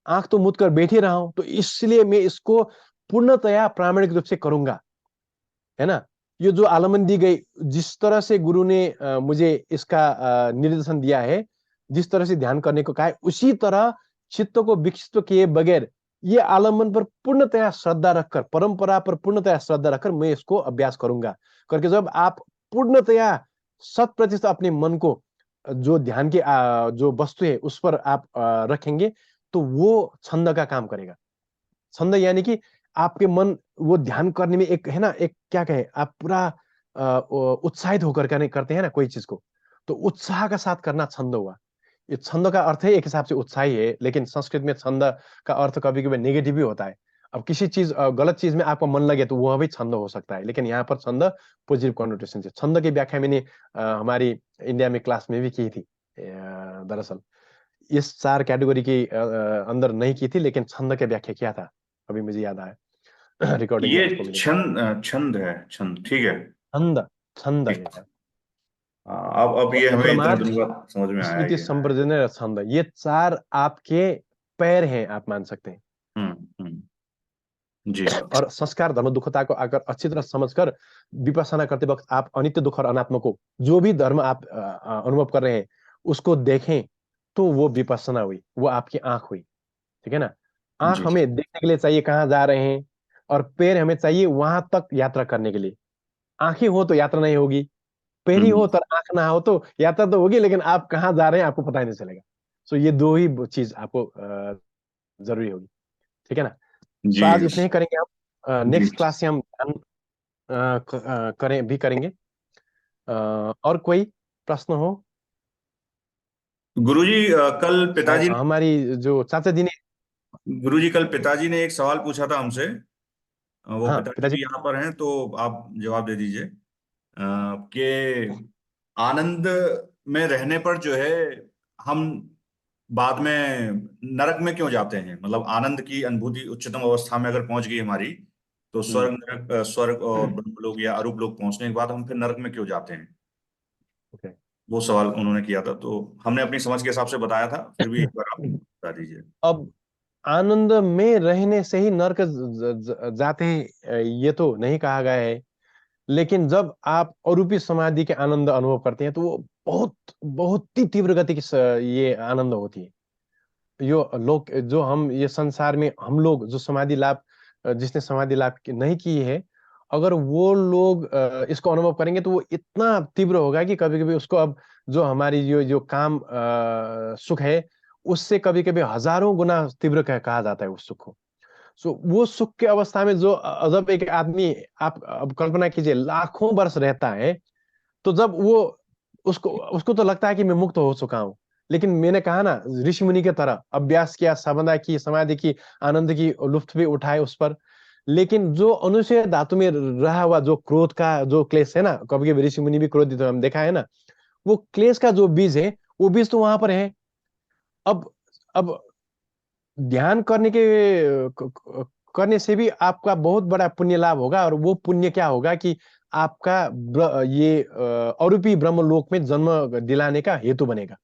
आंख तो मूंद कर बैठे रहा हूं, तो इसलिए मैं इसको पूर्णतया प्रामाणिक रूप से करूंगा, है ना। ये जो आलमन दी गई, जिस तरह से गुरु ने मुझे इसका निर्देशन दिया है, जिस तरह से ध्यान करने को कहा है, उसी तरह चित्त को विकसित किए बगैर ये आलम्बन पर पूर्णतया श्रद्धा रखकर, परंपरा पर पूर्णतया श्रद्धा रखकर मैं इसको अभ्यास करूंगा करके, जब आप पूर्णतया 100% अपने मन को जो ध्यान के जो वस्तु है उस पर आप रखेंगे, तो वो छंद का काम करेगा। छंद यानी कि आपके मन वो ध्यान करने में एक है ना, एक क्या कहे, आप पूरा उत्साहित होकर करते हैं ना कोई चीज को, तो उत्साह का साथ करना छंद हुआ। ये छंद का अर्थ है एक हिसाब से उत्साही है, लेकिन संस्कृत में छंद का अर्थ कभी कभी नेगेटिव भी होता है। अब किसी चीज गलत चीज में आपको मन लगे तो वह भी छंद हो सकता है, लेकिन यहाँ पर छंद पॉजिटिव कॉन्नोटेशन से। छंद की व्याख्या मैंने हमारी इंडिया में क्लास में भी की थी, दरअसल इस 4 कैटेगरी के अंदर नहीं की थी, लेकिन छंद की व्याख्या किया था, अभी मुझे याद आया रिकॉर्डिंग ये में छंद है, छंद, ठीक है, छंद, छंद है। अब ये हमें इतने प्रमाद, दिनों बाद समझ में आया स्मृति, ये। संप्रजन, छंद, ये 4 आपके पैर हैं, आप मान सकते हैं। जी। और संस्कार धर्म दुखता को अगर अच्छी तरह समझकर विपස්සना करते वक्त आप अनित्य दुख और अनात्म को, जो भी धर्म आप अनुभव कर रहे हैं, उसको देखें, तो वो विपස්සना हुई, वो आपकी आंख हुई, ठीक है ना। आंख जी। हमें देखने के लिए चाहिए कहाँ जा रहे हैं, और पैर हमें चाहिए वहां तक यात्रा करने के लिए। आंखें हो तो यात्रा नहीं होगी, पैर ही हो तो आंख ना हो तो यात्रा तो होगी, लेकिन आप कहाँ जा रहे हैं आपको पता ही नहीं चलेगा। सो ये दो ही चीज आपको जरूरी होगी, ठीक है ना। सो आज जी। इतने ही करेंगे हम, जी। नेक्स्ट क्लास से हम ध्यान करेंगे। और कोई प्रश्न हो? गुरुजी, कल पिताजी ने हमारी जो चाचा जी ने, गुरुजी कल पिताजी ने एक सवाल पूछा था हमसे। वो हाँ पिताजी पिताजी, भी यहाँ पर हैं, तो आप जवाब दे दीजिए कि आनंद में रहने पर जो है हम बाद में नरक में क्यों जाते हैं। मतलब आनंद की अनुभूति उच्चतम अवस्था में अगर पहुंच गई हमारी, तो स्वर्ग, नरक, स्वर्ग और ब्रह्मलोक या अरूप लोक पहुंचने के बाद हम फिर नरक में क्यों जाते हैं। ओके। वो सवाल उन्होंने किया था, तो हमने अपनी समझ के हिसाब से बताया था, फिर भी एक बार आप बता दीजिए। अब आनंद में रहने से ही नरक जाते हैं, ये तो नहीं कहा गया है, लेकिन जब आप अरूपी समाधि के आनंद अनुभव करते हैं, तो वो बहुत बहुत ही तीव्र गति की ये आनंद होती है। यो लोग जो हम ये संसार में हम लोग जो समाधि लाभ, जिसने समाधि लाभ नहीं की है, अगर वो लोग इसको अनुभव करेंगे, तो वो इतना तीव्र होगा कि कभी कभी उसको, अब जो हमारी जो जो काम सुख है, उससे कभी कभी हजारों गुना तीव्र कहा जाता है उस सुख को। सो वो सुख के अवस्था में जो जब एक आदमी, आप अब कल्पना कीजिए, लाखों वर्ष रहता है, तो जब वो उसको उसको तो लगता है कि मैं मुक्त हो चुका हूं, लेकिन मैंने कहा ना, ऋषि मुनि के तरह अभ्यास किया, साधना की, समाधि की, आनंद की लुत्फ भी उठाए उस पर, लेकिन जो अनुशय धातु में रहा हुआ जो क्रोध का जो क्लेश है ना, कभी कभी ऋषि मुनि भी क्रोधित हम देखा है ना, वो क्लेश का जो बीज है, वो बीज तो वहां पर है। अब ध्यान करने से भी आपका बहुत बड़ा पुण्य लाभ होगा, और वो पुण्य क्या होगा कि आपका ये अरूपी ब्रह्मलोक में जन्म दिलाने का हेतु बनेगा।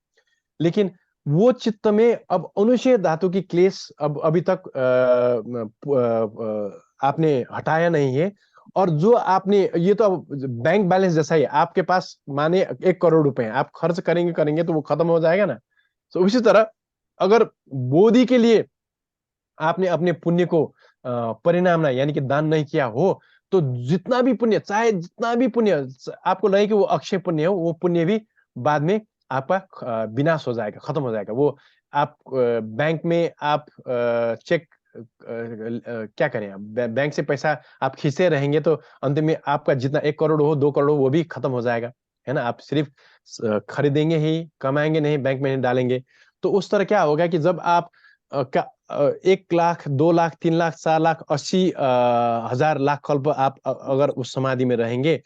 लेकिन वो चित्त में अब अनुशय धातु की क्लेश अब अभी तक आपने हटाया नहीं है, और जो आपने, ये तो अब बैंक बैलेंस जैसा ही है, आपके पास माने 1 करोड़ रुपए हैं, आप खर्च करेंगे तो वो खत्म हो जाएगा ना। तो उसी तरह अगर बोधि के लिए आपने अपने पुण्य को परिणाम ना, यानी कि दान नहीं किया हो, तो जितना भी पुण्य, चाहे जितना भी पुण्य आपको लगे कि वो अक्षय पुण्य हो, वो पुण्य भी बाद में आपका विनाश हो जाएगा, खत्म हो जाएगा। वो आप बैंक में आप चेक क्या करें आप, बैंक से पैसा आप खींचते रहेंगे तो अंत में आपका जितना 1 करोड़ हो 2 करोड़ हो वो भी खत्म हो जाएगा, है ना। आप सिर्फ खरीदेंगे ही, कमाएंगे नहीं, बैंक में नहीं डालेंगे। तो उस तरह क्या होगा कि जब आप 1 लाख 2 लाख 3 लाख 4 लाख 80,000 लाख कल्प आप अगर उस समाधि में रहेंगे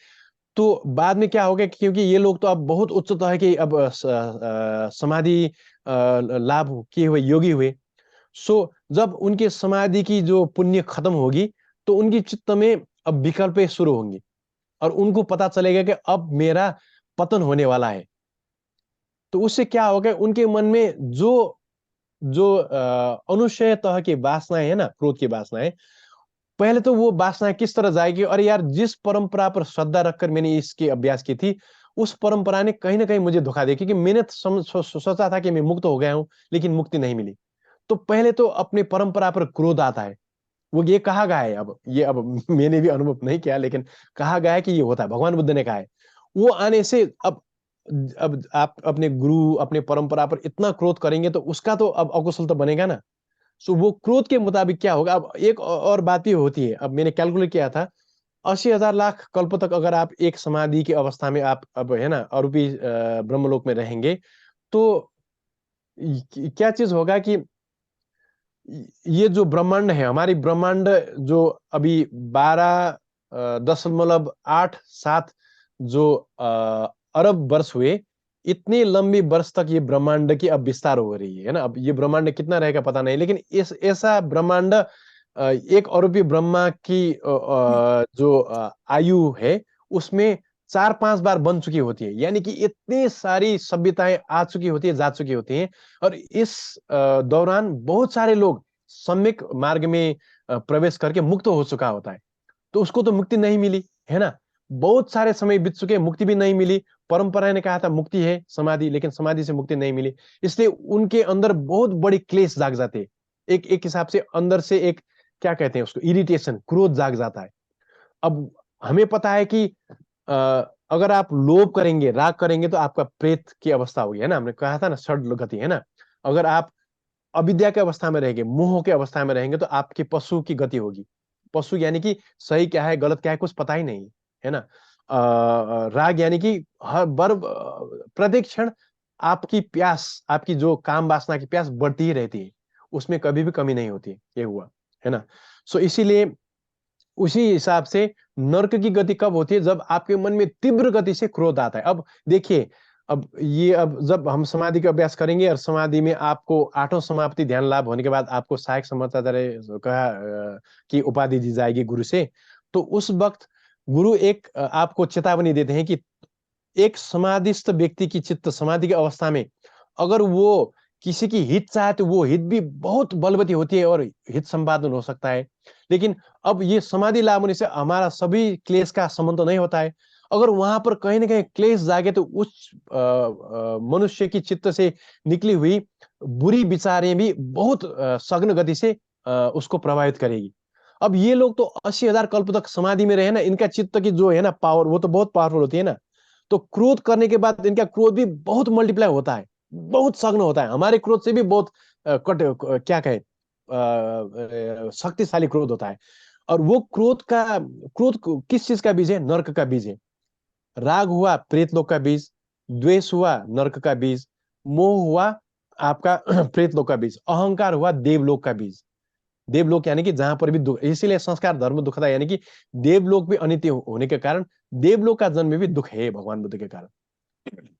तो बाद में क्या होगा कि क्योंकि ये लोग तो अब बहुत उच्चतम है कि अब समाधि लाभ किए हुए योगी हुए। सो जब उनके समाधि की जो पुण्य खत्म होगी तो उनकी चित्त में अब विकल्पें शुरू होंगी और उनको पता चलेगा कि अब मेरा पतन होने वाला है। तो उससे क्या होगा, उनके मन में जो जो अनुशयतः की वासनाएं है ना, क्रोध की वासनाएं, पहले तो वो वासनाएं किस तरह जाएगी, और यार जिस परंपरा पर श्रद्धा रखकर मैंने इसकी अभ्यास की थी उस परंपरा ने कहीं ना कहीं मुझे धोखा दिया, क्योंकि मैंने सोचा था कि मैं मुक्त हो गया हूं लेकिन मुक्ति नहीं मिली। तो पहले तो अपनी परंपरा पर क्रोध आता है। वो ये कहा गया है, अब मैंने भी अनुभव नहीं किया लेकिन कहा गया है कि ये होता है, भगवान बुद्ध ने कहा है। वो आने से अब आप अपने गुरु अपने परंपरा पर इतना क्रोध करेंगे तो उसका तो अब अकुशल तो बनेगा ना। सो वो क्रोध के मुताबिक क्या होगा। अब एक और बात भी होती है, अब मैंने कैलकुलेट किया था 80,000 लाख कल्प तक अगर आप एक समाधि की अवस्था में आप अब है ना अरूपी ब्रह्मलोक में रहेंगे तो क्या चीज होगा कि ये जो ब्रह्मांड है, हमारी ब्रह्मांड जो अभी 12.87 जो अरब वर्ष हुए, इतनी लंबी वर्ष तक ये ब्रह्मांड की अब विस्तार हो रही है ना। अब ये ब्रह्मांड कितना रहेगा पता नहीं, लेकिन इस ऐसा ब्रह्मांड एक अरबी ब्रह्मा की जो आयु है उसमें 4-5 बार बन चुकी होती है, यानी कि इतनी सारी सभ्यताएं आ चुकी होती है, जा चुकी होती हैं। और इस दौरान बहुत सारे लोग सम्यक मार्ग में प्रवेश करके मुक्त हो चुका होता है, तो उसको तो मुक्ति नहीं मिली, है ना। बहुत सारे समय बीत चुके, मुक्ति भी नहीं मिली। परंपरा ने कहा था मुक्ति है समाधि, लेकिन समाधि से मुक्ति नहीं मिली, इसलिए उनके अंदर बहुत बड़ी क्लेश जाग जाते हैं। एक हिसाब से अंदर से एक क्या कहते हैं उसको, इरिटेशन, क्रोध जाग जाता है। अब हमें पता है कि अगर आप लोभ करेंगे, राग करेंगे तो आपका प्रेत की अवस्था होगी, है ना। हमने कहा था ना षड गति, है ना। अगर आप अविद्या के अवस्था में रहेंगे, मोह के अवस्था में रहेंगे तो आपकी पशु की गति होगी। पशु यानी कि सही क्या है गलत क्या है कुछ पता ही नहीं, है ना। राग यानी कि हर प्रत्येक क्षण आपकी प्यास, आपकी जो काम वासना की प्यास बढ़ती ही रहती है, उसमें कभी भी कमी नहीं होती। ये हुआ, है ना। सो इसीलिए उसी हिसाब से नर्क की गति कब होती है, जब आपके मन में तीव्र गति से क्रोध आता है। अब देखिए, अब जब हम समाधि का अभ्यास करेंगे और समाधि में आपको 8वां समाप्ति ध्यान लाभ होने के बाद आपको सहायक समर्थाचार्य की उपाधि दी जाएगी गुरु से, तो उस वक्त गुरु एक आपको चेतावनी देते हैं कि एक समाधिस्थ व्यक्ति की चित्त समाधि की अवस्था में अगर वो किसी की हित चाहे तो वो हित भी बहुत बलवती होती है और हित संपादन हो सकता है। लेकिन अब ये समाधि लाभ होने से हमारा सभी क्लेश का संबंध तो नहीं होता है। अगर वहां पर कहीं ना कहीं क्लेश जागे तो उस मनुष्य की चित्त से निकली हुई बुरी विचारें भी बहुत सघन गति से उसको प्रभावित करेगी। अब ये लोग तो 80,000 कल्प तक समाधि में रहे ना, इनका चित्त की जो है ना पावर वो तो बहुत पावरफुल होती है ना। तो क्रोध करने के बाद इनका क्रोध भी बहुत मल्टीप्लाई होता है, बहुत सघन होता है। हमारे क्रोध से भी बहुत क्या कहे शक्तिशाली क्रोध होता है। और वो क्रोध किस चीज का बीज है, नर्क का बीज है। राग हुआ प्रेत लोक का बीज, द्वेष हुआ नर्क का बीज, मोह हुआ आपका प्रेत लोक का बीज, अहंकार हुआ देवलोक का बीज। देवलोक यानी कि जहां पर भी दुख, इसीलिए संस्कार धर्म दुखदा, यानी कि देवलोक भी अनित्य होने के कारण देवलोक का जन्म भी दुख है भगवान बुद्ध के कारण,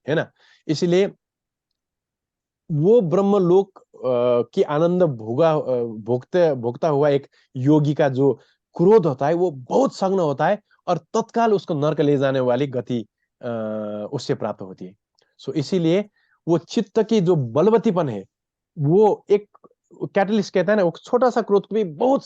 है ना। इसलिए वो ब्रह्मलोक की आनंद भोगता हुआ एक योगी का जो क्रोध होता है वो बहुत सघन होता है और तत्काल उसको नरक ले जाने वाली गति उससे प्राप्त होती है। सो इसीलिए वो चित्त की जो बलवतीपन है वो एक कैटलिस्ट कहता है ना, वो छोटा सा क्रोध को भी बहुत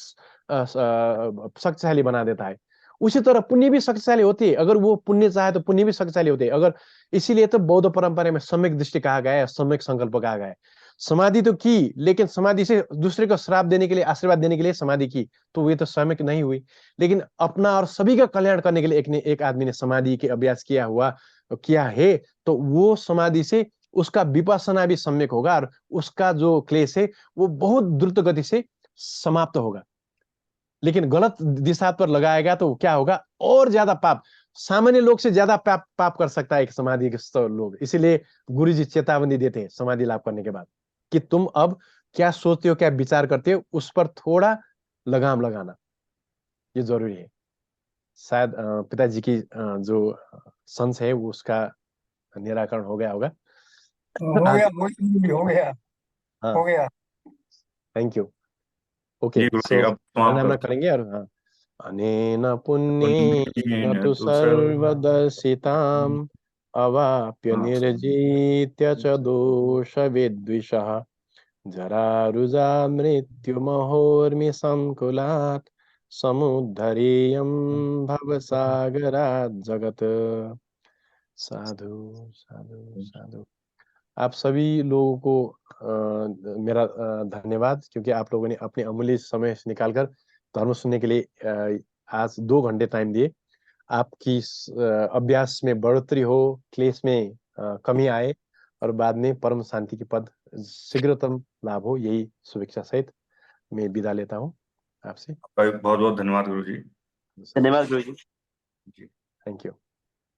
शक्तिशाली बना देता है। उसी तरह पुण्य भी शक्तिशाली होती है, अगर वो पुण्य चाहे तो पुण्य भी शक्तिशाली होती है। अगर इसीलिए तो बौद्ध परंपरा में सम्यक दृष्टि कहा गया है, सम्यक संकल्प कहा गया है। समाधि तो की, लेकिन समाधि से दूसरे को श्राप देने के लिए, आशीर्वाद देने के लिए समाधि की, तो ये तो सम्यक नहीं हुई। लेकिन अपना और सभी का कल्याण करने के लिए एक आदमी ने समाधि के अभ्यास किया है, तो वो समाधि से उसका विपස්සना भी सम्यक होगा और उसका जो क्लेश है वो बहुत द्रुत गति से समाप्त होगा। लेकिन गलत दिशा पर लगाएगा तो क्या होगा, और ज्यादा पाप, सामान्य लोग से ज्यादा पाप कर सकता है एक समाधि लोग। इसीलिए गुरु जी चेतावनी देते हैं समाधि लाभ करने के बाद कि तुम अब क्या सोचते हो, क्या विचार करते हो, उस पर थोड़ा लगाम लगाना ये जरूरी है। शायद पिताजी की जो संशय है वो उसका निराकरण हो गया होगा। हो गया, हो गया, हाँ, हो गया। Thank you. ओके, जी गुरु जी, सो अब समाप्त प्रणाम करते करेंगे। और हाँ, अनेन हैं। पुण्येन तु सर्वदर्शिताम् अवाप्य हाँ, निर्जित्य च दोष विद्विषः जरारुजा मृत्युमहोर्मि संकुलात् समुद्धरेयं भवसागरात् जगत्। साधु साधु साधु। आप सभी लोगों को मेरा धन्यवाद, क्योंकि आप लोगों ने अपने अमूल्य समय से निकालकर धर्म सुनने के लिए आज 2 घंटे टाइम दिए। आपकी अभ्यास में बढ़ोतरी हो, क्लेश में कमी आए, और बाद में परम शांति की पद शीघ्रतम लाभ हो, यही शुभेच्छा सहित मैं विदा लेता हूँ आपसे। बहुत बहुत धन्यवाद गुरु जी। धन्यवाद गुरु जी। Thank you.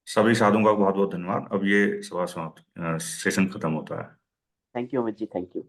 सभी साधुओं का बहुत बहुत धन्यवाद। अब ये सभा समाप्त, सेशन खत्म होता है। Thank you Amit ji, thank you.